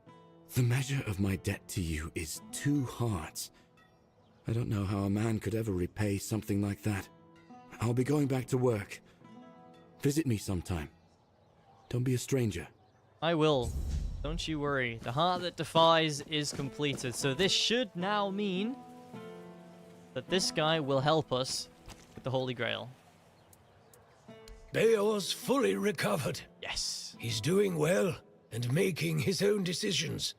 Speaker 15: The measure of my debt to you is 2 hearts. I don't know how a man could ever repay something like that. I'll be going back to work. Visit me sometime. Don't be a stranger.
Speaker 1: I will. Don't you worry. The heart that defies is completed. So this should now mean that this guy will help us with the Holy Grail.
Speaker 14: Beor's fully recovered.
Speaker 1: Yes.
Speaker 14: He's doing well and making his own decisions.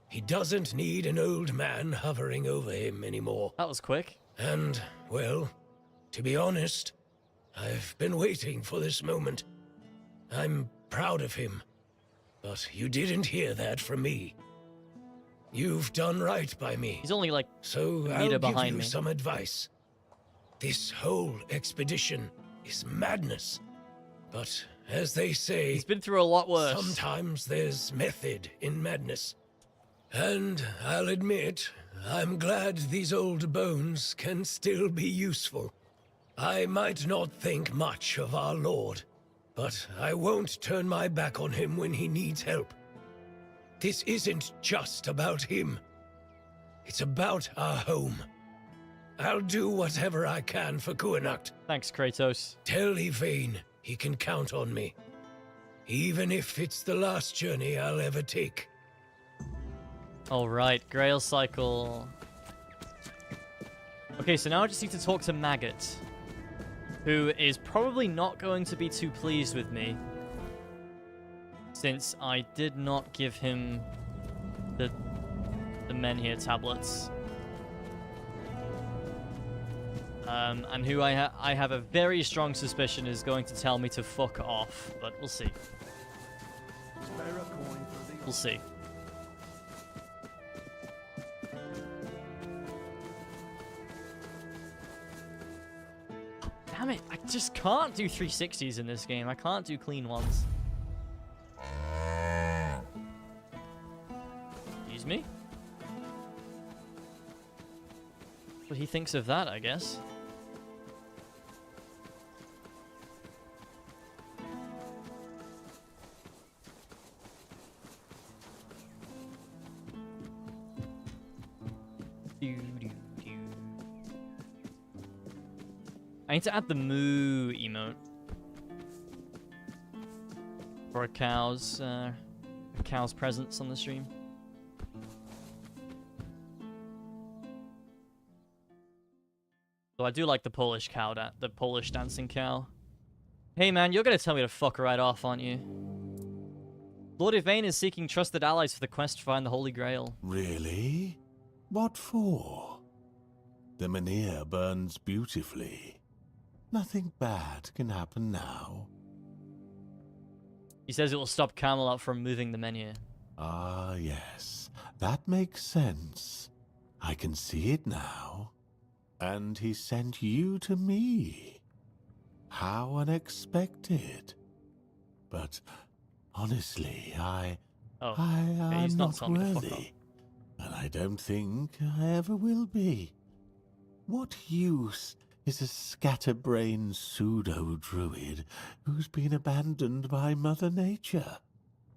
Speaker 14: He doesn't need an old man hovering over him anymore.
Speaker 1: That was quick.
Speaker 14: And, well, to be honest, I've been waiting for this moment. I'm proud of him, but you didn't hear that from me. You've done right by me.
Speaker 1: He's only like
Speaker 14: so
Speaker 1: a
Speaker 14: I'll
Speaker 1: meter
Speaker 14: give
Speaker 1: behind
Speaker 14: you
Speaker 1: me.
Speaker 14: some advice. This whole expedition is madness, but as they say,
Speaker 1: he's been through a lot worse.
Speaker 14: Sometimes there's method in madness. And I'll admit, I'm glad these old bones can still be useful. I might not think much of our Lord, but I won't turn my back on him when he needs help. This isn't just about him. It's about our home. I'll do whatever I can for Kuanacht.
Speaker 1: Thanks, Kratos.
Speaker 14: Tell Yvain he can count on me, even if it's the last journey I'll ever take.
Speaker 1: Alright, Grail Cycle. Okay, so now I just need to talk to Maggot, who is probably not going to be too pleased with me, since I did not give him the Menhir tablets. And who I have a very strong suspicion is going to tell me to fuck off, but we'll see. We'll see. Damn it, I just can't do 360s in this game. I can't do clean ones. Excuse me? What he thinks of that, I guess. I need to add the moo emote for a cow's presence on the stream. So I do like the Polish cow, the Polish dancing cow. Hey man, you're gonna tell me to fuck right off, aren't you? Lord Yvain is seeking trusted allies for the quest to find the Holy Grail.
Speaker 5: Really? What for? The Menhir burns beautifully. Nothing bad can happen now.
Speaker 1: He says it will stop Camelot from moving the Menhir.
Speaker 5: Ah, yes. That makes sense. I can see it now. And he sent you to me. How unexpected. But honestly, I'm not worthy. And I don't think I ever will be. What use is a scatterbrained pseudo-druid who's been abandoned by Mother Nature.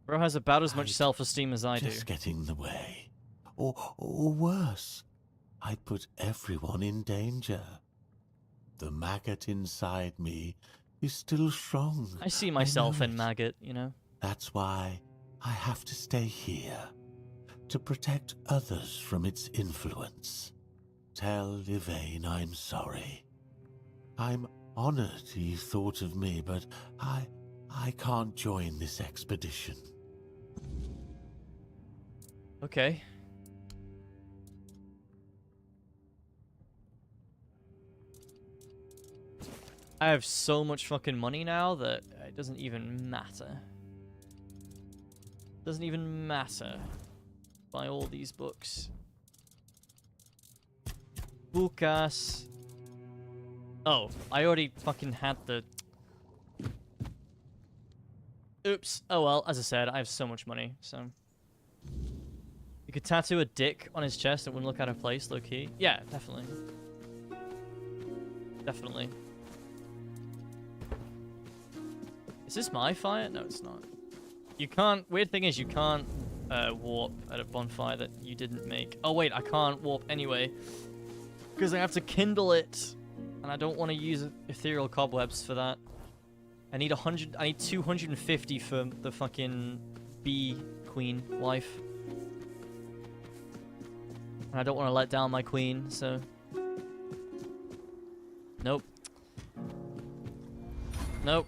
Speaker 1: Bro has about as much self-esteem as I do.
Speaker 5: Just get in the way. Or worse, I'd put everyone in danger. The maggot inside me is still strong.
Speaker 1: I see myself in maggot, you know.
Speaker 5: That's why I have to stay here, to protect others from its influence. Tell Yvain I'm sorry. I'm honored he thought of me, but I can't join this expedition.
Speaker 1: Okay. I have so much fucking money now that it doesn't even matter. Doesn't even matter. Buy all these books. Bukas. Oh, I already fucking had the... Oops. Oh well, as I said, I have so much money, so... You could tattoo a dick on his chest, it wouldn't look out of place, low-key. Yeah, definitely. Definitely. Is this my fire? No, it's not. You can't... Weird thing is, you can't warp at a bonfire that you didn't make. Oh wait, I can't warp anyway. Because I have to kindle it. And I don't want to use ethereal cobwebs for that. I need 100... I need 250 for the fucking bee queen wife. And I don't want to let down my queen, so... Nope. Nope.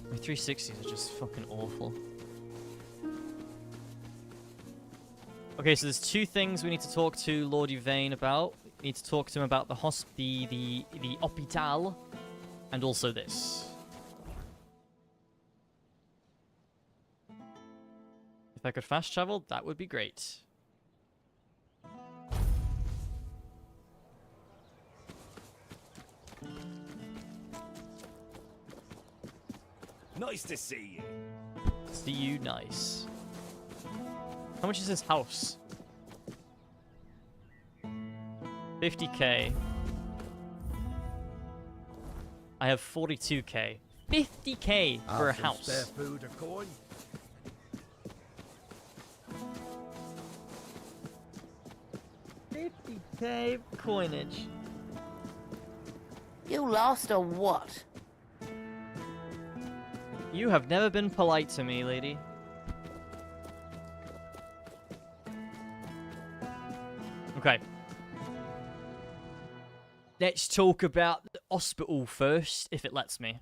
Speaker 1: My 360s are just fucking awful. Okay, so there's two things we need to talk to Lord Yvain about. We need to talk to him about the hospital, and also this. If I could fast travel, that would be great.
Speaker 16: Nice to see you.
Speaker 1: See you, nice. How much is this house? 50k. I have 42k. 50k for a house.
Speaker 8: Spare food or coin?
Speaker 1: $50k coinage.
Speaker 17: You lost or what?
Speaker 1: You have never been polite to me, lady. Okay. Let's talk about the hospital first, if it lets me.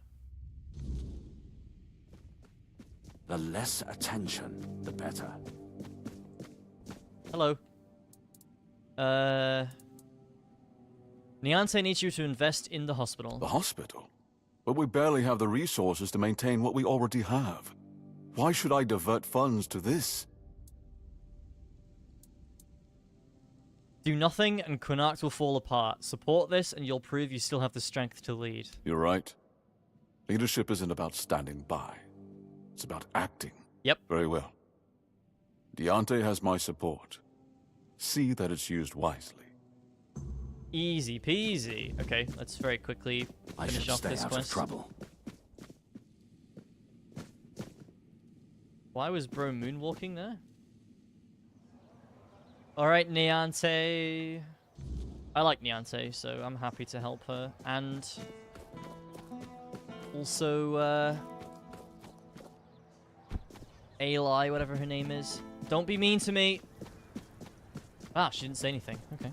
Speaker 12: The less attention, the better.
Speaker 1: Hello. Niante needs you to invest in the hospital.
Speaker 12: The hospital? But we barely have the resources to maintain what we already have. Why should I divert funds to this?
Speaker 1: Do nothing and Connacht will fall apart. Support this and you'll prove you still have the strength to lead.
Speaker 12: You're right. Leadership isn't about standing by. It's about acting.
Speaker 1: Yep.
Speaker 12: Very well. Diante has my support. See that it's used wisely.
Speaker 1: Easy peasy. Okay, let's very quickly finish off this quest.
Speaker 12: Trouble.
Speaker 1: Why was bro moonwalking there? Alright, Niante. I like Niante, so I'm happy to help her. And also, Eli, whatever her name is. Don't be mean to me. Ah, she didn't say anything. Okay.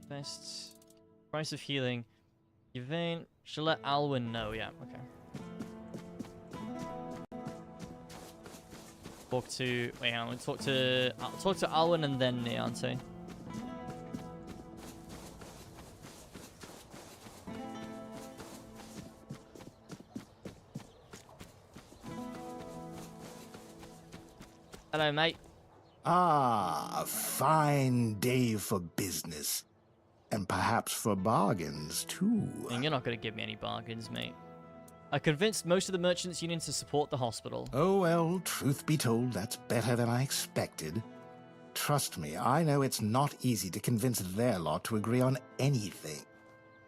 Speaker 1: Best price of healing. Yvain should let Alwyn know. Yeah, okay. Talk to. Wait, hang on. I'll talk to Alwyn and then Niante. Hello, mate.
Speaker 8: Ah, a fine day for business. And perhaps for bargains, too.
Speaker 1: And you're not going to give me any bargains, mate. I convinced most of the merchants union to support the hospital.
Speaker 8: Oh, well, truth be told, that's better than I expected.
Speaker 19: Trust me, I know it's not easy to convince their lot to agree on anything.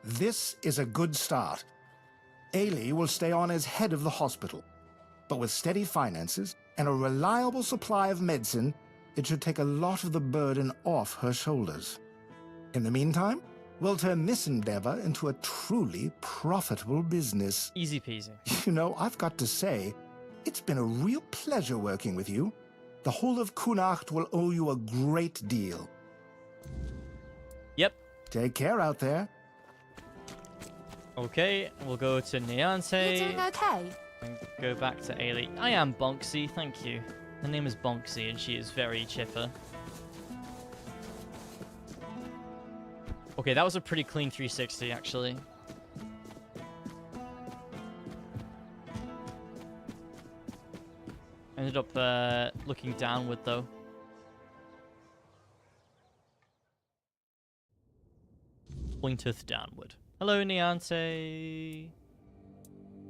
Speaker 19: This is a good start. Ailey will stay on as head of the hospital. But with steady finances and a reliable supply of medicine, it should take a lot of the burden off her shoulders. In the meantime, we'll turn this endeavor into a truly profitable business.
Speaker 1: Easy peasy.
Speaker 19: You know, I've got to say, it's been a real pleasure working with you. The whole of Kunacht will owe you a great deal.
Speaker 1: Yep.
Speaker 19: Take care out there.
Speaker 1: Okay, we'll go to Niante.
Speaker 7: You doing okay?
Speaker 1: And go back to Ailey. I am Bonksy, thank you. Her name is Bonksy and she is very chipper. Okay, that was a pretty clean 360 actually. Ended up looking downward though. Pointeth downward. Hello, Niante.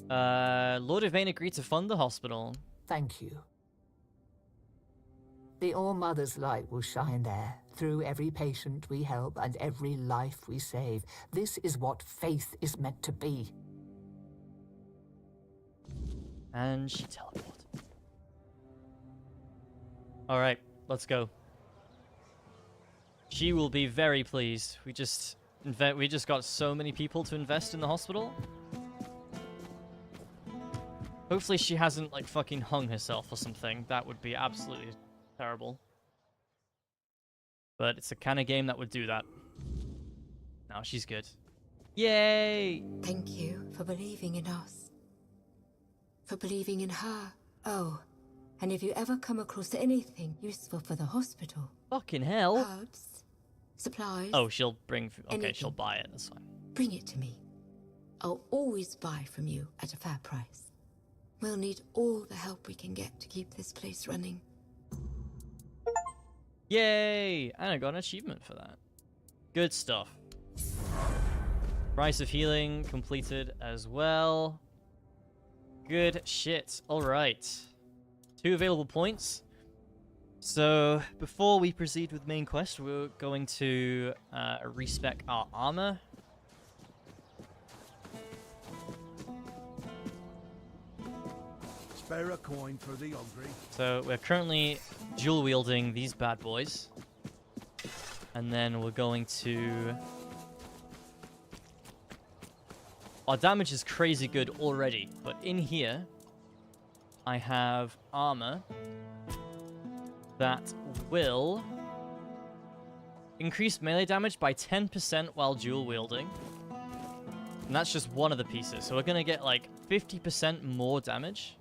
Speaker 1: Lord Yvain agreed to fund the hospital.
Speaker 13: Thank you. The All-Mother's light will shine there, through every patient we help and every life we save. This is what faith is meant to be.
Speaker 1: And she teleported. Alright, let's go. She will be very pleased. We just got so many people to invest in the hospital. Hopefully she hasn't, like, fucking hung herself or something. That would be absolutely terrible. But it's the kind of game that would do that. Now she's good. Yay!
Speaker 22: Thank you for believing in us. For believing in her. Oh, and if you ever come across anything useful for the hospital...
Speaker 1: Fucking hell!
Speaker 22: Herbs, supplies...
Speaker 1: Oh, she'll bring... Okay,
Speaker 22: anything.
Speaker 1: she'll buy it. That's fine.
Speaker 22: Bring it to me. I'll always buy from you at a fair price. We'll need all the help we can get to keep this place running.
Speaker 1: Yay! And I got an achievement for that. Good stuff. Price of healing completed as well. Good shit. Alright. 2 available points. So, before we proceed with main quest, we're going to respec our armor.
Speaker 8: Spare a coin for the hungry.
Speaker 1: So we're currently dual wielding these bad boys. And then we're going to... Our damage is crazy good already, but in here I have armor that will increase melee damage by 10% while dual wielding. And that's just one of the pieces. So we're going to get like 50% more damage.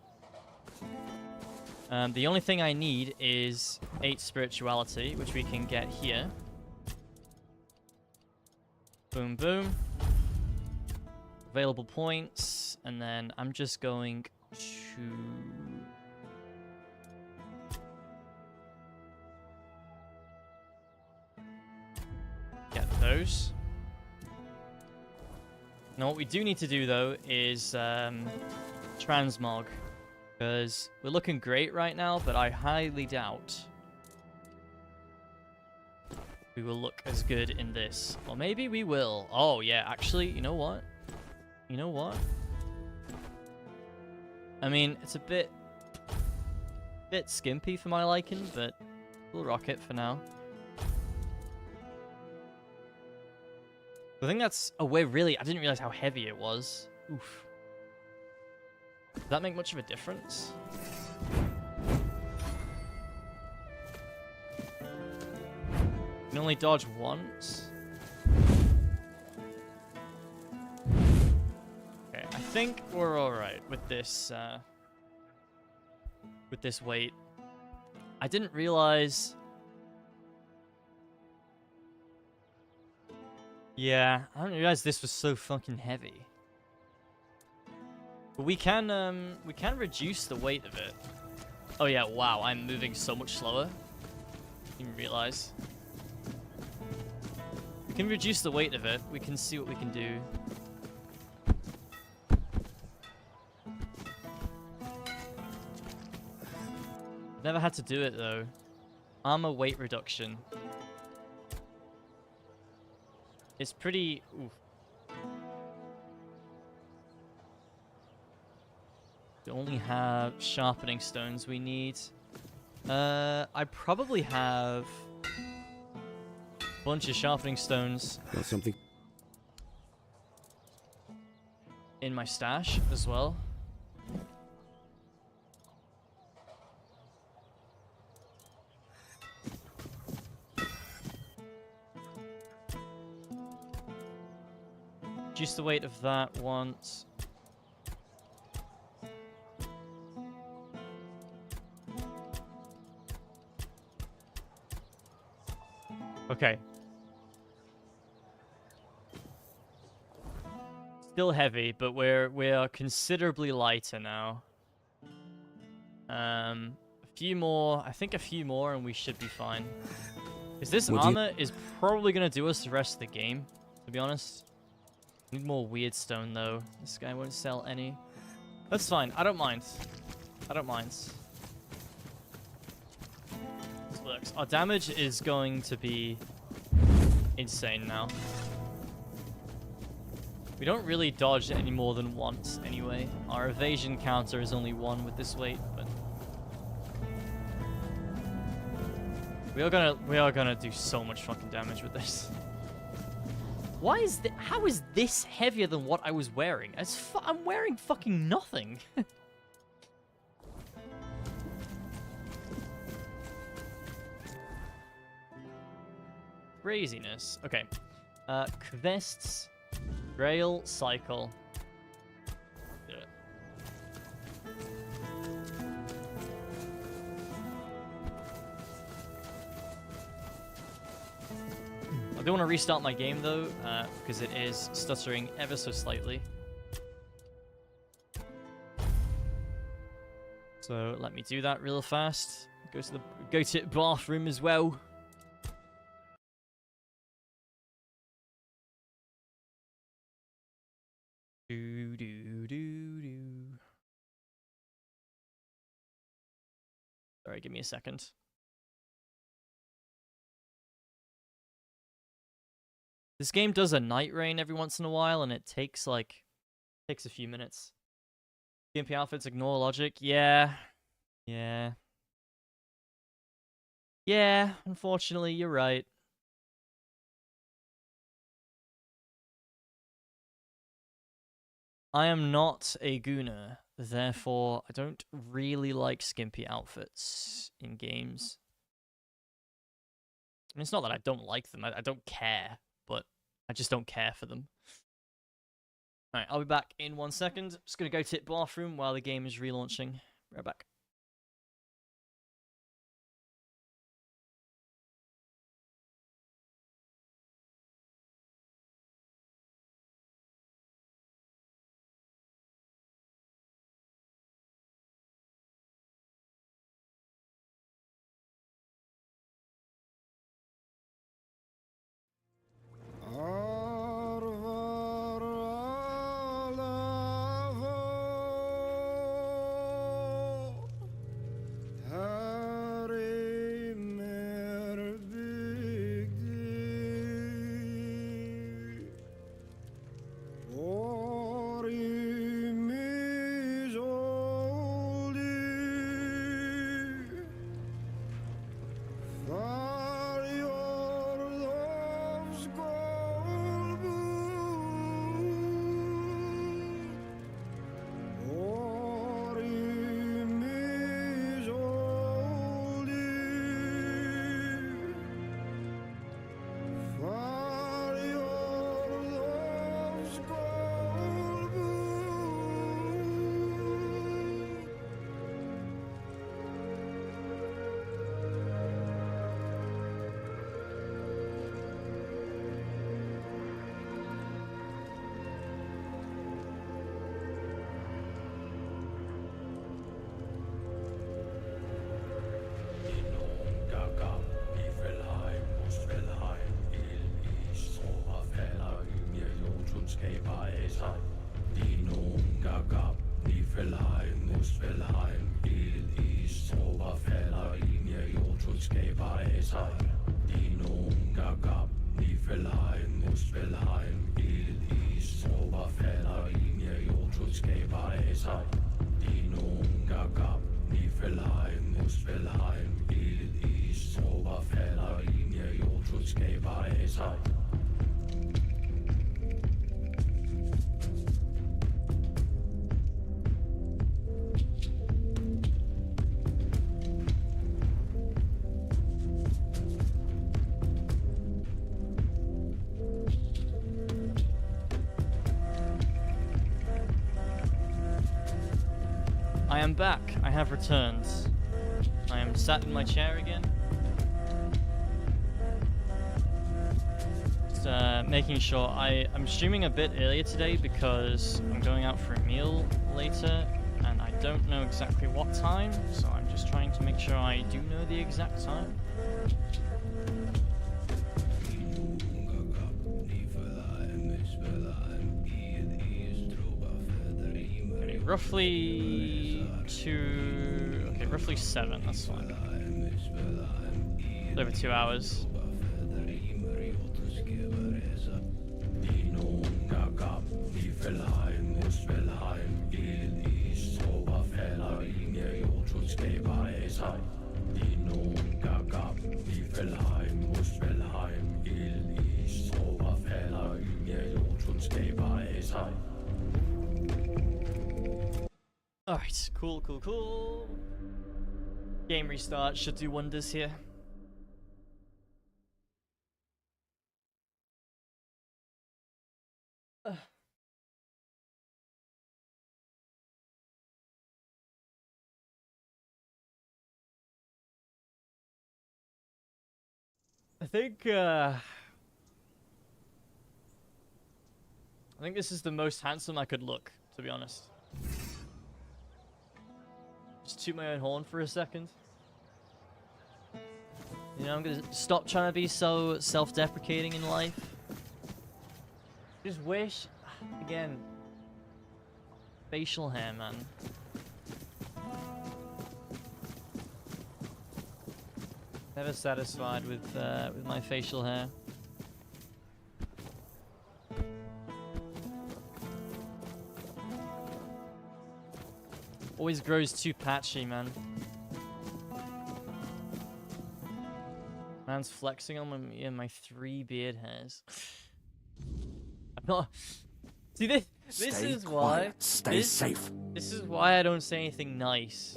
Speaker 1: The only thing I need is 8 spirituality, which we can get here. Boom, boom. Available points, and then I'm just going to... get those. Now what we do need to do, though, is transmog. Because we're looking great right now, but I highly doubt we will look as good in this. Or maybe we will. Oh, yeah, actually, you know what? You know what? I mean, it's a bit skimpy for my liking, but we'll rock it for now. I think that's... Oh, wait, really? I didn't realize how heavy it was. Oof. Does that make much of a difference? You can only dodge once. Okay, I think we're alright with this weight. I didn't realize... Yeah, I didn't realize this was so fucking heavy. But we can reduce the weight of it. Oh yeah, wow, I'm moving so much slower. Didn't realize. We can reduce the weight of it. We can see what we can do. Never had to do it though. Armor weight reduction. It's pretty... Oof. We only have sharpening stones we need. I probably have a bunch of sharpening stones.
Speaker 15: Got something?
Speaker 1: In my stash as well. Reduce the weight of that once. Okay. Still heavy, but we are considerably lighter now. A few more, I think a few more, and we should be fine. Because this armor is probably gonna do us the rest of the game, to be honest. Need more weird stone though. This guy won't sell any. That's fine. I don't mind. I don't mind. This works. Our damage is going to be insane now. We don't really dodge any more than once anyway. Our evasion counter is only 1 with this weight, but we are gonna do so much fucking damage with this. Why is how is this heavier than what I was wearing? I'm wearing fucking nothing. Craziness. Okay. Quests. Grail cycle. Yeah. I do want to restart my game though, because it is stuttering ever so slightly. So let me do that real fast. Go to the bathroom as well. Sorry, give me a second. This game does a night rain every once in a while, and it takes a few minutes. Gimpy outfits ignore logic. Yeah. Unfortunately, you're right. I am not a gooner, therefore I don't really like skimpy outfits in games. I mean, it's not that I don't like them, I don't care, but I just don't care for them. Alright, I'll be back in 1 second. Just gonna go to the bathroom while the game is relaunching. Right back.
Speaker 4: Niflheim, Muspelheim, Il East, Oberfeller, Linie, Jotunsgeber, Esai, Dinum, Gagab, Niflheim, Muspelheim, Il East, Oberfeller, Linie, Jotunsgeber, Esai, Dinum, Gagab, Niflheim, Muspelheim, Il East, Oberfeller, Linie, Jotunsgeber, Esai.
Speaker 1: I am back. I have returned. I am sat in my chair again. Just making sure. I'm streaming a bit earlier today because I'm going out for a meal later and I don't know exactly what time, so I'm just trying to make sure I do know the exact time. Okay, roughly roughly 7, that's fine. Over 2 hours. Alright, cool. Game restart should do wonders here. I think this is the most handsome I could look, to be honest. Just toot my own horn for a second. You know, I'm gonna stop trying to be so self-deprecating in life. Just wish, again, facial hair, man. Never satisfied with my facial hair. Always grows too patchy, man. Man's flexing on my 3 beard hairs. I'm not. See this. This
Speaker 5: Stay
Speaker 1: is
Speaker 5: quiet.
Speaker 1: why.
Speaker 5: Stay safe.
Speaker 1: This is why I don't say anything nice.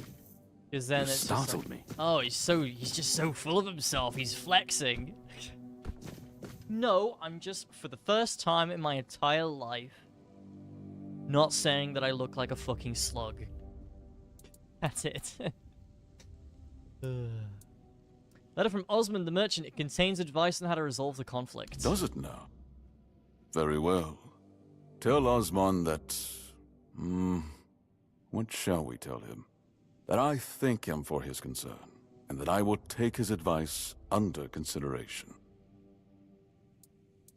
Speaker 1: Because then
Speaker 5: You
Speaker 1: it's
Speaker 5: startled
Speaker 1: just like,
Speaker 5: me.
Speaker 1: oh, he's just so full of himself. He's flexing. No, I'm just, for the first time in my entire life, not saying that I look like a fucking slug. That's it. Letter from Osmond the Merchant. It contains advice on how to resolve the conflict.
Speaker 12: Does it now? Very well. Tell Osmond that... what shall we tell him? That I thank him for his concern, and that I will take his advice under consideration.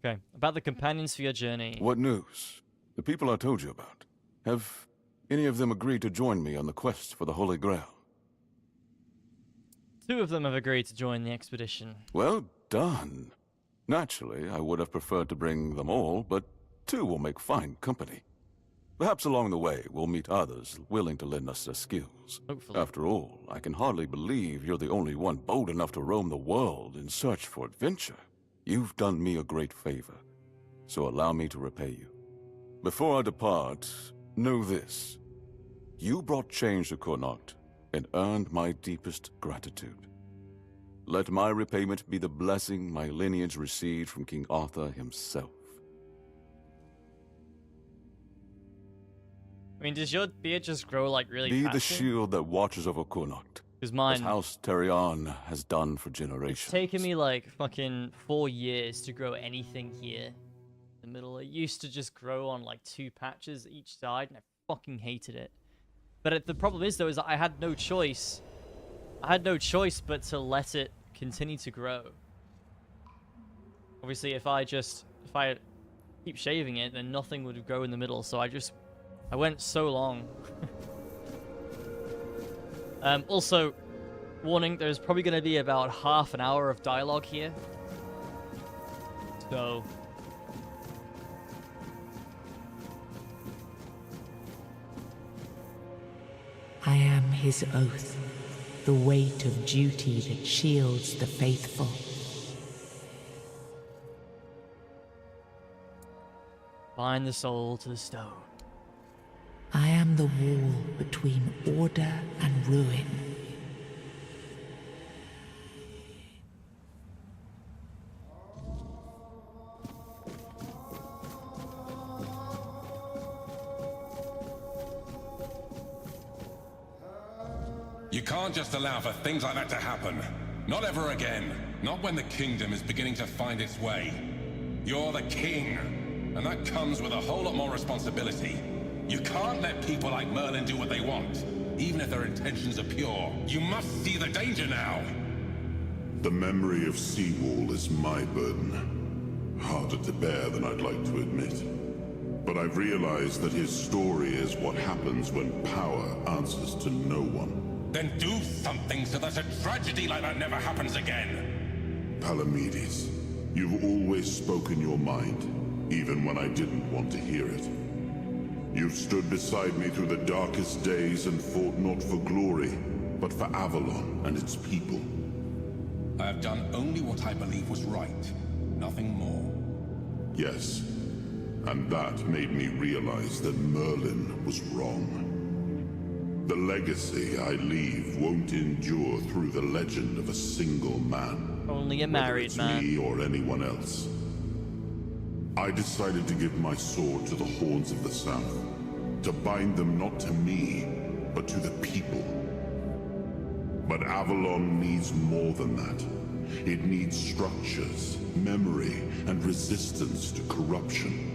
Speaker 1: Okay, about the companions for your journey.
Speaker 12: What news? The people I told you about. Have any of them agreed to join me on the quest for the Holy Grail?
Speaker 1: 2 of them have agreed to join the expedition.
Speaker 12: Well done. Naturally, I would have preferred to bring them all, but 2 will make fine company. Perhaps along the way, we'll meet others willing to lend us their skills.
Speaker 1: Hopefully.
Speaker 12: After all, I can hardly believe you're the only one bold enough to roam the world in search for adventure. You've done me a great favor, so allow me to repay you. Before I depart, know this. You brought change to Connacht and earned my deepest gratitude. Let my repayment be the blessing my lineage received from King Arthur himself.
Speaker 1: I mean, does your beard just grow like really
Speaker 12: Be
Speaker 1: patchy?
Speaker 12: the shield that watches over Connacht.
Speaker 1: 'Cause mine-
Speaker 12: as House Terion has done for generations.
Speaker 1: It's taken me like fucking 4 years to grow anything here in the middle. It used to just grow on like 2 patches each side, and I fucking hated it. But the problem is, though, is that I had no choice. I had no choice but to let it continue to grow. Obviously, if I keep shaving it, then nothing would grow in the middle. So I just I went so long. Also, warning, there's probably going to be about half an hour of dialogue here. So...
Speaker 3: I am his oath, the weight of duty that shields the faithful.
Speaker 1: Bind the soul to the stone.
Speaker 3: I am the wall between order and ruin.
Speaker 7: You can't just allow for things like that to happen. Not ever again. Not when the kingdom is beginning to find its way. You're the king, and that comes with a whole lot more responsibility. You can't let people like Merlin do what they want, even if their intentions are pure. You must see the danger now.
Speaker 9: The memory of Seawall is my burden. Harder to bear than I'd like to admit. But I've realized that his story is what happens when power answers to no one.
Speaker 7: Then do something so that a tragedy like that never happens again.
Speaker 9: Palamedes, you've always spoken your mind, even when I didn't want to hear it. You've stood beside me through the darkest days and fought not for glory, but for Avalon and its people.
Speaker 7: I have done only what I believe was right, nothing more.
Speaker 9: Yes, and that made me realize that Merlin was wrong. The legacy I leave won't endure through the legend of a single man.
Speaker 1: Only a married man.
Speaker 9: Me or anyone else. I decided to give my sword to the Horns of the South, to bind them not to me, but to the people. But Avalon needs more than that. It needs structures, memory, and resistance to corruption.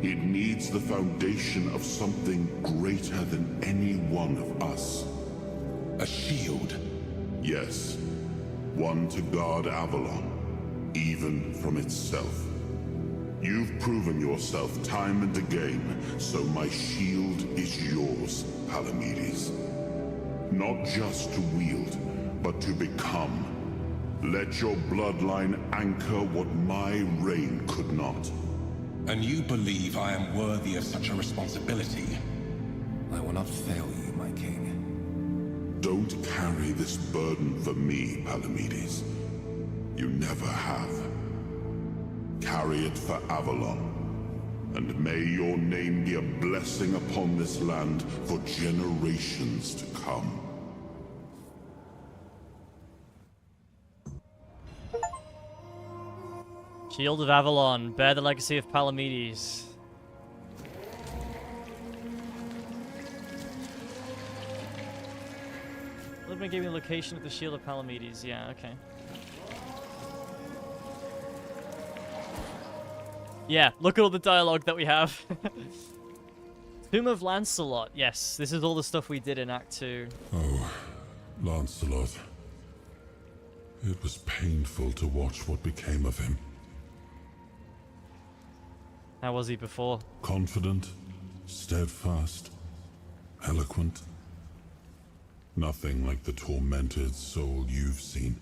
Speaker 9: It needs the foundation of something greater than any one of us.
Speaker 7: A shield?
Speaker 9: Yes. One to guard Avalon, even from itself. You've proven yourself time and again, so my shield is yours, Palamedes. Not just to wield, but to become. Let your bloodline anchor what my reign could not.
Speaker 7: And you believe I am worthy of such a responsibility? I will not fail you, my king.
Speaker 9: Don't carry this burden for me, Palamedes. You never have. Carry it for Avalon, and may your name be a blessing upon this land for generations to come.
Speaker 1: Shield of Avalon, bear the legacy of Palamedes. Let me give you the location of the Shield of Palamedes. Yeah, okay. Yeah, look at all the dialogue that we have. Tomb of Lancelot. Yes, this is all the stuff we did in Act 2.
Speaker 9: Oh, Lancelot. It was painful to watch what became of him.
Speaker 1: How was he before?
Speaker 9: Confident, steadfast, eloquent. Nothing like the tormented soul you've seen.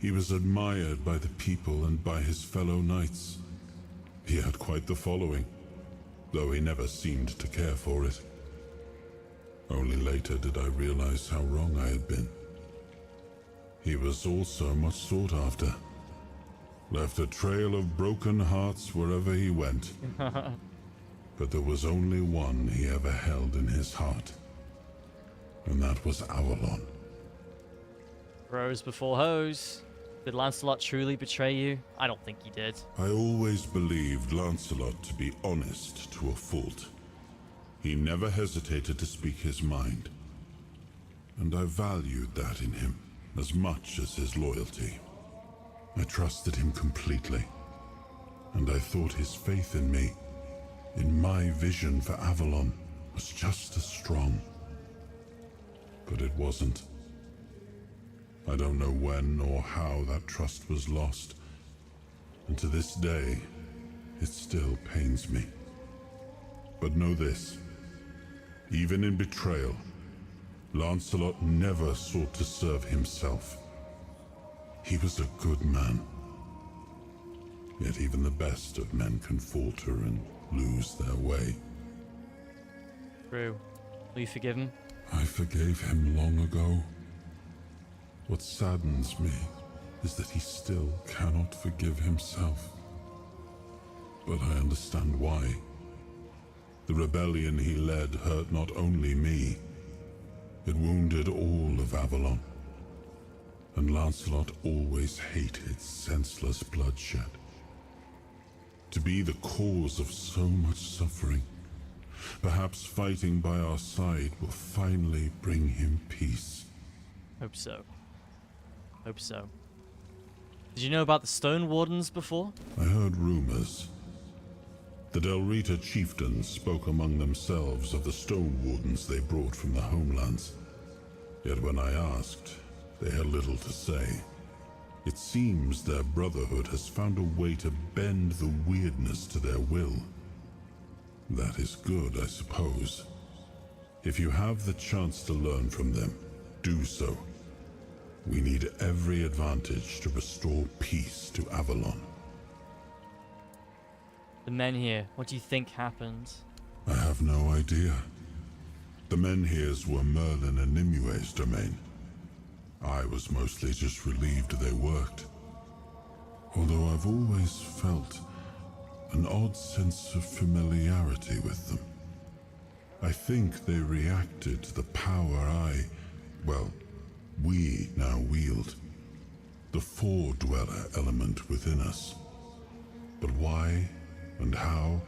Speaker 9: He was admired by the people and by his fellow knights. He had quite the following, though he never seemed to care for it. Only later did I realize how wrong I had been. He was also much sought after. Left a trail of broken hearts wherever he went. But there was only one he ever held in his heart. And that was Avalon.
Speaker 1: Bros before hoes. Did Lancelot truly betray you? I don't think he did.
Speaker 9: I always believed Lancelot to be honest to a fault. He never hesitated to speak his mind. And I valued that in him as much as his loyalty. I trusted him completely. And I thought his faith in me, in my vision for Avalon, was just as strong. But it wasn't. I don't know when or how that trust was lost. And to this day, it still pains me. But know this. Even in betrayal, Lancelot never sought to serve himself. He was a good man. Yet even the best of men can falter and lose their way.
Speaker 1: True. Will you forgive him?
Speaker 9: I forgave him long ago. What saddens me is that he still cannot forgive himself. But I understand why. The rebellion he led hurt not only me, it wounded all of Avalon. And Lancelot always hated senseless bloodshed. To be the cause of so much suffering, perhaps fighting by our side will finally bring him peace.
Speaker 1: Hope so. Hope so. Did you know about the Stone Wardens before?
Speaker 9: I heard rumors. The Del Rita chieftains spoke among themselves of the Stone Wardens they brought from the homelands. Yet when I asked, they had little to say. It seems their brotherhood has found a way to bend the weirdness to their will. That is good, I suppose. If you have the chance to learn from them, do so. We need every advantage to restore peace to Avalon.
Speaker 1: The men here, what do you think happened?
Speaker 9: I have no idea. The Menhirs were Merlin and Nimue's domain. I was mostly just relieved they worked. Although I've always felt an odd sense of familiarity with them. I think they reacted to the power we now wield. The Four-Dweller element within us. But why and how?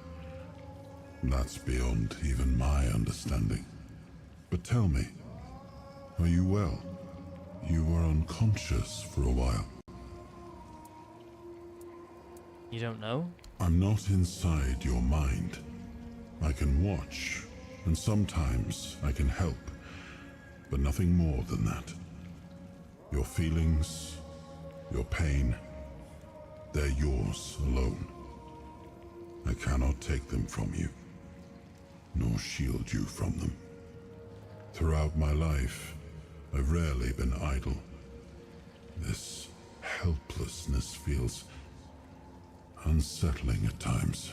Speaker 9: That's beyond even my understanding. But tell me, are you well? You were unconscious for a while.
Speaker 1: You don't know?
Speaker 9: I'm not inside your mind. I can watch, and sometimes I can help, but nothing more than that. Your feelings, your pain, they're yours alone. I cannot take them from you, nor shield you from them. Throughout my life, I've rarely been idle. This helplessness feels unsettling at times.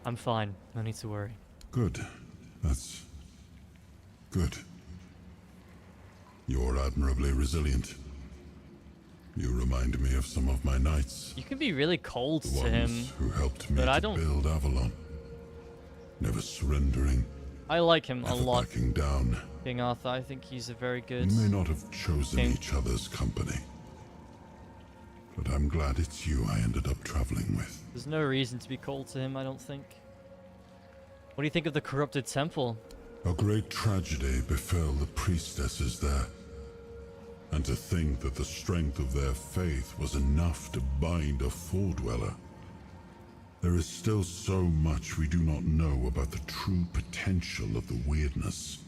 Speaker 1: I'm fine. No need to worry.
Speaker 9: Good. That's good. You're admirably resilient. You remind me of some of my knights.
Speaker 1: You can be really cold
Speaker 9: The
Speaker 1: to
Speaker 9: ones
Speaker 1: him,
Speaker 9: who helped me
Speaker 1: but I
Speaker 9: to
Speaker 1: don't.
Speaker 9: build Avalon. Never surrendering,
Speaker 1: I like him a
Speaker 9: never
Speaker 1: lot.
Speaker 9: backing down.
Speaker 1: King Arthur, I think he's a very good.
Speaker 9: We may not have chosen
Speaker 1: king.
Speaker 9: each other's company, but I'm glad it's you I ended up traveling with.
Speaker 1: There's no reason to be cold to him, I don't think. What do you think of the corrupted temple?
Speaker 9: A great tragedy befell the priestesses there. And to think that the strength of their faith was enough to bind a Four-Dweller. There is still so much we do not know about the true potential of the weirdness.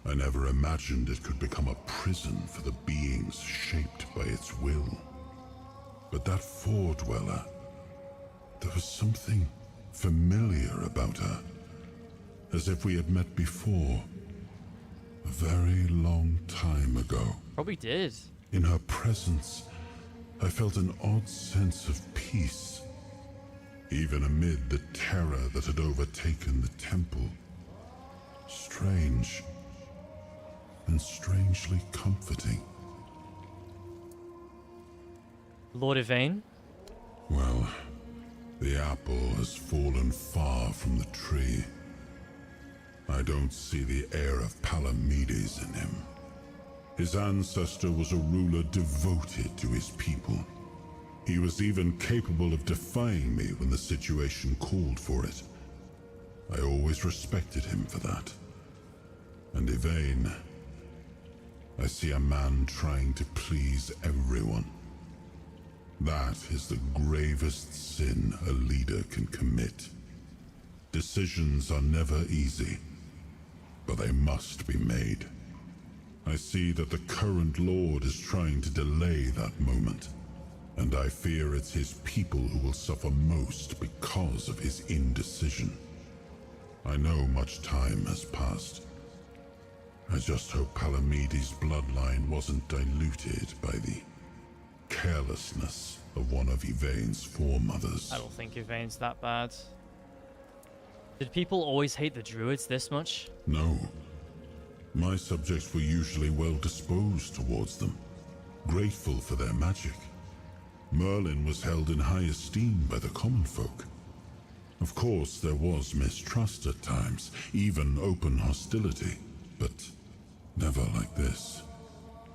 Speaker 9: I never imagined it could become a prison for the beings shaped by its will. But that Four-Dweller, there was something familiar about her. As if we had met before, a very long time ago.
Speaker 1: Probably did.
Speaker 9: In her presence, I felt an odd sense of peace, even amid the terror that had overtaken the temple. Strange, and strangely comforting.
Speaker 1: Lord Yvain?
Speaker 9: Well, the apple has fallen far from the tree. I don't see the air of Palamedes in him. His ancestor was a ruler devoted to his people. He was even capable of defying me when the situation called for it. I always respected him for that. And Yvain, I see a man trying to please everyone. That is the gravest sin a leader can commit. Decisions are never easy, but they must be made. I see that the current Lord is trying to delay that moment, And I fear it's his people who will suffer most because of his indecision. I know much time has passed. I just hope Palamedes' bloodline wasn't diluted by the carelessness of one of Yvain's foremothers.
Speaker 1: I don't think Yvain's that bad. Did people always hate the druids this much?
Speaker 9: No. My subjects were usually well disposed towards them, grateful for their magic. Merlin was held in high esteem by the common folk. Of course, there was mistrust at times, even open hostility, but never like this.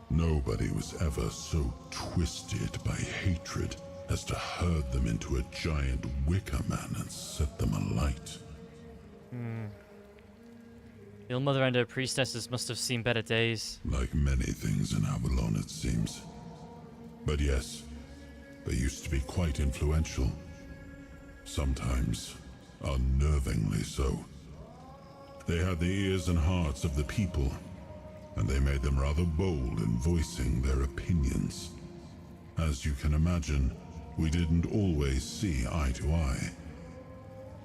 Speaker 9: Nobody was ever so twisted by hatred as to herd them into a giant wicker man and set them alight.
Speaker 1: The Old Mother and her priestesses must have seen better days.
Speaker 9: Like many things in Avalon, it seems. But yes, they used to be quite influential. Sometimes unnervingly so. They had the ears and hearts of the people, and they made them rather bold in voicing their opinions. As you can imagine, we didn't always see eye to eye.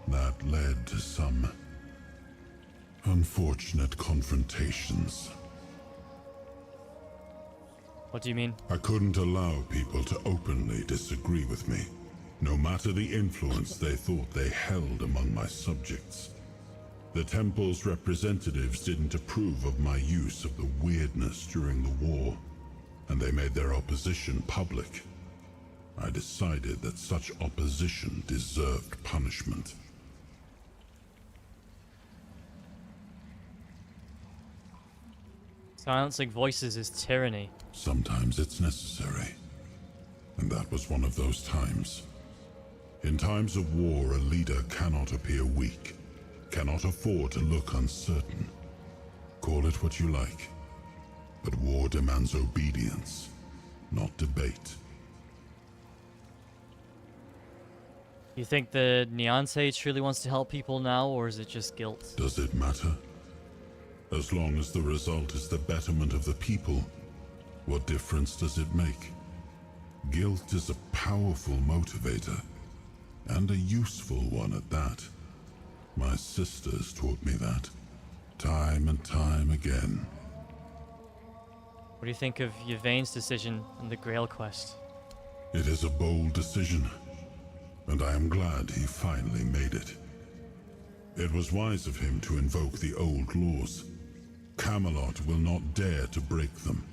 Speaker 9: That led to some unfortunate confrontations.
Speaker 1: What do you mean?
Speaker 9: I couldn't allow people to openly disagree with me, no matter the influence they thought they held among my subjects. The temple's representatives didn't approve of my use of the weirdness during the war, and they made their opposition public. I decided that such opposition deserved punishment.
Speaker 1: Silencing voices is tyranny.
Speaker 9: Sometimes it's necessary, and that was one of those times. In times of war, a leader cannot appear weak, cannot afford to look uncertain. Call it what you like, but war demands obedience, not debate.
Speaker 1: You think the Nianse truly wants to help people now, or is it just guilt?
Speaker 9: Does it matter? As long as the result is the betterment of the people, what difference does it make? Guilt is a powerful motivator, and a useful one at that. My sisters taught me that, time and time again.
Speaker 1: What do you think of Yvain's decision on the Grail quest?
Speaker 9: It is a bold decision, and I am glad he finally made it. It was wise of him to invoke the old laws. Camelot will not dare to break them,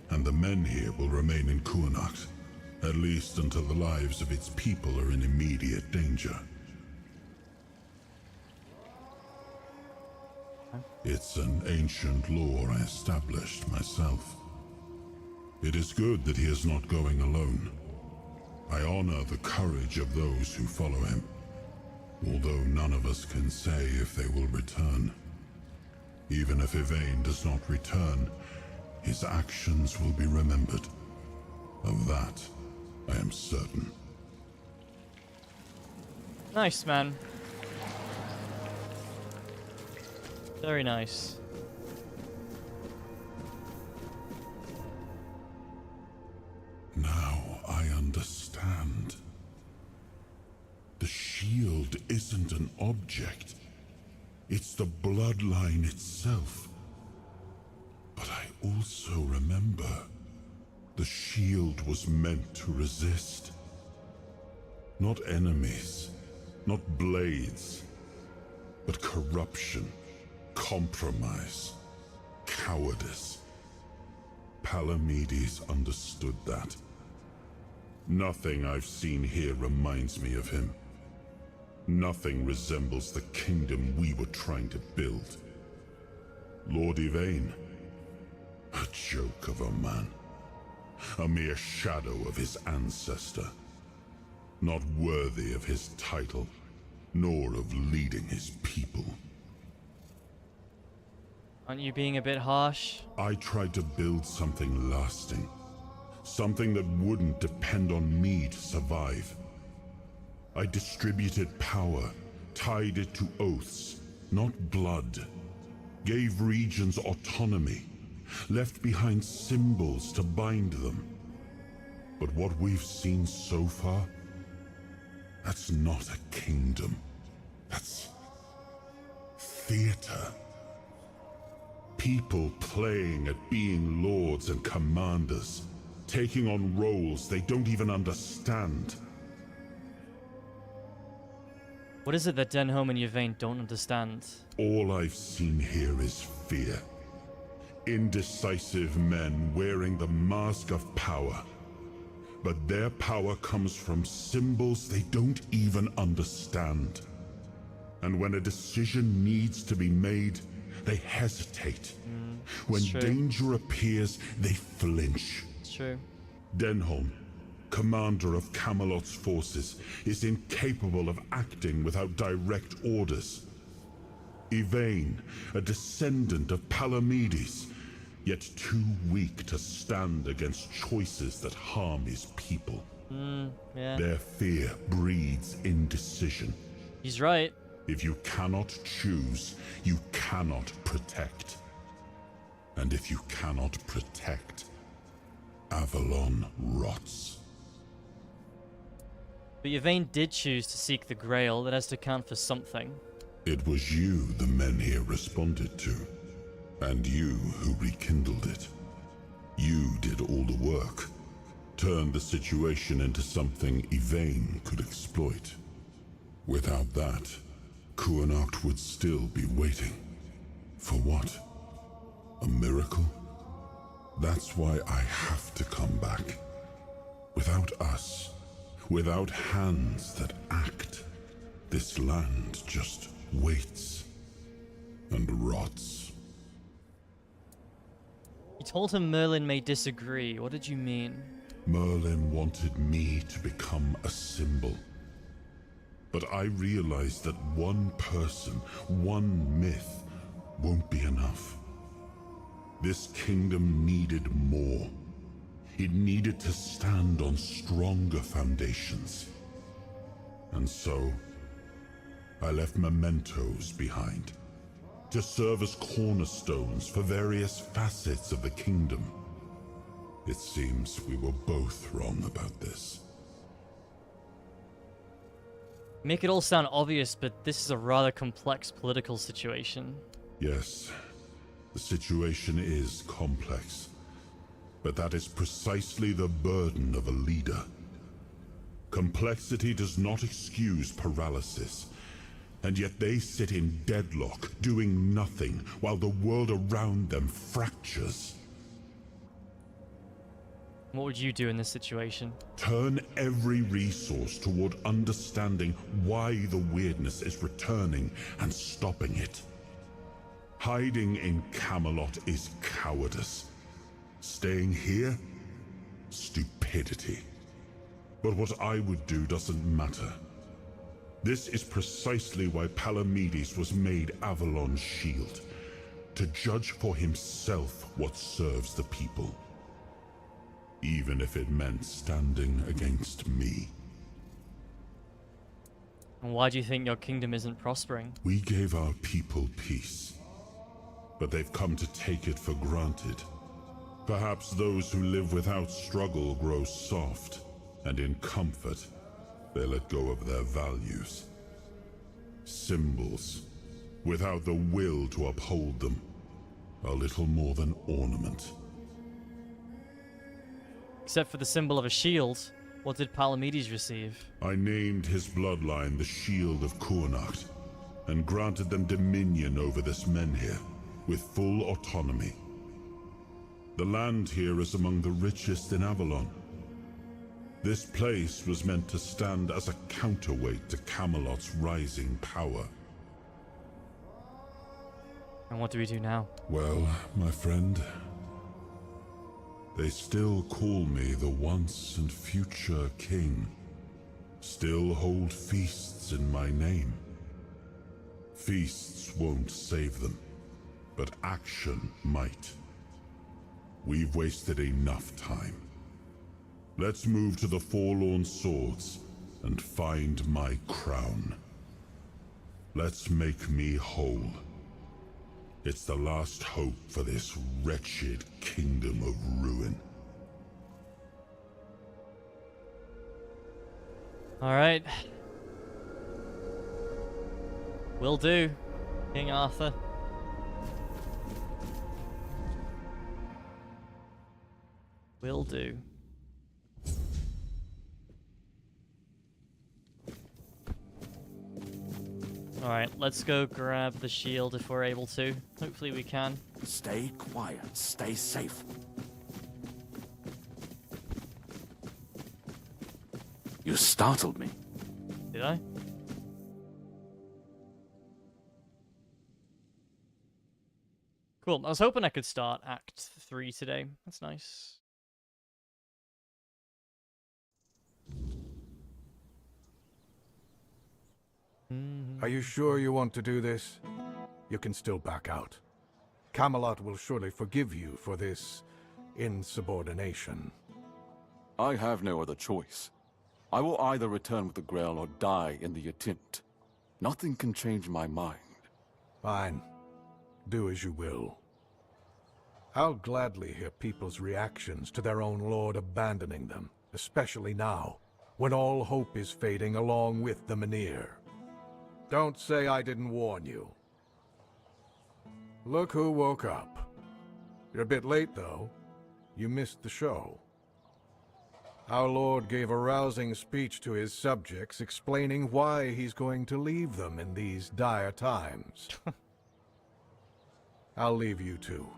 Speaker 9: and the men here will remain in Kuanacht, at least until the lives of its people are in immediate danger. It's an ancient law I established myself. It is good that he is not going alone. I honor the courage of those who follow him, although none of us can say if they will return. Even if Yvain does not return, his actions will be remembered. Of that, I am certain.
Speaker 1: Nice, man. Very nice.
Speaker 9: Now I understand. The shield isn't an object. It's the bloodline itself. But I also remember the shield was meant to resist. Not enemies, not blades, but corruption, compromise, cowardice. Palamedes understood that. Nothing I've seen here reminds me of him. Nothing resembles the kingdom we were trying to build. Lord Yvain, a joke of a man. A mere shadow of his ancestor. Not worthy of his title, nor of leading his people.
Speaker 1: Aren't you being a bit harsh?
Speaker 9: I tried to build something lasting. Something that wouldn't depend on me to survive. I distributed power, tied it to oaths, not blood. Gave regions autonomy, left behind symbols to bind them. But what we've seen so far, that's not a kingdom. That's theater. People playing at being lords and commanders, taking on roles they don't even understand.
Speaker 1: What is it that Denholm and Yvain don't understand?
Speaker 9: All I've seen here is fear. Indecisive men wearing the mask of power. But their power comes from symbols they don't even understand. And when a decision needs to be made, they hesitate. When danger appears, they flinch.
Speaker 1: It's true.
Speaker 9: Denholm, commander of Camelot's forces, is incapable of acting without direct orders. Yvain, a descendant of Palamedes, yet too weak to stand against choices that harm his people.
Speaker 1: Yeah.
Speaker 9: Their fear breeds indecision.
Speaker 1: He's right.
Speaker 9: If you cannot choose, you cannot protect. And if you cannot protect, Avalon rots.
Speaker 1: But Yvain did choose to seek the Grail. That has to count for something.
Speaker 9: It was you the men here responded to, and you who rekindled it. You did all the work, turned the situation into something Yvain could exploit. Without that, Kuanacht would still be waiting. For what? A miracle? That's why I have to come back. Without us, without hands that act, this land just waits and rots.
Speaker 1: You told him Merlin may disagree. What did you mean?
Speaker 9: Merlin wanted me to become a symbol. But I realized that one person, one myth, won't be enough. This kingdom needed more. It needed to stand on stronger foundations. And so, I left mementos behind, to serve as cornerstones for various facets of the kingdom. It seems we were both wrong about this.
Speaker 1: Make it all sound obvious, but this is a rather complex political situation.
Speaker 9: Yes, the situation is complex, but that is precisely the burden of a leader. Complexity does not excuse paralysis, and yet they sit in deadlock, doing nothing, while the world around them fractures.
Speaker 1: What would you do in this situation?
Speaker 9: Turn every resource toward understanding why the weirdness is returning and stopping it. Hiding in Camelot is cowardice. Staying here? Stupidity. But what I would do doesn't matter. This is precisely why Palamedes was made Avalon's shield, to judge for himself what serves the people. Even if it meant standing against me.
Speaker 1: And why do you think your kingdom isn't prospering?
Speaker 9: We gave our people peace, but they've come to take it for granted. Perhaps those who live without struggle grow soft, and in comfort, they let go of their values. Symbols, without the will to uphold them, are little more than ornament.
Speaker 1: Except for the symbol of a shield, what did Palamedes receive?
Speaker 9: I named his bloodline the Shield of Kuanacht, and granted them dominion over this menhir, with full autonomy. The land here is among the richest in Avalon. This place was meant to stand as a counterweight to Camelot's rising power.
Speaker 1: And what do we do now?
Speaker 9: Well, my friend, they still call me the once and future king. Still hold feasts in my name. Feasts won't save them, but action might. We've wasted enough time. Let's move to the Forlorn Swords and find my crown. Let's make me whole. It's the last hope for this wretched kingdom of ruin.
Speaker 1: Alright. Will do, King Arthur. Will do. Alright, let's go grab the shield if we're able to. Hopefully we can.
Speaker 11: Stay quiet. Stay safe. You startled me.
Speaker 1: Did I? Cool. I was hoping I could start Act 3 today. That's nice.
Speaker 10: Are you sure you want to do this? You can still back out. Camelot will surely forgive you for this insubordination.
Speaker 12: I have no other choice. I will either return with the Grail or die in the attempt. Nothing can change my mind.
Speaker 10: Fine. Do as you will. I'll gladly hear people's reactions to their own lord abandoning them, especially now, when all hope is fading along with the Mynheer. Don't say I didn't warn you. Look who woke up. You're a bit late, though. You missed the show. Our Lord gave a rousing speech to his subjects explaining why he's going to leave them in these dire times. I'll leave you two.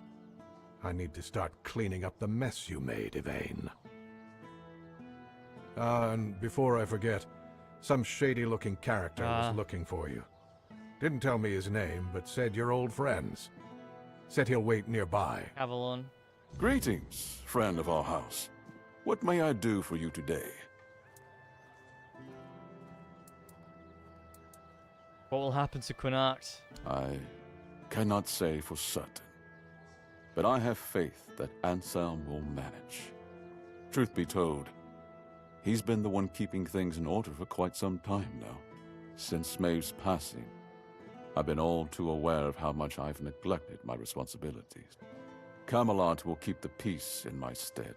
Speaker 10: I need to start cleaning up the mess you made, Yvain. And before I forget, some shady-looking character was looking for you. Didn't tell me his name, but said you're old friends. Said he'll wait nearby.
Speaker 1: Avalon.
Speaker 12: Greetings, friend of our house. What may I do for you today?
Speaker 1: What will happen to Quinacht?
Speaker 12: I cannot say for certain, but I have faith that Anselm will manage. Truth be told, he's been the one keeping things in order for quite some time now. Since Maeve's passing, I've been all too aware of how much I've neglected my responsibilities. Camelot will keep the peace in my stead,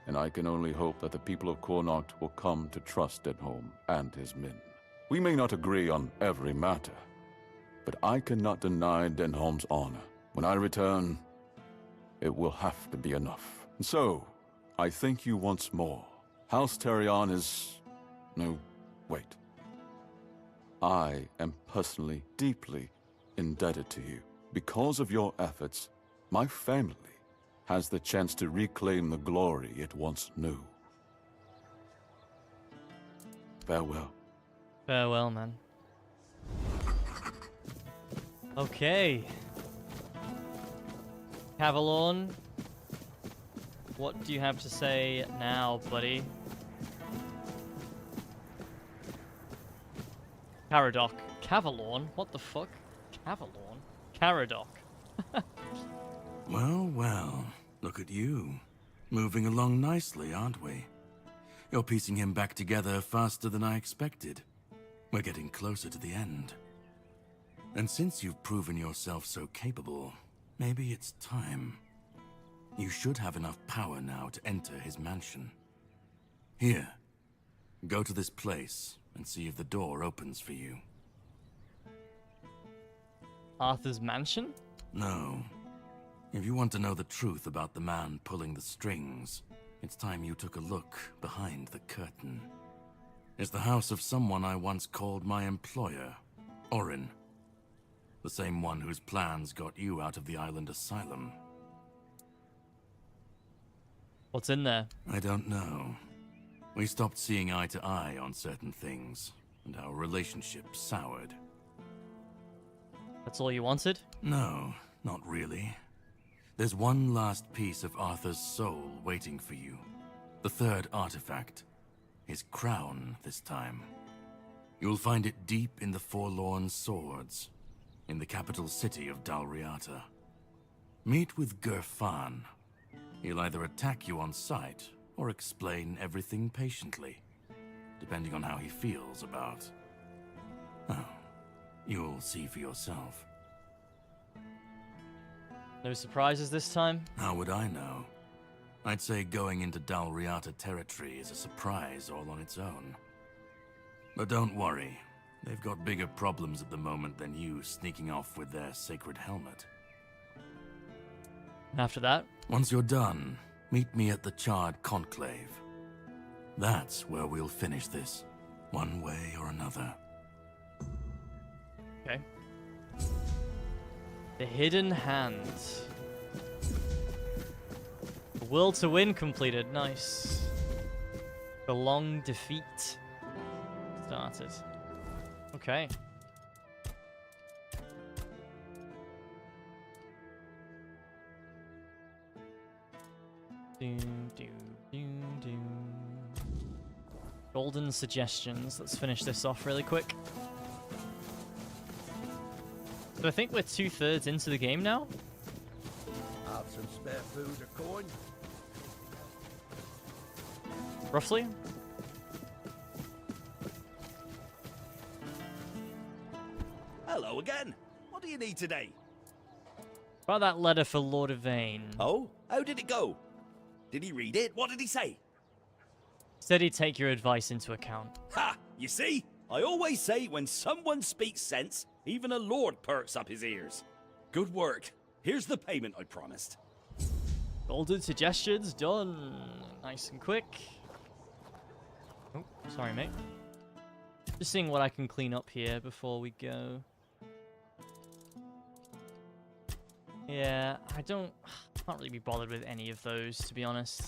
Speaker 12: and I can only hope that the people of Connacht will come to trust Denholm and his men. We may not agree on every matter, but I cannot deny Denholm's honor. When I return, it will have to be enough. And so, I thank you once more. House Terion is... no, wait. I am personally deeply indebted to you. Because of your efforts, my family has the chance to reclaim the glory it once knew. Farewell.
Speaker 1: Farewell, man. Okay. Avalon, what do you have to say now, buddy? Caradoc. Cavalon? What the fuck? Cavalon? Caradoc.
Speaker 15: Well, well. Look at you. Moving along nicely, aren't we? You're piecing him back together faster than I expected. We're getting closer to the end. And since you've proven yourself so capable, maybe it's time. You should have enough power now to enter his mansion. Here, go to this place and see if the door opens for you.
Speaker 1: Arthur's mansion?
Speaker 15: No. If you want to know the truth about the man pulling the strings, it's time you took a look behind the curtain. It's the house of someone I once called my employer, Orin. The same one whose plans got you out of the island asylum.
Speaker 1: What's in there?
Speaker 15: I don't know. We stopped seeing eye to eye on certain things, and our relationship soured.
Speaker 1: That's all you wanted?
Speaker 15: No, not really. There's one last piece of Arthur's soul waiting for you. The third artifact. His crown, this time. You'll find it deep in the Forlorn Swords, in the capital city of Dalriata. Meet with Gerfan. He'll either attack you on sight, or explain everything patiently, depending on how he feels about... Oh, you'll see for yourself.
Speaker 1: No surprises this time?
Speaker 15: How would I know? I'd say going into Dalriata territory is a surprise all on its own.
Speaker 6: But don't worry. They've got bigger problems at the moment than you sneaking off with their sacred helmet.
Speaker 1: After that?
Speaker 6: Once you're done, meet me at the Charred Conclave. That's where we'll finish this, one way or another.
Speaker 1: Okay. The Hidden Hand. The Will to Win completed. Nice. The Long Defeat started. Okay. Golden suggestions. Let's finish this off really quick. So I think we're 2/3 into the game now.
Speaker 2: Have some spare food or coin?
Speaker 1: Roughly.
Speaker 16: Hello again. What do you need today?
Speaker 1: About that letter for Lord Yvain.
Speaker 16: Oh, how did it go? Did he read it? What did he say?
Speaker 1: Said he'd take your advice into account.
Speaker 16: Ha! You see? I always say when someone speaks sense, even a lord perks up his ears. Good work. Here's the payment I promised.
Speaker 1: Golden suggestions done. Nice and quick. Oh, sorry, mate. Just seeing what I can clean up here before we go. Yeah, I can't really be bothered with any of those, to be honest.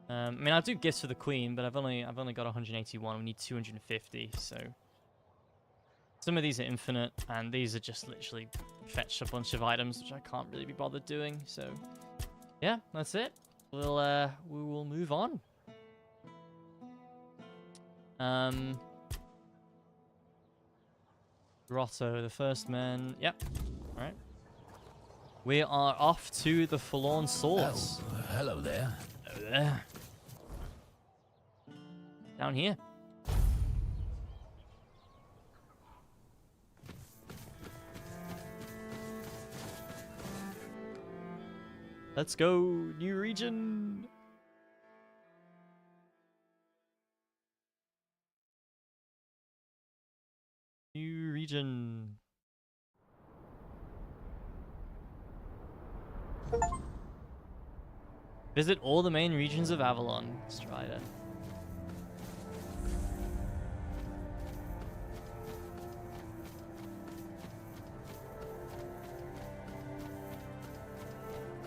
Speaker 1: I mean, I'll do gifts for the queen, but I've only got 181. We need 250, so some of these are infinite, and these are just literally fetch a bunch of items, which I can't really be bothered doing. So, yeah, that's it. We will move on. Grotto, the first man. Yep. All right. We are off to the Forlorn Swords.
Speaker 18: Oh, hello there.
Speaker 1: Hello there. Down here. Let's go, new region. New region. Visit all the main regions of Avalon. Let's try that.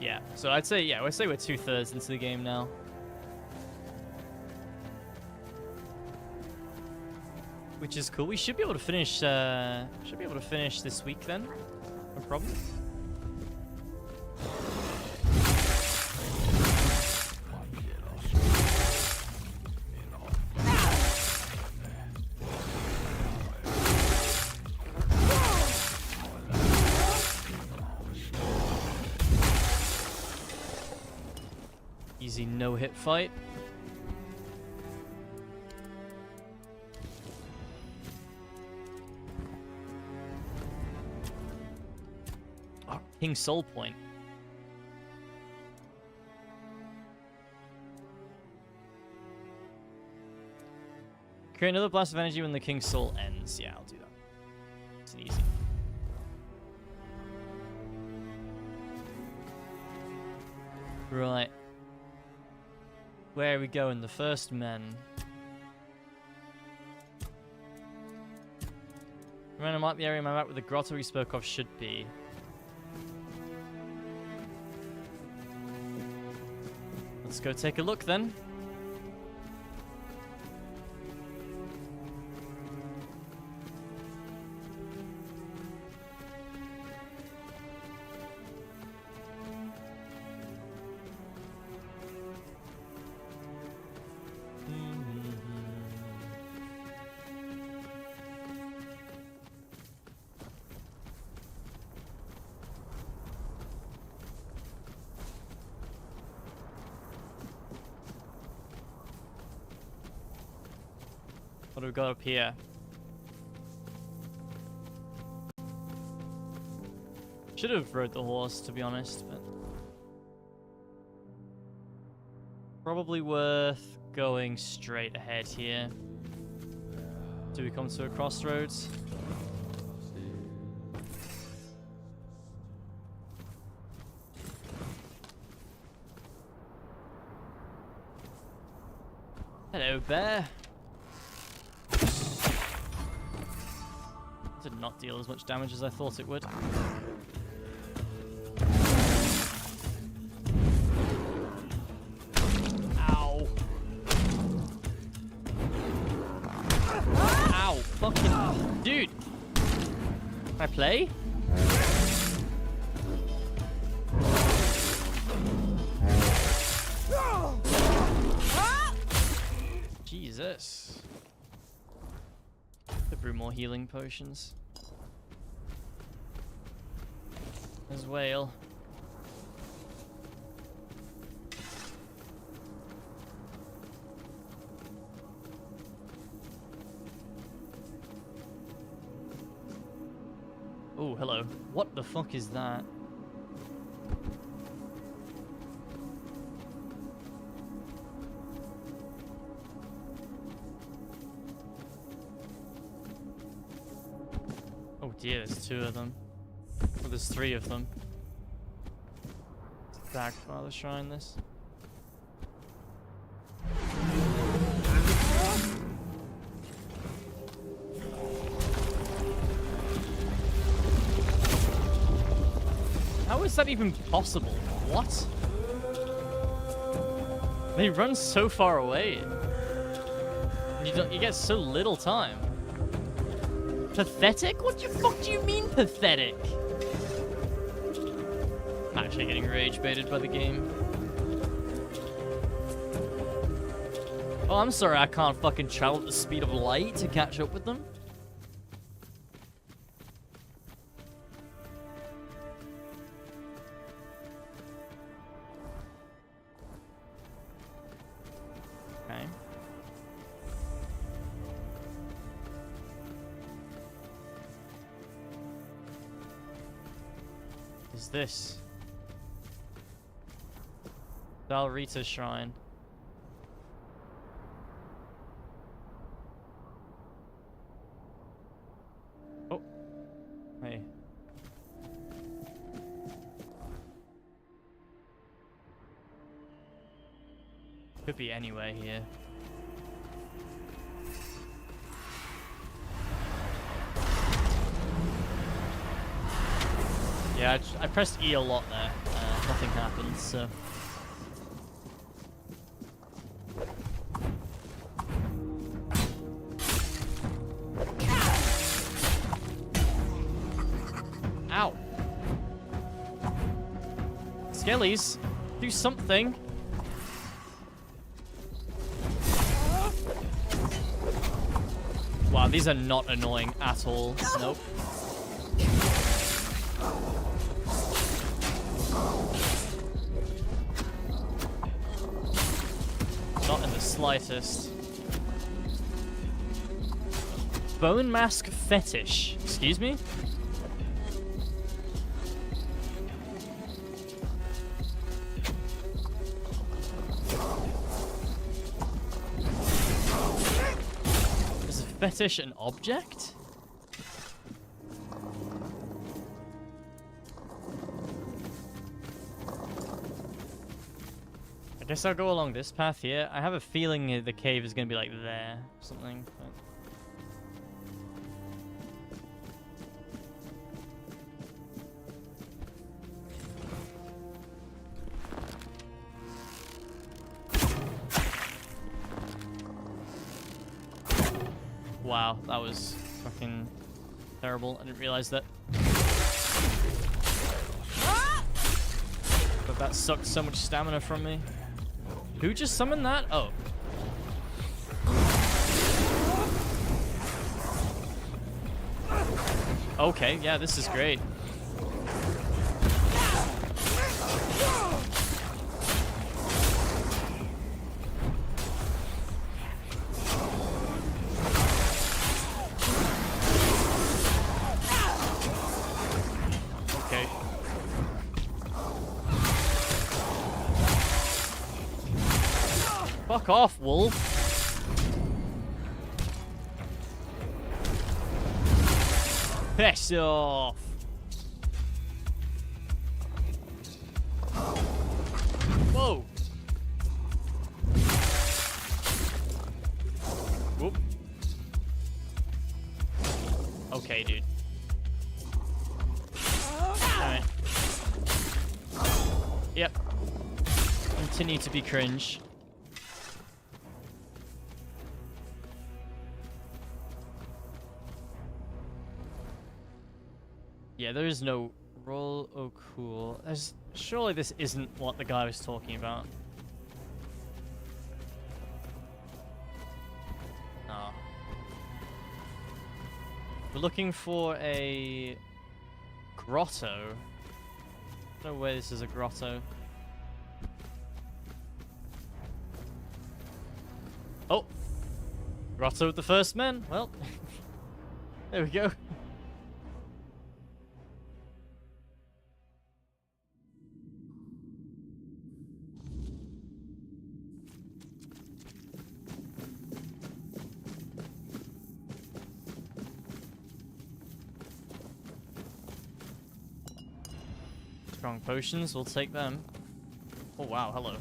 Speaker 1: Yeah, so I'd say we're 2/3 into the game now. Which is cool. We should be able to finish this week then. No problem. Easy no-hit fight. King Soul Point. Create another blast of energy when the King's Soul ends. Yeah, I'll do that. It's easy. Right. Where are we going? The first men. Remember, mark the area on my map where the grotto we spoke of should be. Let's go take a look then. What do we got up here? Should have rode the horse, to be honest, but probably worth going straight ahead here. Do we come to a crossroads? Hello, bear. Did not deal as much damage as I thought it would. Ow. Ow. Fucking... Dude. Can I play? Jesus. Could brew more healing potions. There's whale. Oh, hello. What the fuck is that? Oh dear, there's two of them. Well, there's three of them. Dagfather Shrine, this. How is that even possible? What? They run so far away. You get so little time. Pathetic? What the fuck do you mean pathetic? I'm actually getting rage baited by the game. Oh, I'm sorry I can't fucking travel at the speed of light to catch up with them. Okay. Is this? Dalrita's Shrine. Oh. Hey. Could be anywhere here. Yeah, I pressed E a lot there. Nothing happened, so... Ow! Skellies, do something! Wow, these are not annoying at all. Nope. Not in the slightest. Bone mask fetish. Excuse me? Is a fetish an object? I guess I'll go along this path here. I have a feeling the cave is going to be like there or something. But... Wow, that was fucking terrible. I didn't realize that. But that sucked so much stamina from me. Who just summoned that? Oh. Okay, yeah, this is great. Fuck off, wolf. Piss off. Whoa. Whoop. Okay, dude. Alright. Yep. Continue to be cringe. Yeah, there is no roll. Oh, cool. Surely this isn't what the guy was talking about. No. We're looking for a grotto. No way this is a grotto. Oh! Grotto with the first men? Well, there we go. Strong potions, we'll take them. Oh wow, hello.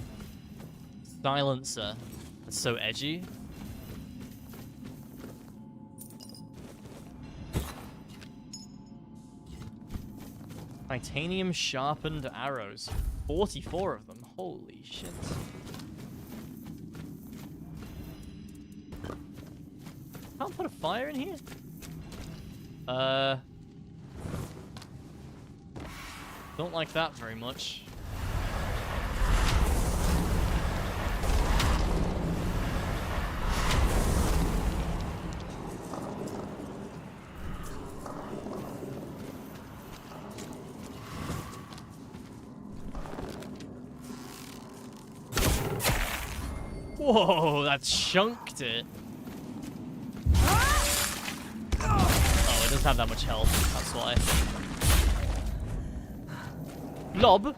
Speaker 1: Silencer. That's so edgy. Titanium sharpened arrows. 44 of them. Holy shit. Can't put a fire in here? Don't like that very much. Whoa, that chunked it. Oh, it doesn't have that much health, that's why. Blob?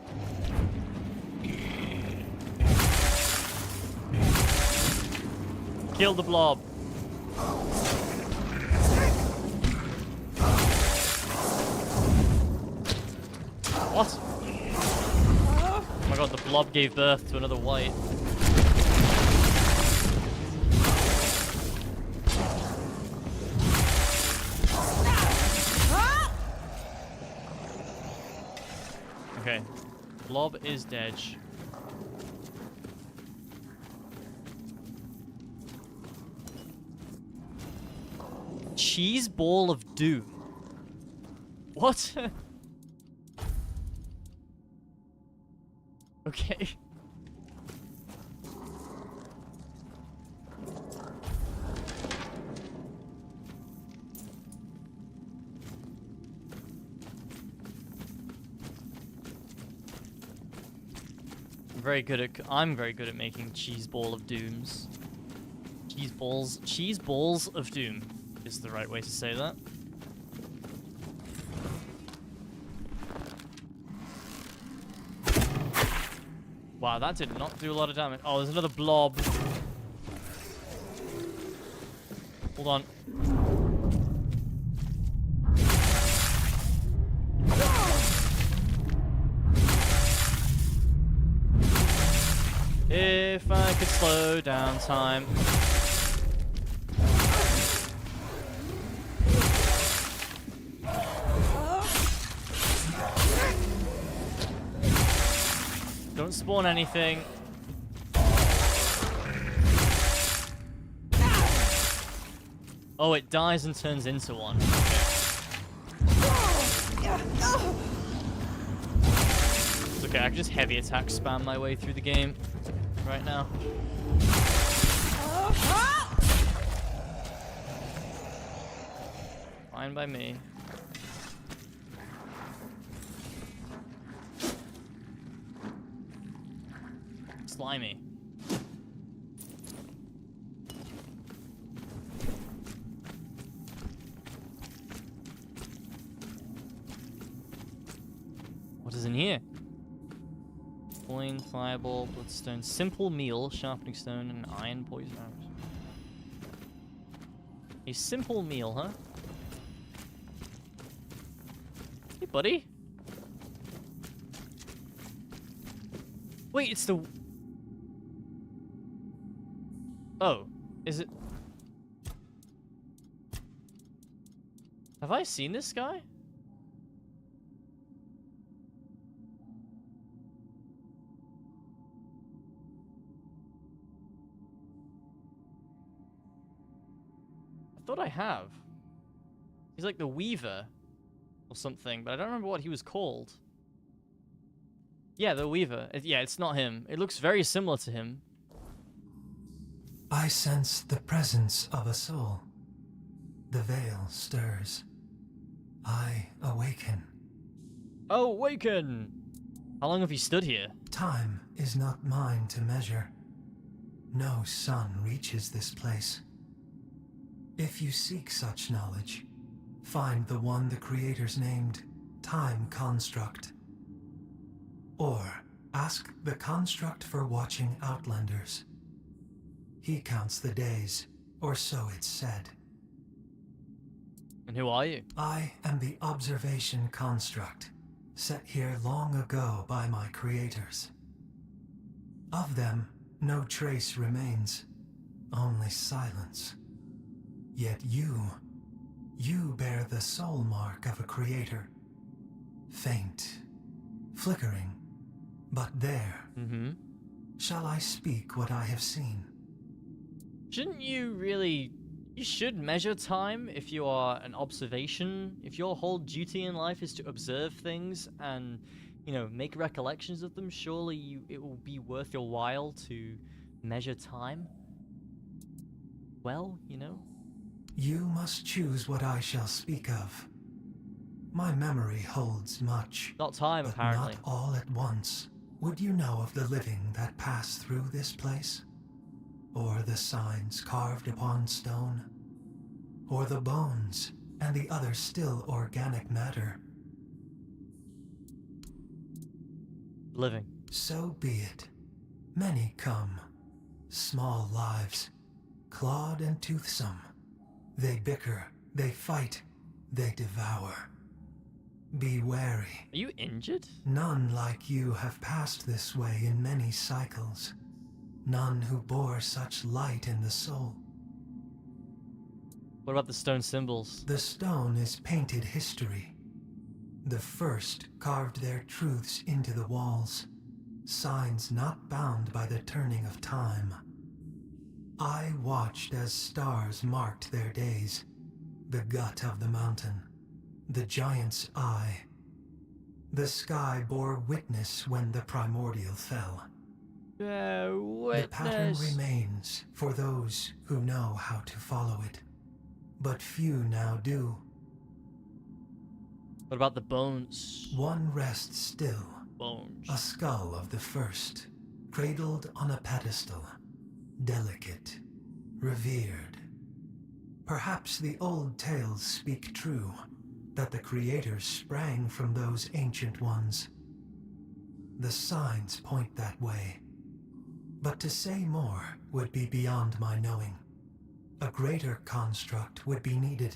Speaker 1: Kill the blob. What? Oh my god, the blob gave birth to another white. Okay, blob is dead. Cheese ball of doom. What? Okay. I'm very good at making cheese ball of dooms. Cheese balls of doom is the right way to say that. Wow, that did not do a lot of damage. Oh, there's another blob. Hold on. If I could slow down time. Don't spawn anything. Oh, it dies and turns into one. It's okay, I can just heavy attack spam my way through the game right now. Fine by me. Slimy. What is in here? coin, fireball, bloodstone, simple meal, sharpening stone, and iron poison arrows. A simple meal, huh? Hey, buddy. Wait, it's the... Oh, is it... Have I seen this guy? I thought I have. He's like the Weaver or something, but I don't remember what he was called. Yeah, the Weaver. Yeah, it's not him. It looks very similar to him.
Speaker 18: I sense the presence of a soul. The veil stirs. I awaken.
Speaker 1: Awaken! How long have you stood here?
Speaker 18: Time is not mine to measure. No sun reaches this place. If you seek such knowledge, find the one the creators named Time Construct. Or ask the Construct for watching Outlanders. He counts the days, or so it's said.
Speaker 1: And who are you?
Speaker 18: I am the Observation Construct, set here long ago by my creators. Of them, no trace remains, only silence. Yet you bear the soul mark of a creator. Faint, flickering, but there.
Speaker 1: Mm-hmm.
Speaker 18: Shall I speak what I have seen?
Speaker 1: Shouldn't you really... You should measure time if you are an observation. If your whole duty in life is to observe things and, you know, make recollections of them, surely it will be worth your while to measure time. Well, you know.
Speaker 18: You must choose what I shall speak of. My memory holds much.
Speaker 1: Not time,
Speaker 18: but
Speaker 1: apparently.
Speaker 18: Not all at once. Would you know of the living that pass through this place? Or the signs carved upon stone? Or the bones and the other still organic matter?
Speaker 1: Living.
Speaker 18: So be it. Many come. Small lives. Clawed and toothsome. They bicker, they fight, they devour. Be wary.
Speaker 1: Are you injured?
Speaker 18: None like you have passed this way in many cycles. None who bore such light in the soul.
Speaker 1: What about the stone symbols?
Speaker 18: The stone is painted history. The first carved their truths into the walls. Signs not bound by the turning of time. I watched as stars marked their days. The gut of the mountain. The giant's eye. The sky bore witness when the primordial fell. The pattern remains for those who know how to follow it. But few now do.
Speaker 1: What about the bones?
Speaker 18: One rests still.
Speaker 1: Bones.
Speaker 18: A skull of the first, cradled on a pedestal. Delicate, revered. Perhaps the old tales speak true, that the creators sprang from those ancient ones. The signs point that way. But to say more would be beyond my knowing. A greater construct would be needed.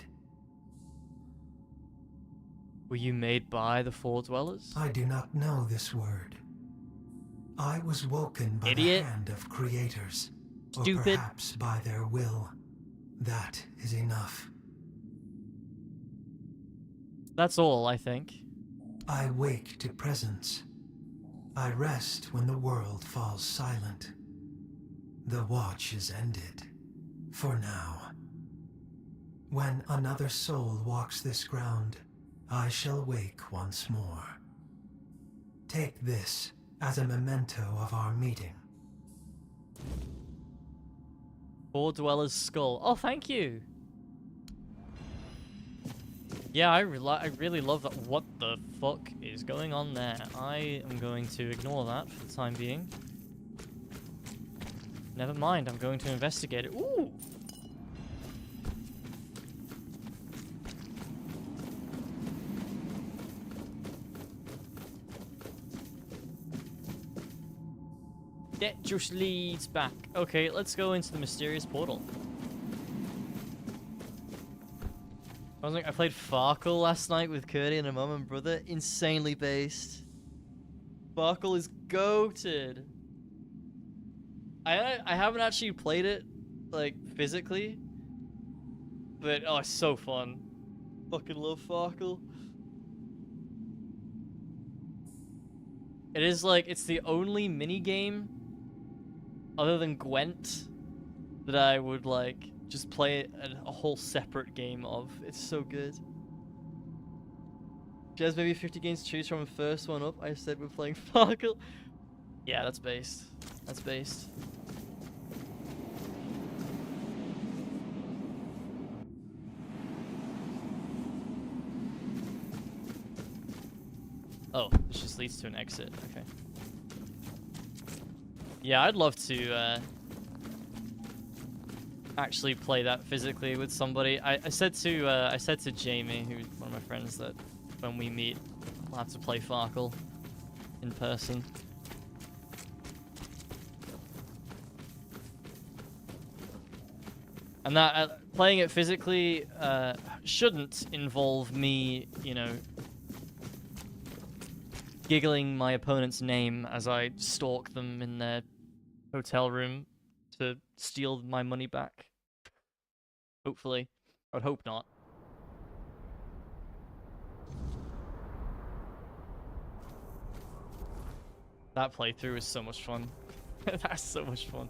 Speaker 1: Were you made by the Four Dwellers?
Speaker 18: I do not know this word. I was woken by the hand of creators.
Speaker 1: Stupid.
Speaker 18: Or perhaps by their will. That is enough.
Speaker 1: That's all, I think.
Speaker 18: I wake to presence. I rest when the world falls silent. The watch is ended. For now. When another soul walks this ground, I shall wake once more. Take this as a memento of our meeting.
Speaker 1: Four Dwellers skull. Oh, thank you. Yeah, I really love that. What the fuck is going on there? I am going to ignore that for the time being. Never mind, I'm going to investigate it. Ooh! That just leads back. Okay, let's go into the mysterious portal. I played Farkle last night with Curdy and her mum and brother. Insanely based. Farkle is goated. I haven't actually played it, like, physically. But, oh, it's so fun. Fucking love Farkle. It is, like, it's the only mini-game, other than Gwent, that I would, like, just play a whole separate game of. It's so good. She has maybe 50 games to choose from, the first one up. I said we're playing Farkle. Yeah, that's based. That's based. Oh, this just leads to an exit. Okay. Yeah, I'd love to actually play that physically with somebody. I said to Jamie, who's one of my friends, that when we meet, we'll have to play Farkle in person. And that playing it physically shouldn't involve me, you know, giggling my opponent's name as I stalk them in their hotel room to steal my money back. Hopefully. I would hope not. That playthrough is so much fun. That's so much fun.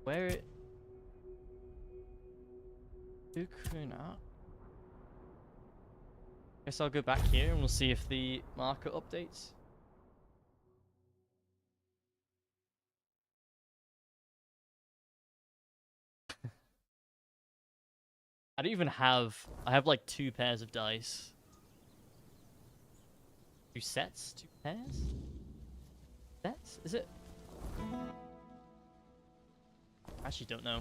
Speaker 1: Where it... Guess I'll go back here and we'll see if the marker updates. I don't even have... I have like 2 pairs of dice. 2 sets? 2 pairs? Sets? Is it? I actually don't know.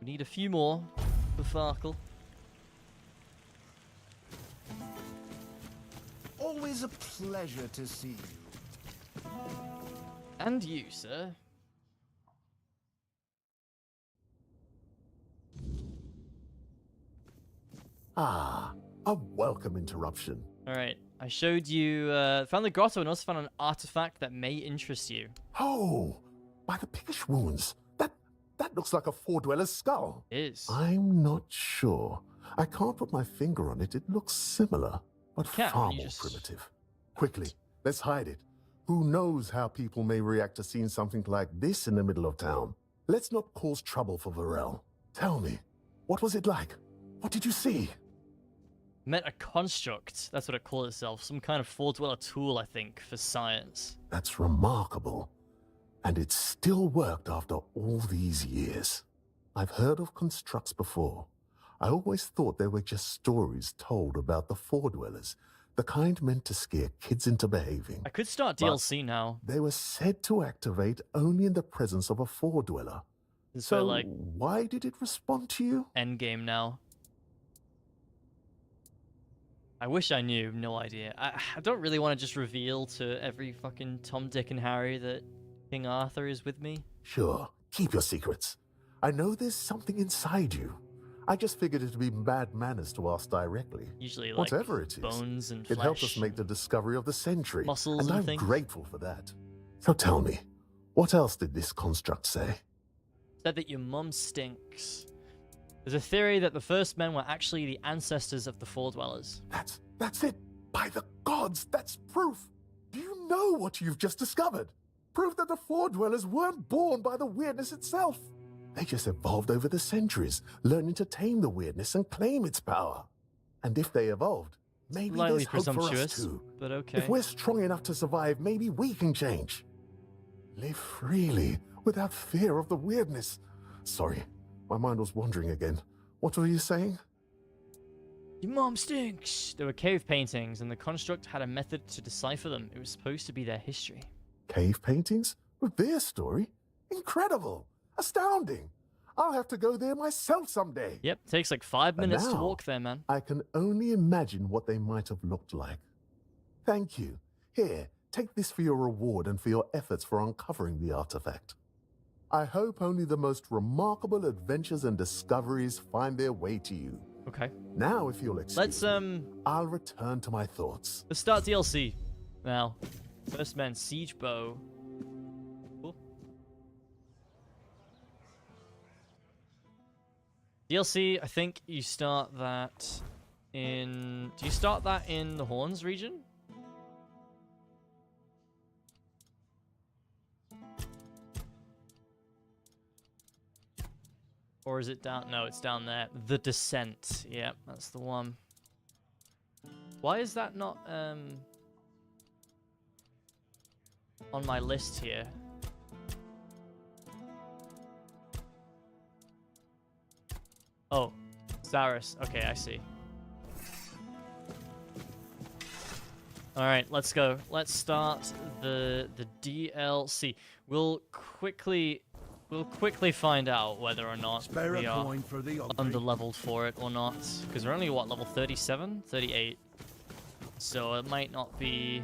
Speaker 1: We need a few more for Farkle.
Speaker 19: Always a pleasure to see you.
Speaker 1: And you, sir.
Speaker 20: Ah, a welcome interruption.
Speaker 1: Alright, I showed you, found the grotto and also found an artifact that may interest you.
Speaker 20: Oh, by the pickish wounds. That looks like a four-dweller's skull.
Speaker 1: It is.
Speaker 20: I'm not sure. I can't put my finger on it. It looks similar, but far more primitive. Quickly, let's hide it. Who knows how people may react to seeing something like this in the middle of town? Let's not cause trouble for Varel. Tell me, what was it like? What did you see?
Speaker 1: Met a construct, that's what it called itself. Some kind of four-dweller tool, I think, for science.
Speaker 20: That's remarkable. And it still worked after all these years. I've heard of constructs before. I always thought they were just stories told about the four-dwellers, the kind meant to scare kids into behaving.
Speaker 1: I could start DLC now.
Speaker 20: They were said to activate only in the presence of a four-dweller. So,
Speaker 1: like,
Speaker 20: why did it respond to you?
Speaker 1: Endgame now. I wish I knew, no idea. I don't really want to just reveal to every fucking Tom, Dick, and Harry that King Arthur is with me.
Speaker 20: Sure, keep your secrets. I know there's something inside you. I just figured it'd be bad manners to ask directly.
Speaker 1: Usually, like,
Speaker 20: whatever it is,
Speaker 1: bones and
Speaker 20: it
Speaker 1: flesh,
Speaker 20: helped us make the discovery of the century,
Speaker 1: muscles
Speaker 20: and
Speaker 1: and
Speaker 20: I'm
Speaker 1: things.
Speaker 20: grateful for that. So tell me, what else did this construct say?
Speaker 1: Said that your mum stinks. There's a theory that the first men were actually the ancestors of the Four Dwellers.
Speaker 20: That's it. By the gods, that's proof. Do you know what you've just discovered? Proof that the Four Dwellers weren't born by the weirdness itself. They just evolved over the centuries, learning to tame the weirdness and claim its power. And if they evolved, maybe
Speaker 1: Slightly
Speaker 20: there's hope for us
Speaker 1: presumptuous,
Speaker 20: too.
Speaker 1: but okay.
Speaker 20: If we're strong enough to survive, maybe we can change. Live freely, without fear of the weirdness. Sorry, my mind was wandering again. What were you saying?
Speaker 1: Your mom stinks! There were cave paintings, and the construct had a method to decipher them. It was supposed to be their history.
Speaker 20: Cave paintings? With their story? Incredible! Astounding! I'll have to go there myself someday.
Speaker 1: Yep, takes like 5 minutes to
Speaker 20: now,
Speaker 1: walk there, man.
Speaker 20: I can only imagine what they might have looked like. Thank you. Here, take this for your reward and for your efforts for uncovering the artifact. I hope only the most remarkable adventures and discoveries find their way to you.
Speaker 1: Okay.
Speaker 20: Now, if you'll excuse
Speaker 1: me,
Speaker 20: I'll return to my thoughts.
Speaker 1: Let's start DLC now. First Man Siege Bow. Cool. DLC, I think you start that in... Do you start that in the Horns region? Or is it down? No, it's down there. The Descent. Yeah, that's the one. Why is that not on my list here? Oh, Zaris. Okay, I see. All right, let's go. Let's start the DLC. We'll quickly find out whether or not we are underleveled for it or not, because we're only what, level 37, 38. So it might not be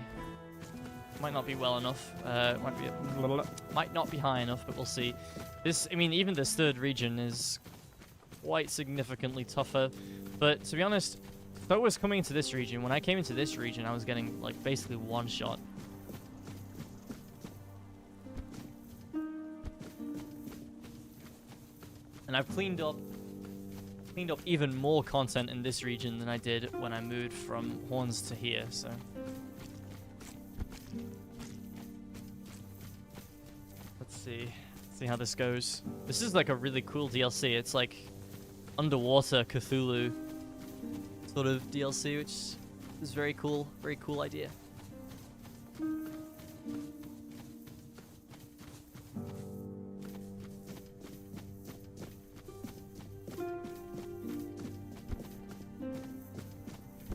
Speaker 1: well enough. Might not be high enough, but we'll see. This, I mean, even this third region is quite significantly tougher. But to be honest, if I was coming into this region, when I came into this region, I was getting like basically one shot. And I've cleaned up even more content in this region than I did when I moved from Horns to here, so. Let's see how this goes. This is like a really cool DLC. It's like underwater Cthulhu sort of DLC, which is very cool idea.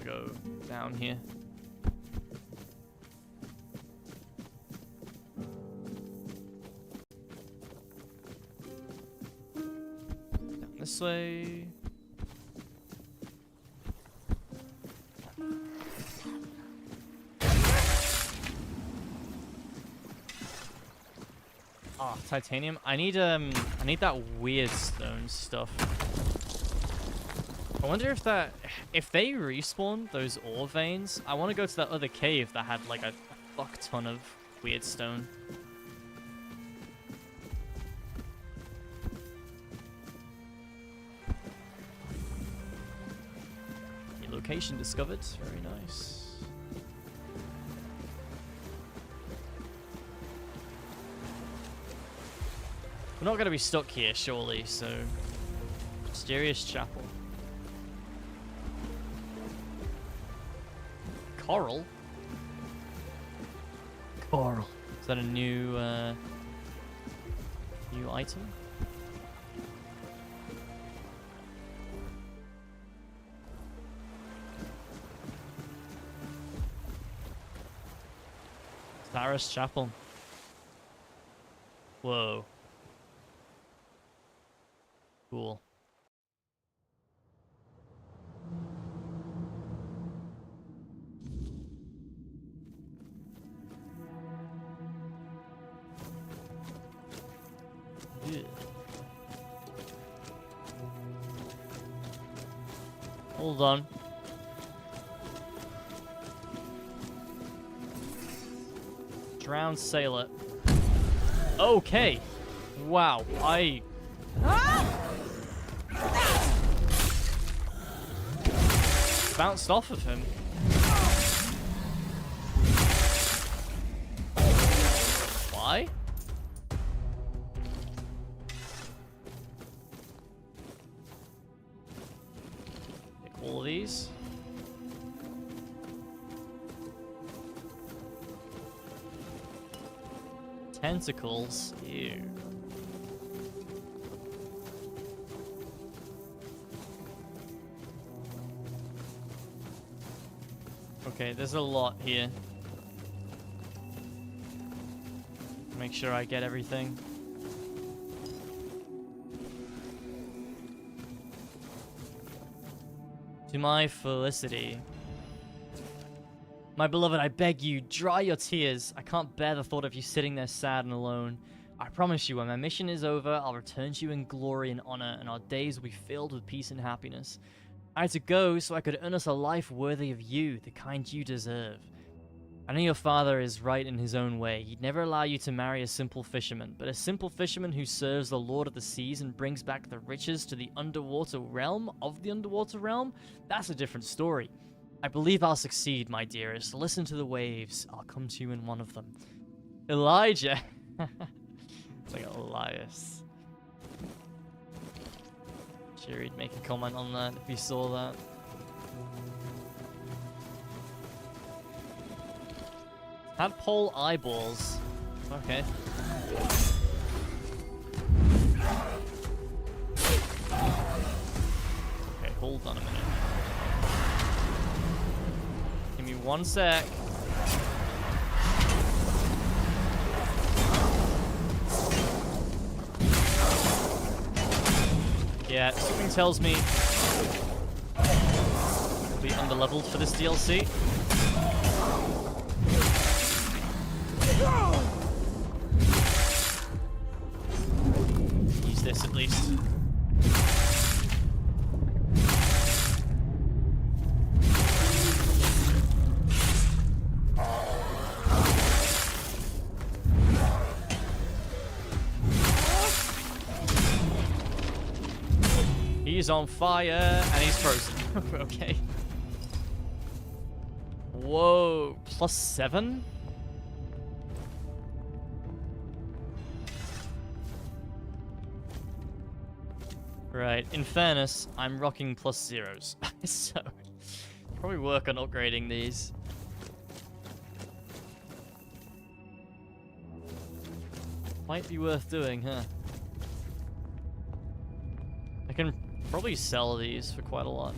Speaker 1: Go down here. Down this way. Ah, titanium. I need that weird stone stuff. I wonder if they respawn those ore veins, I want to go to that other cave that had like a fuck ton of weird stone. New location discovered. Very nice. We're not going to be stuck here, surely, so... Mysterious Chapel. Coral? Coral. Is that a new item? Sarah's Chapel. Whoa. Cool. Yeah. Hold on. Drowned sailor. Okay. Wow. Bounced off of him. Why? Take all of these. Tentacles. Ew. Okay, there's a lot here. make sure I get everything. To my felicity. My beloved, I beg you, dry your tears. I can't bear the thought of you sitting there sad and alone. I promise you, when my mission is over, I'll return to you in glory and honor, and our days will be filled with peace and happiness. I had to go so I could earn us a life worthy of you, the kind you deserve. I know your father is right in his own way. He'd never allow you to marry a simple fisherman, but a simple fisherman who serves the Lord of the Seas and brings back the riches to the underwater realm of the underwater realm? That's a different story. I believe I'll succeed, my dearest. Listen to the waves. I'll come to you in one of them. Elijah. It's like Elias. Sure, he'd make a comment on that if he saw that. Tadpole eyeballs. Okay. Okay, hold on a minute. Give me 1 sec. Yeah, something tells me we'll be underleveled for this DLC. Use this at least. He's on fire and he's frozen. Okay. Whoa, +7? Right, in fairness, I'm rocking +0s. So, probably work on upgrading these. Might be worth doing, huh? I can probably sell these for quite a lot.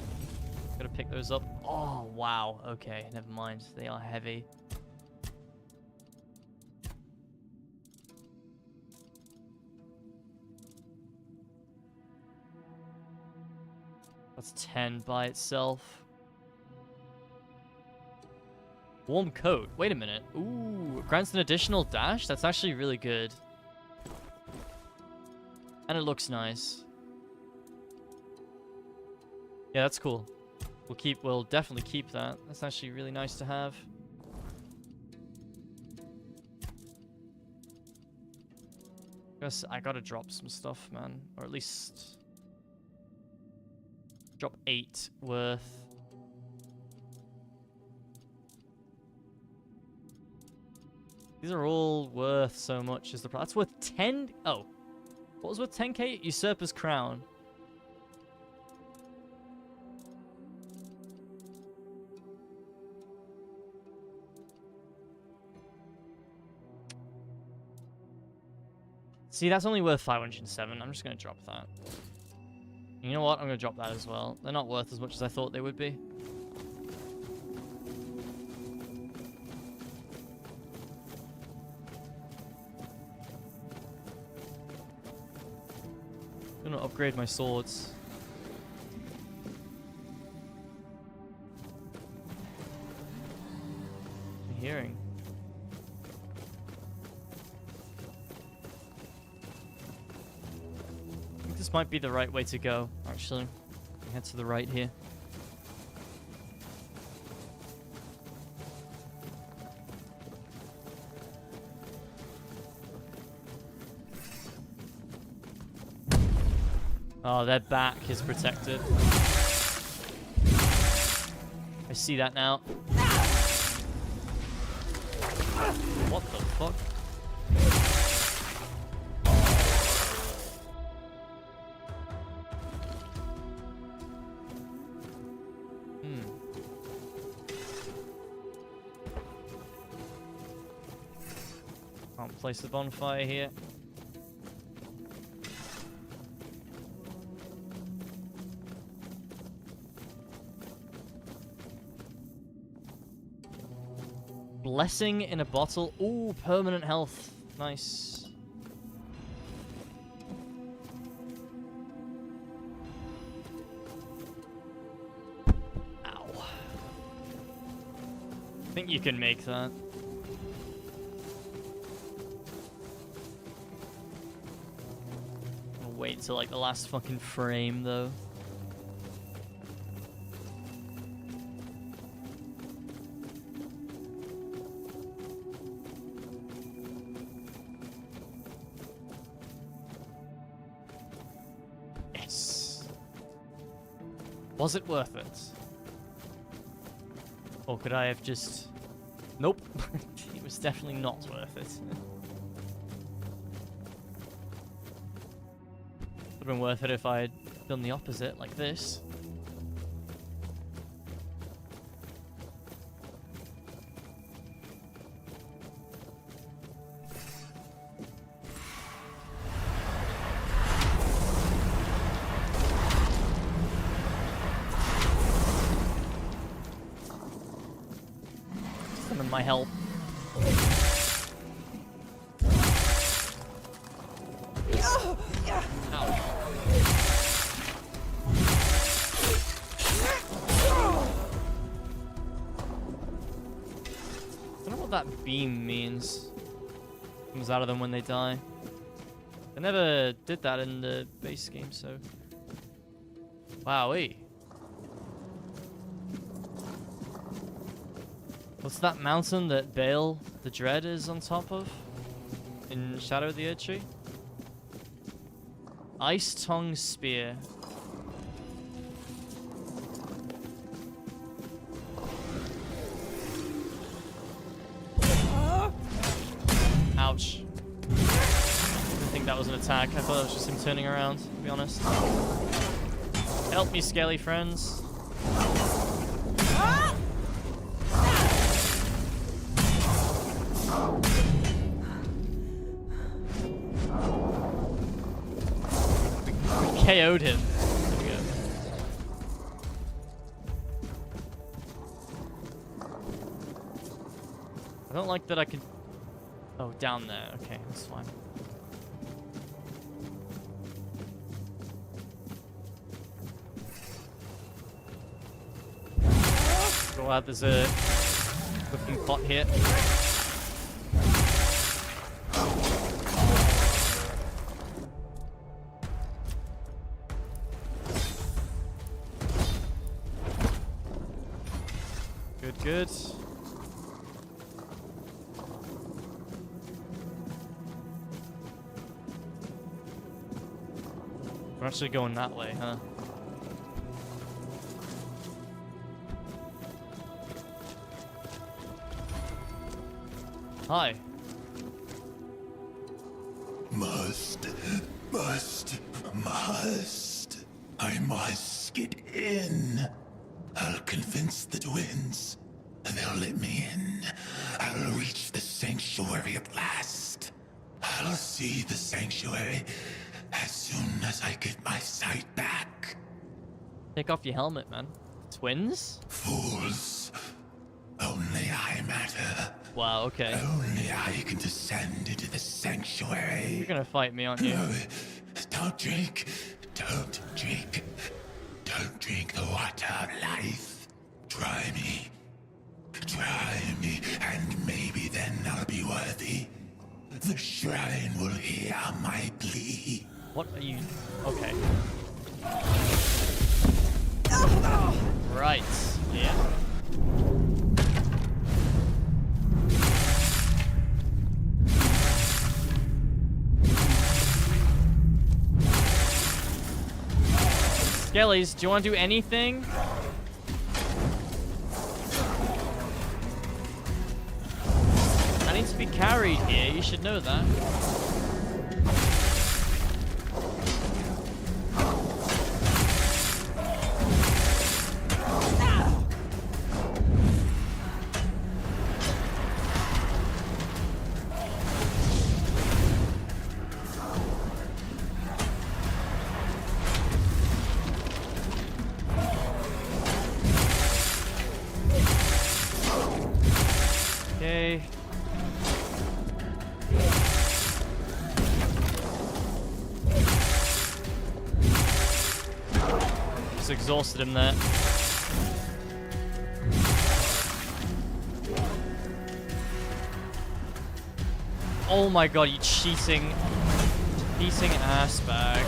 Speaker 1: Gotta pick those up. Oh, wow. Okay, never mind. They are heavy. That's 10 by itself. Warm coat. Wait a minute. Ooh, grants an additional dash? That's actually really good. And it looks nice. Yeah, that's cool. We'll definitely keep that. That's actually really nice to have. Guess I gotta drop some stuff, man. Or at least drop 8 worth. These are all worth so much as the price. That's worth 10. Oh, what was worth 10k? Usurper's Crown. See, that's only worth 507. I'm just going to drop that. You know what? I'm going to drop that as well. They're not worth as much as I thought they would be. I'm going to upgrade my swords. I'm hearing. This might be the right way to go, actually. Head to the right here. Oh, their back is protected. I see that now. What the fuck? Can't place the bonfire here. Blessing in a bottle. Ooh, permanent health. Nice. Ow. I think you can make that. I'll wait till like the last fucking frame though. Was it worth it? Or could I have just... Nope. It was definitely not worth it. Would have been worth it if I had done the opposite, like this. My help. I don't know what that beam means. Comes out of them when they die. I never did that in the base game, so. Wowee. What's that mountain that Bale the Dread is on top of? In Shadow of the Erdtree? Ice Tongue Spear. Ouch. I didn't think that was an attack. I thought it was just him turning around, to be honest. Help me, scaly friends. KO'd him. There we go. I don't like that I can... Oh, down there. Okay, that's fine. Go out, there's a looking bot here. Good. We're actually going that way, huh? Hi.
Speaker 14: Must. I must get in. I'll convince the twins. They'll let me in. I'll reach the sanctuary at last. I'll see the sanctuary as soon as I get my sight back.
Speaker 1: Take off your helmet, man. Twins?
Speaker 14: Fools. Only I matter.
Speaker 1: Wow, okay.
Speaker 14: Only I can descend into the sanctuary.
Speaker 1: You're gonna fight me, aren't you?
Speaker 14: No, don't drink. Don't drink. Don't drink the water of life. Try me. Try me, and maybe then I'll be worthy. The shrine will hear my plea.
Speaker 1: What are you... Okay. Right, yeah. Skellies, do you want to do anything? I need to be carried here, you should know that. Okay. Just exhausted him there. Oh my god, you cheating ass bag.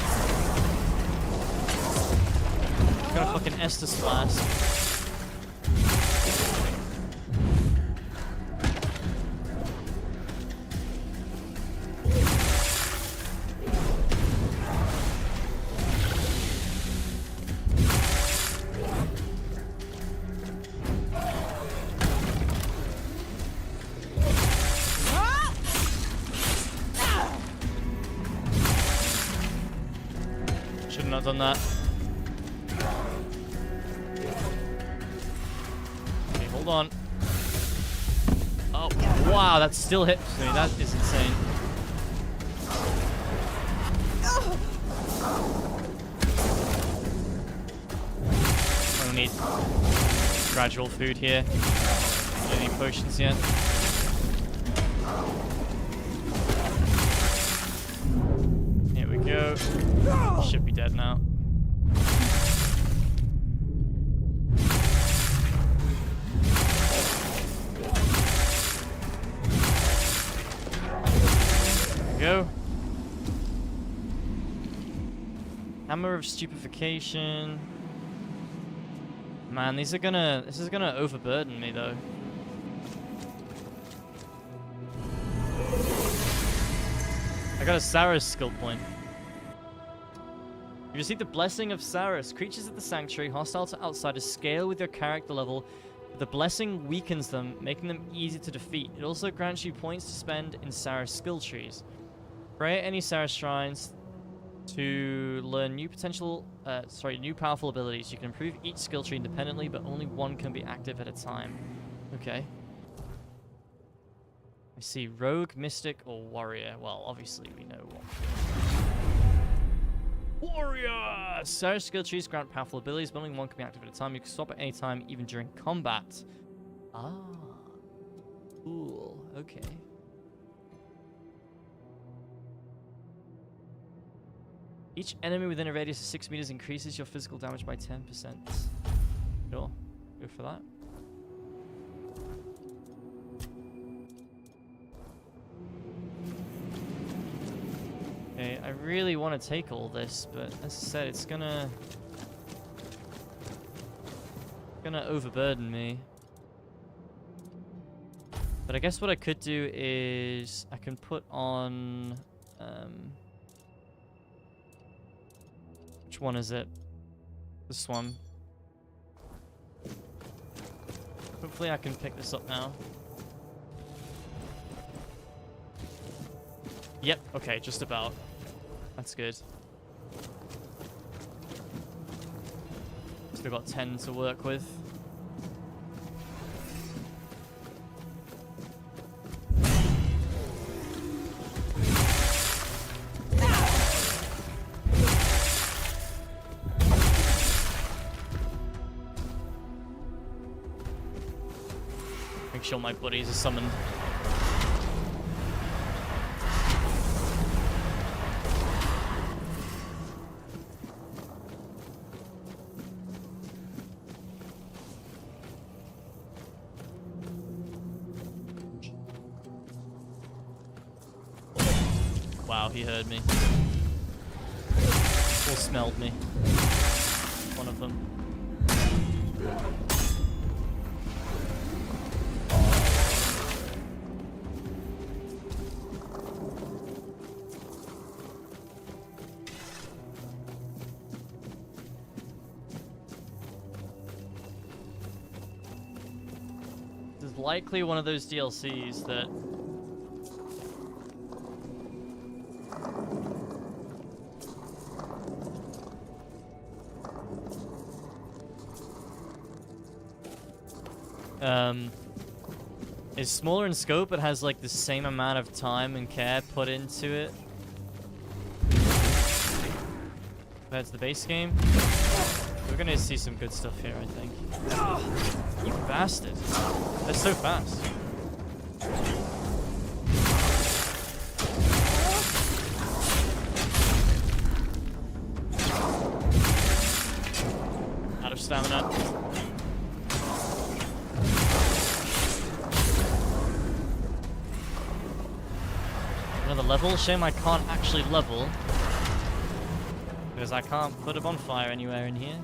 Speaker 1: Got a fucking Estus flask. Should not have done that. Okay, hold on. Oh, wow, that still hits me. That is insane. I don't need gradual food here. Don't need potions yet. Here we go. Should be dead now. There we go. Hammer of Stupefaction. Man, this is gonna overburden me though. I got a Saris skill point. You receive the Blessing of Saris. Creatures at the Sanctuary, hostile to outsiders, scale with your character level. The blessing weakens them, making them easy to defeat. It also grants you points to spend in Saris skill trees. Pray at any Saris shrines to learn new new powerful abilities. You can improve each skill tree independently, but only one can be active at a time. Okay. I see Rogue, Mystic, or Warrior. Well, obviously we know what. Warrior! Saris skill trees grant powerful abilities, but only one can be active at a time. You can swap at any time, even during combat. Ah. Cool. Okay. Each enemy within a radius of 6 meters increases your physical damage by 10%. Sure. Go for that. Okay, I really want to take all this, but as I said, it's gonna overburden me. But I guess what I could do is I can put on which one is it? This one. Hopefully I can pick this up now. Yep, okay, just about. That's good. Still got 10 to work with. Make sure my buddies are summoned. Wow, he heard me. Or smelled me. One of them. This is likely one of those DLCs that is smaller in scope, but has like the same amount of time and care put into it compared to the base game. We're gonna see some good stuff here, I think. You bastard! That's so fast. out of stamina. Another level. Shame I can't actually level. Because I can't put a bonfire anywhere in here.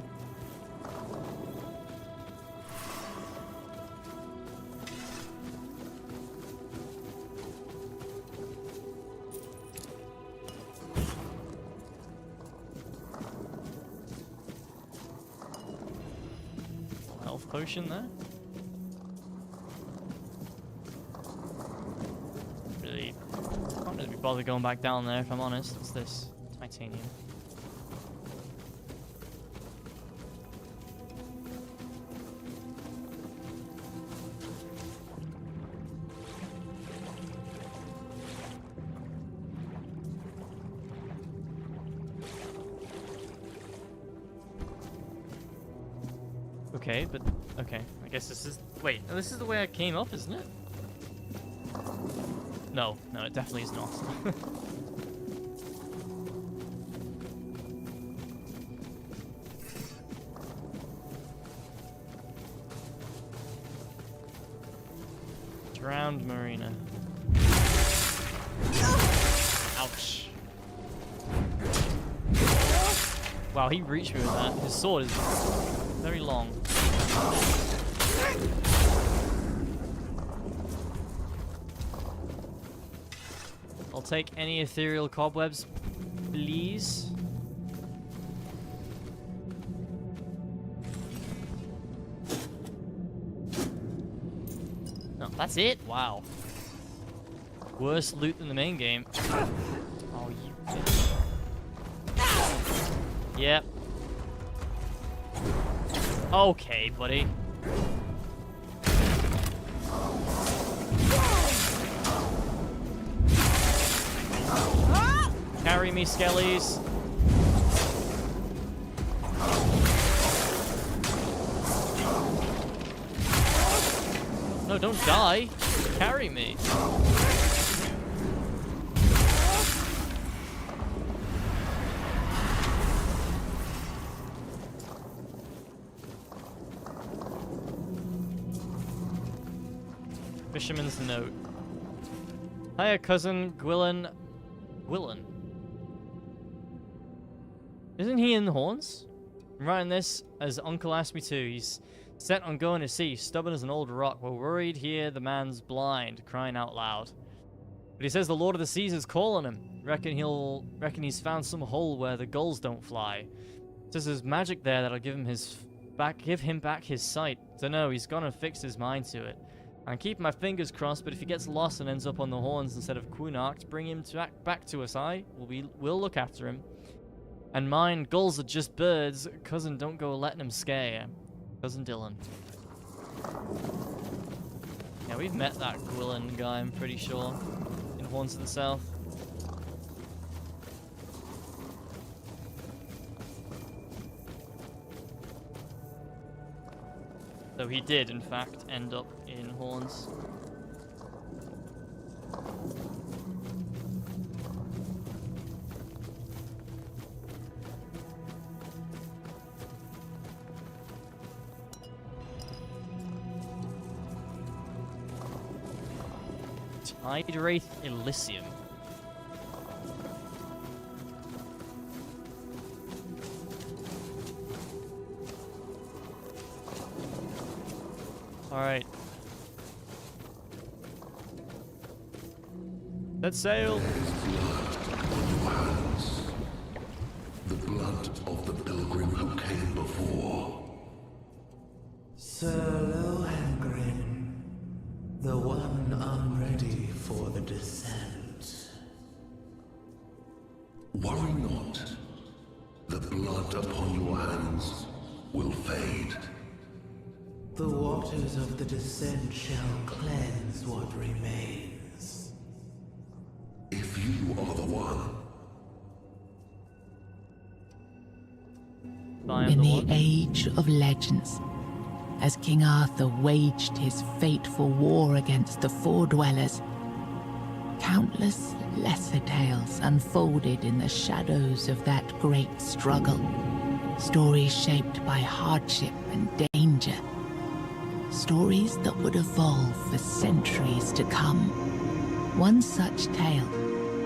Speaker 1: Health potion there. Really, can't really be bothered going back down there if I'm honest. What's this? Titanium. Okay, but okay. I guess this is. Wait, this is the way I came up, isn't it? No, it definitely is not. Drowned Marina. Ouch. Wow, he reached me with that. His sword is very long. I'll take any ethereal cobwebs, please. No, that's it? Wow. Worse loot than the main game. Oh, you bitch. Yep. Okay, buddy. Carry me, skellies. No, don't die. Carry me. Fisherman's note. Hiya, cousin Gwilyn. Gwilyn? Isn't he in the horns? I'm writing this as Uncle asked me to. He's set on going to sea, stubborn as an old rock. We're worried here the man's blind, crying out loud. But he says the Lord of the Seas is calling him. Reckon he's found some hole where the gulls don't fly. Says there's magic there that'll give him back his sight. Dunno, he's gonna fix his mind to it. I keep my fingers crossed, but if he gets lost and ends up on the horns instead of Quinarch, bring him back to us, aye? We'll look after him. And mind, gulls are just birds. Cousin, don't go letting him scare you. Cousin Dylan. Yeah, we've met that Gwilyn guy, I'm pretty sure, in Horns of the South. So he did, in fact, end up in Horns. Tide Wraith Elysium. Alright. Let's sail.
Speaker 14: The blood of the pilgrim who came before.
Speaker 18: Sir Lohengrin, the one unready for the descent.
Speaker 14: Worry not. The blood upon your hands will fade.
Speaker 18: The waters of the descent shall cleanse what remains.
Speaker 14: If you are the one.
Speaker 3: In the age of legends, as King Arthur waged his fateful war against the Four-Dwellers, countless lesser tales unfolded in the shadows of that great struggle. Stories shaped by hardship and danger. Stories that would evolve for centuries to come. One such tale,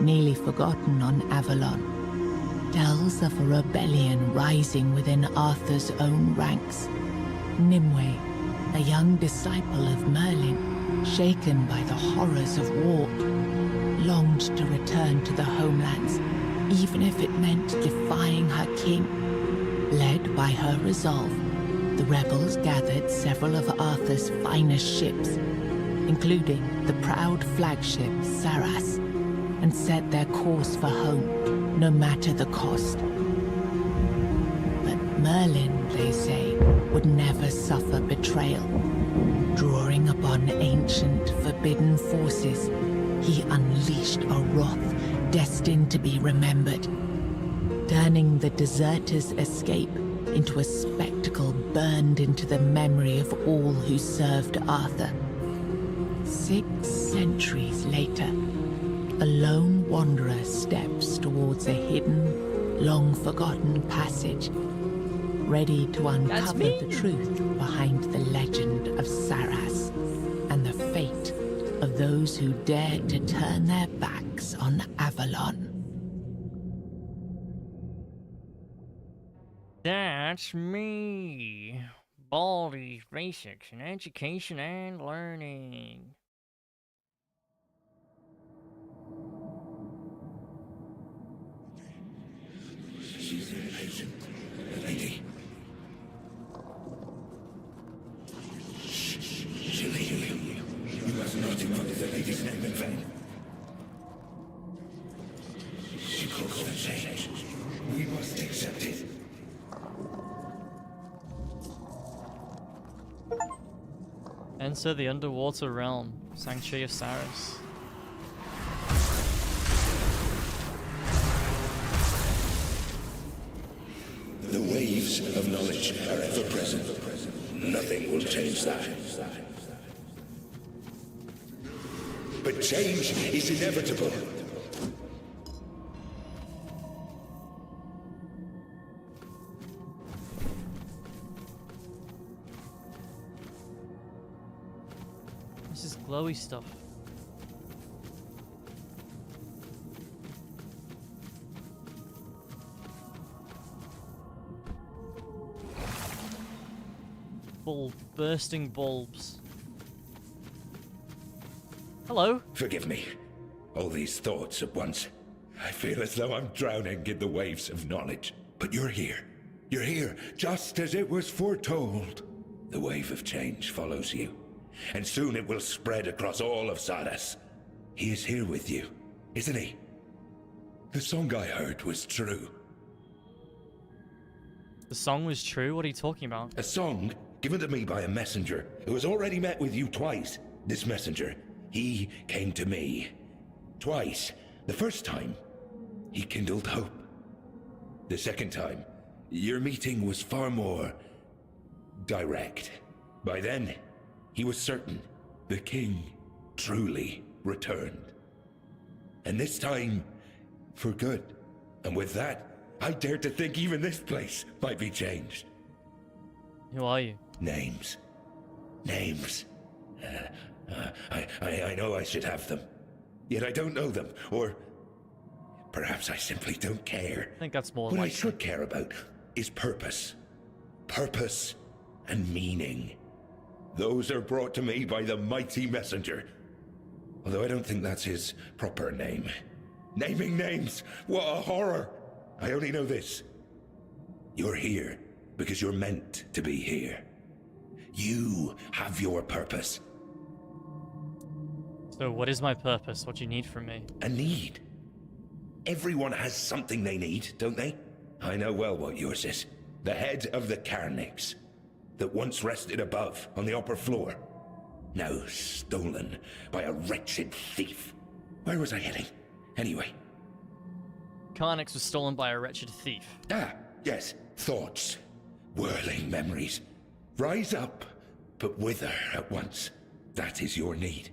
Speaker 3: nearly forgotten on Avalon, tells of a rebellion rising within Arthur's own ranks. Nimue, a young disciple of Merlin, shaken by the horrors of war, longed to return to the homelands, even if it meant defying her king. Led by her resolve, the rebels gathered several of Arthur's finest ships, including the proud flagship Saras, and set their course for home, no matter the cost. But Merlin, they say, would never suffer betrayal. Drawing upon ancient, forbidden forces, he unleashed a wrath destined to be remembered, turning the deserters' escape into a spectacle burned into the memory of all who served Arthur. 6 centuries later, a lone wanderer steps towards a hidden, long-forgotten passage, ready to uncover the truth behind the legend of Saras and the fate of those who dared to turn their backs on Avalon.
Speaker 1: That's me. Baldi's Basics in Education and Learning.
Speaker 14: She's impatient, the lady. She'll heal you. You must not invoke the lady's name in vain. She calls for change. We must accept it.
Speaker 1: Enter the underwater realm, Sanctuary of Saras.
Speaker 14: The waves of knowledge are ever present. Nothing will change that. But change is inevitable.
Speaker 1: This is glowy stuff. Bursting bulbs. Hello.
Speaker 14: Forgive me. All these thoughts at once. I feel as though I'm drowning in the waves of knowledge. But you're here. You're here, just as it was foretold. The wave of change follows you. And soon it will spread across all of Saras. He is here with you, isn't he? The song I heard was true.
Speaker 1: The song was true? What are you talking about?
Speaker 14: A song given to me by a messenger who has already met with you twice. This messenger, he came to me. Twice. The first time, he kindled hope. The second time, your meeting was far more direct. By then, he was certain the king truly returned. And this time, for good. And with that, I dared to think even this place might be changed.
Speaker 1: Who are you?
Speaker 14: Names. Names. I know I should have them. Yet I don't know them. Or perhaps I simply don't care.
Speaker 1: I think that's more
Speaker 14: What I
Speaker 1: likely.
Speaker 14: should care about is purpose. Purpose and meaning. Those are brought to me by the mighty messenger. Although I don't think that's his proper name. Naming names! What a horror! I only know this. You're here because you're meant to be here. You have your purpose.
Speaker 1: So what is my purpose? What do you need from me?
Speaker 14: A need. Everyone has something they need, don't they? I know well what yours is. The head of the Carnix, that once rested above on the upper floor. Now stolen by a wretched thief. Where was I heading? Anyway.
Speaker 1: Carnix was stolen by a wretched thief.
Speaker 14: Ah, yes. Thoughts. Whirling memories. Rise up, but wither at once. That is your need.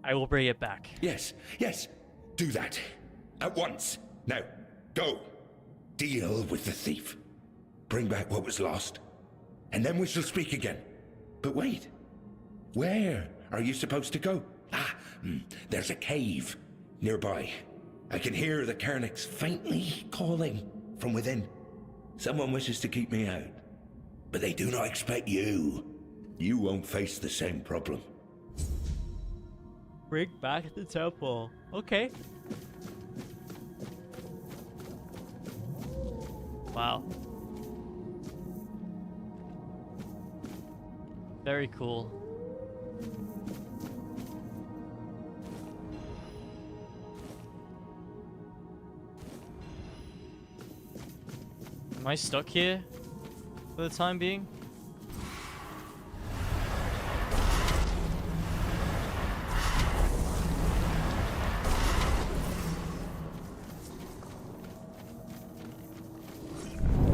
Speaker 1: I will bring it back.
Speaker 14: Yes, yes. Do that. At once. Now, go. Deal with the thief. Bring back what was lost. And then we shall speak again. But wait. Where are you supposed to go? There's a cave nearby. I can hear the Karniks faintly calling from within. Someone wishes to keep me out. But they do not expect you. You won't face the same problem.
Speaker 1: Bring back the temple. Okay. Wow. Very cool. Am I stuck here for the time being?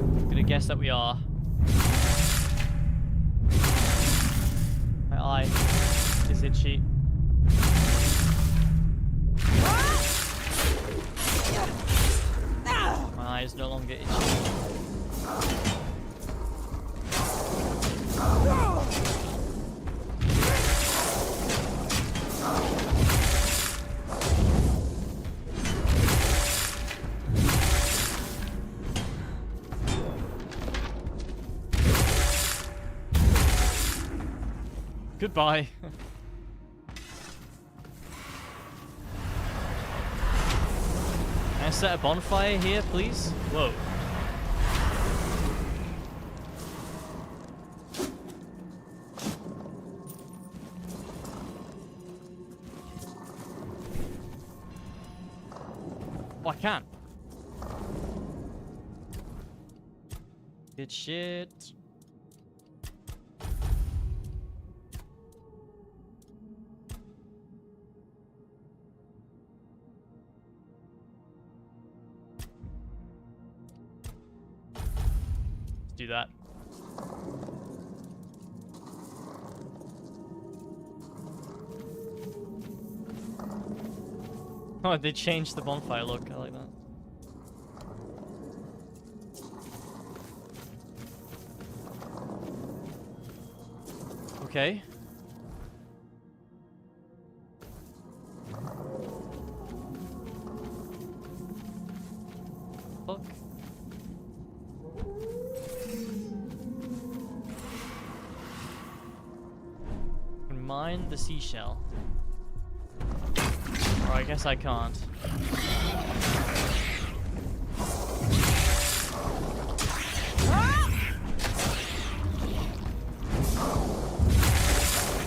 Speaker 1: I'm gonna guess that we are. My eye is itchy. My eye is no longer itchy. Goodbye. Can I set a bonfire here, please? Whoa. Oh, I can. Good shit. Do that. Oh, they changed the bonfire look. I like that. Okay. Fuck. Mine the seashell. Or I guess I can't.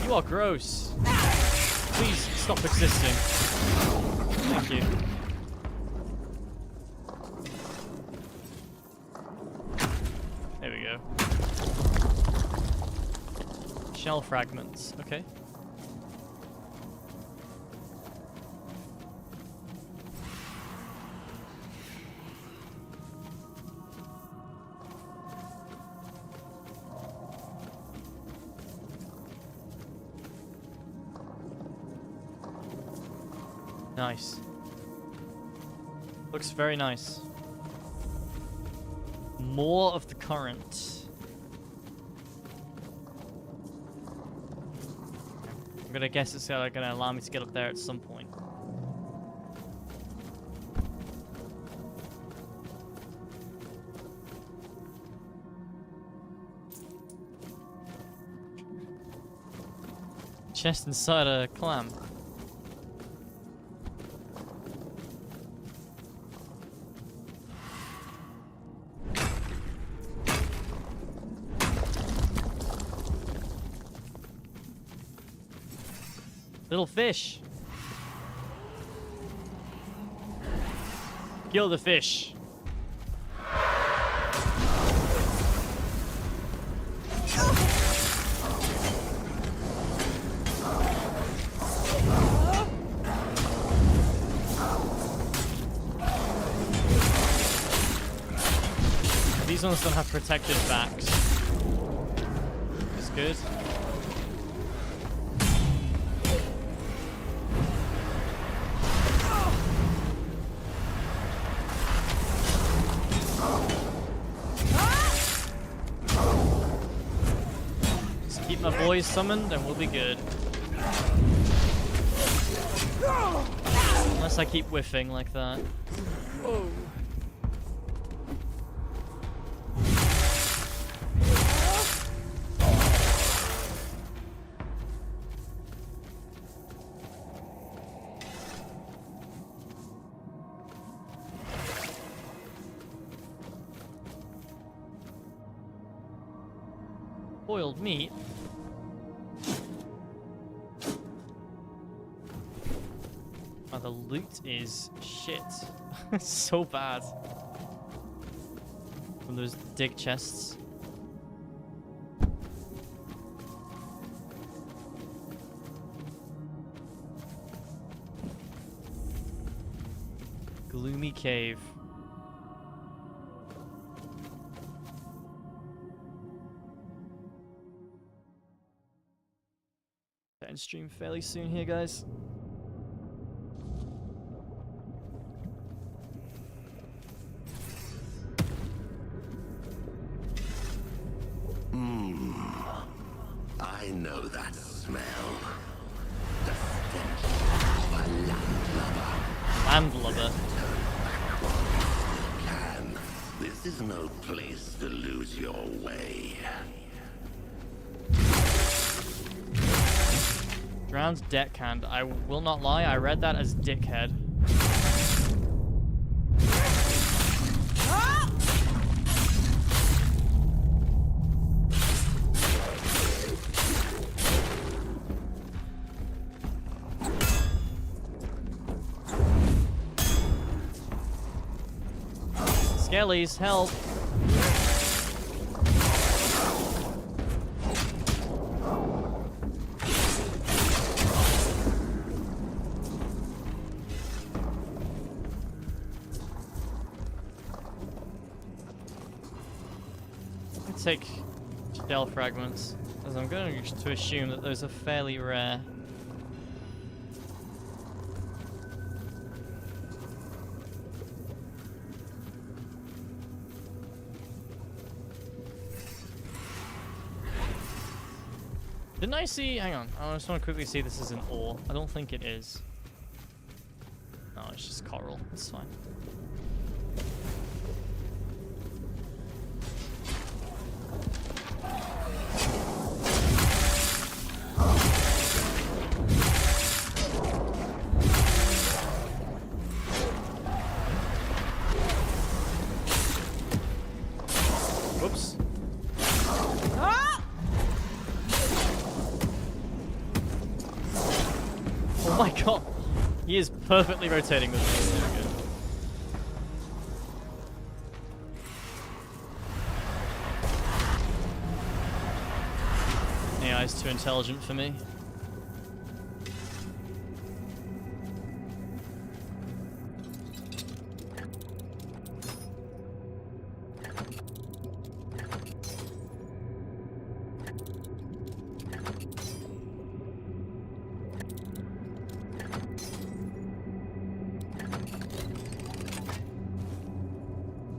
Speaker 1: You are gross. Please stop existing. Thank you. There we go. Shell fragments, okay. Nice. Looks very nice. More of the current. I'm gonna guess it's gonna allow me to get up there at some point. Chest inside a clam. Little fish. Kill the fish. These ones don't have protected backs. It's good. Keep my boys summoned and we'll be good. Unless I keep whiffing like that. Oh. Boiled meat. Oh, the loot is shit. It's so bad. From those dig chests. Gloomy cave. End stream fairly soon here, guys.
Speaker 14: I know that smell. The stench of a landlubber.
Speaker 1: Landlubber?
Speaker 14: This is no place to lose your way.
Speaker 1: Drowned deckhand. I will not lie, I read that as dickhead. Skellies, help! Take shell fragments, as I'm going to assume that those are fairly rare. Didn't I see? Hang on, I just want to quickly see if this is an ore. I don't think it is. No, it's just coral. It's fine. Whoops. Ah! Oh my god. He is perfectly rotating with me. Very good. AI is too intelligent for me.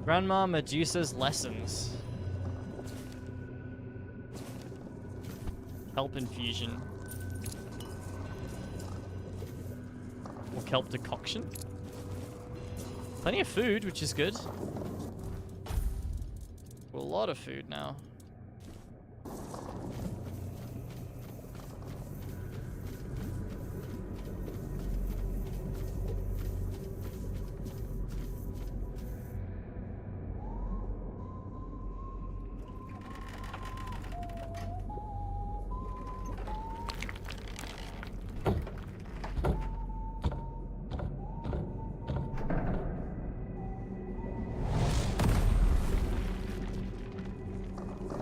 Speaker 1: Grandma Medusa's lessons. Kelp infusion. Or kelp decoction. Plenty of food, which is good. A lot of food now.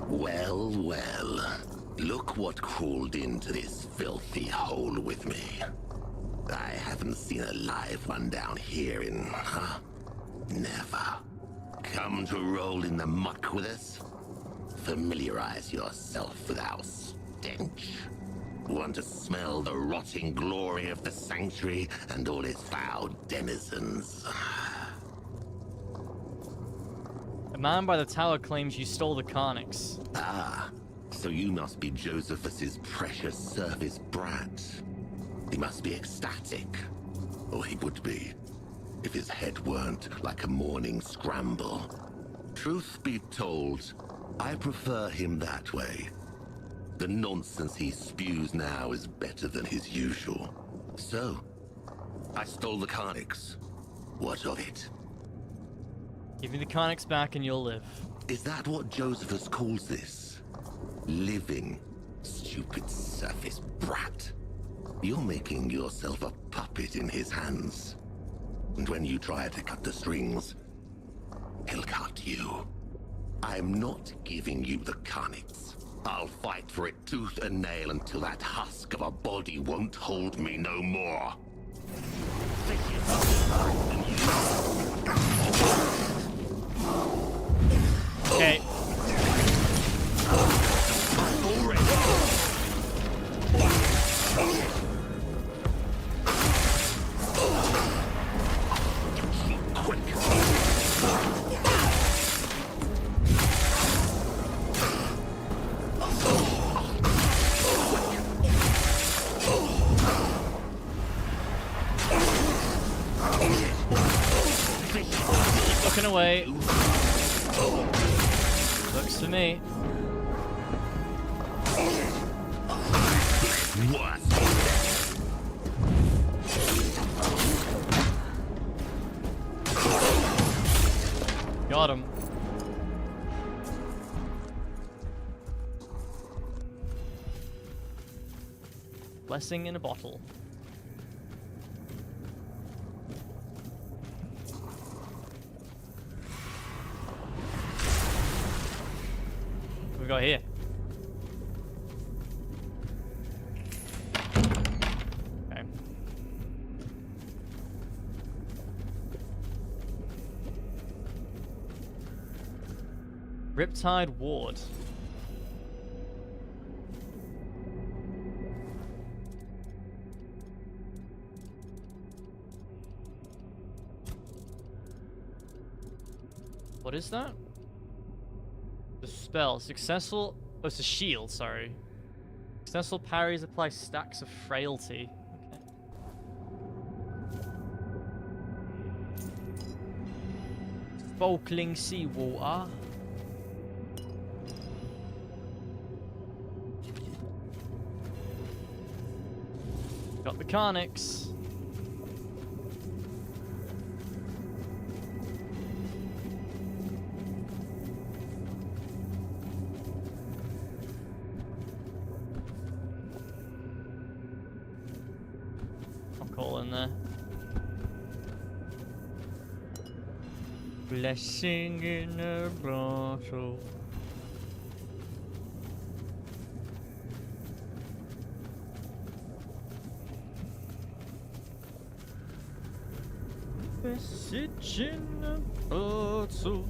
Speaker 14: Well, well. Look what crawled into this filthy hole with me. I haven't seen a live one down here in, never. Come to roll in the muck with us? Familiarize yourself with our stench. Want to smell the rotting glory of the sanctuary and all its foul denizens?
Speaker 1: The man by the tower claims you stole the Carnix.
Speaker 14: Ah,
Speaker 17: So you must be Josephus's precious service brat. He must be ecstatic. Or he would be, if his head weren't like a morning scramble. Truth be told, I prefer him that way. The nonsense he spews now is better than his usual. So, I stole the Carnix. What of it?
Speaker 1: Give me the Carnix back and you'll live.
Speaker 17: Is that what Josephus calls this? Living, stupid surface brat. You're making yourself a puppet in his hands. And when you try to cut the strings, he'll cut you. I'm not giving you the Carnix. I'll fight for it tooth and nail until that husk of a body won't hold me no more.
Speaker 1: Okay. Looking away. Looks to me. Got him. Blessing in a bottle. What we got here? Okay. Riptide Ward. What is that? The spell. Successful... Oh, it's a shield, sorry. Successful parries apply stacks of frailty. Okay. Sparkling seawater. Got the Carnix. In there. Blessing in a bottle. Message in a bottle.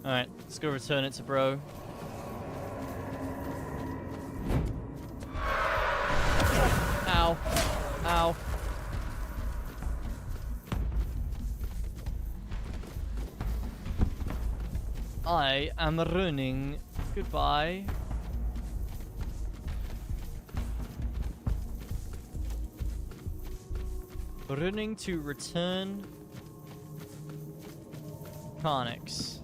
Speaker 1: Alright, let's go return it to bro. Ow. Ow. I am running. Goodbye. Running to return Carnix.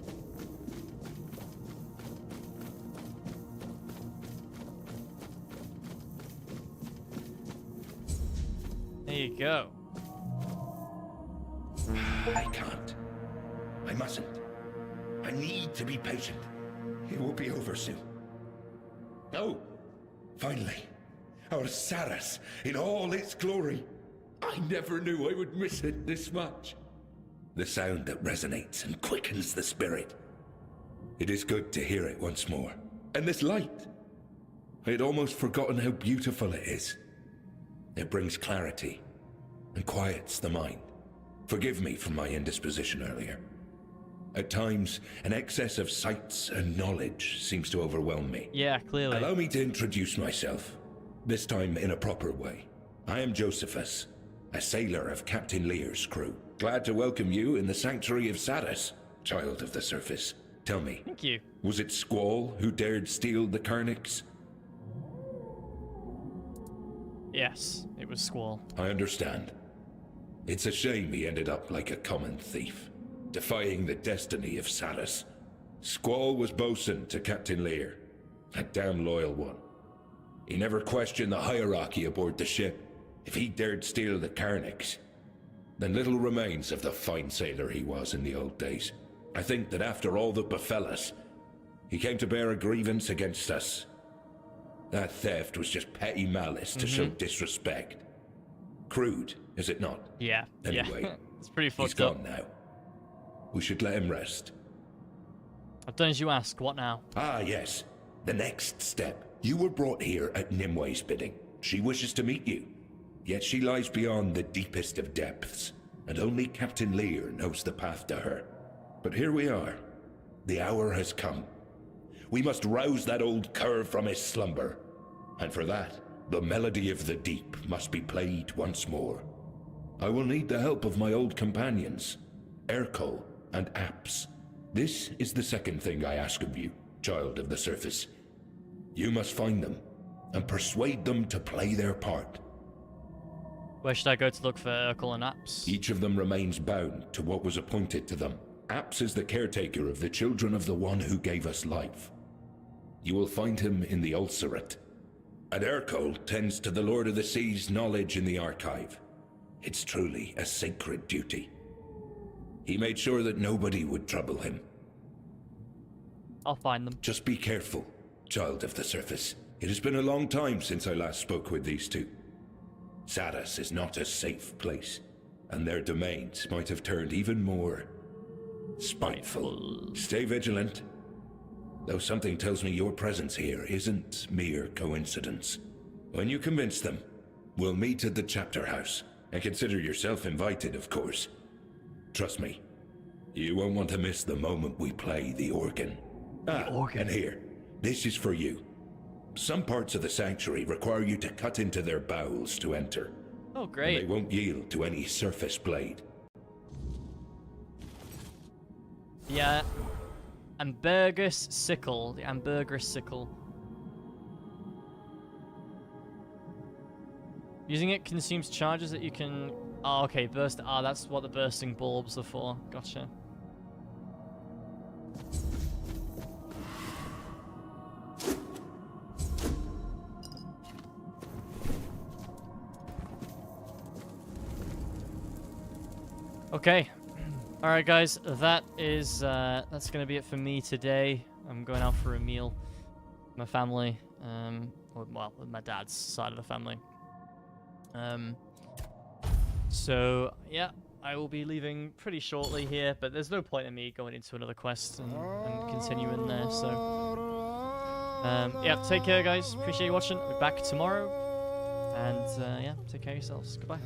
Speaker 1: There you go.
Speaker 14: I can't. I mustn't. I need to be patient. It will be over soon. Oh, finally. Our Saras in all its glory. I never knew I would miss it this much. The sound that resonates and quickens the spirit. It is good to hear it once more. And this light. I had almost forgotten how beautiful it is. It brings clarity and quiets the mind. Forgive me for my indisposition earlier.
Speaker 13: At times, an excess of sights and knowledge seems to overwhelm me.
Speaker 1: Yeah, clearly.
Speaker 13: Allow me to introduce myself, this time in a proper way. I am Josephus, a sailor of Captain Lear's crew. Glad to welcome you in the sanctuary of Sadis, child of the surface. Tell me,
Speaker 1: thank you.
Speaker 13: Was it Squall who dared steal the Carnix?
Speaker 1: Yes, it was Squall.
Speaker 13: I understand. It's a shame he ended up like a common thief, defying the destiny of Sadis. Squall was bosun to Captain Lear, a damn loyal one. He never questioned the hierarchy aboard the ship. If he dared steal the Carnix, then little remains of the fine sailor he was in the old days. I think that after all that befell us, he came to bear a grievance against us. That theft was just petty malice to show disrespect. Crude, is it not?
Speaker 1: Yeah.
Speaker 13: Anyway,
Speaker 1: yeah. It's pretty fucked
Speaker 13: he's gone
Speaker 1: up.
Speaker 13: now. We should let him rest.
Speaker 1: I've done as you ask. What now?
Speaker 13: Ah, yes. The next step. You were brought here at Nimwe's bidding. She wishes to meet you. Yet she lies beyond the deepest of depths, and only Captain Lear knows the path to her. But here we are. The hour has come. We must rouse that old cur from his slumber. And for that, the melody of the deep must be played once more. I will need the help of my old companions, Ercole and Apps. This is the second thing I ask of you, child of the surface. You must find them and persuade them to play their part.
Speaker 1: Where should I go to look for Urkel and Apps?
Speaker 13: Each of them remains bound to what was appointed to them. Apps is the caretaker of the children of the one who gave us life. You will find him in the Ulcerate. And Ercole tends to the Lord of the Sea's knowledge in the archive. It's truly a sacred duty. He made sure that nobody would trouble him.
Speaker 1: I'll find them.
Speaker 13: Just be careful, child of the surface. It has been a long time since I last spoke with these two. Sadis is not a safe place, and their domains might have turned even more spiteful. Stay vigilant, though something tells me your presence here isn't mere coincidence. When you convince them, we'll meet at the chapter house, and consider yourself invited, of course. Trust me, you won't want to miss the moment we play the organ. And here, this is for you. Some parts of the sanctuary require you to cut into their bowels to enter.
Speaker 1: Oh, great.
Speaker 13: And they won't yield to any surface blade.
Speaker 1: Yeah. Ambergris sickle. The Ambergris sickle. Using it consumes charges that you can... Oh, okay, burst... Ah, that's what the bursting bulbs are for. Gotcha. Okay. Alright guys, that is that's gonna be it for me today. I'm going out for a meal with my family. Well, with my dad's side of the family. So yeah, I will be leaving pretty shortly here, but there's no point in me going into another quest and continuing there, so yeah, take care guys, appreciate you watching. I'll be back tomorrow, and yeah, take care of yourselves, goodbye.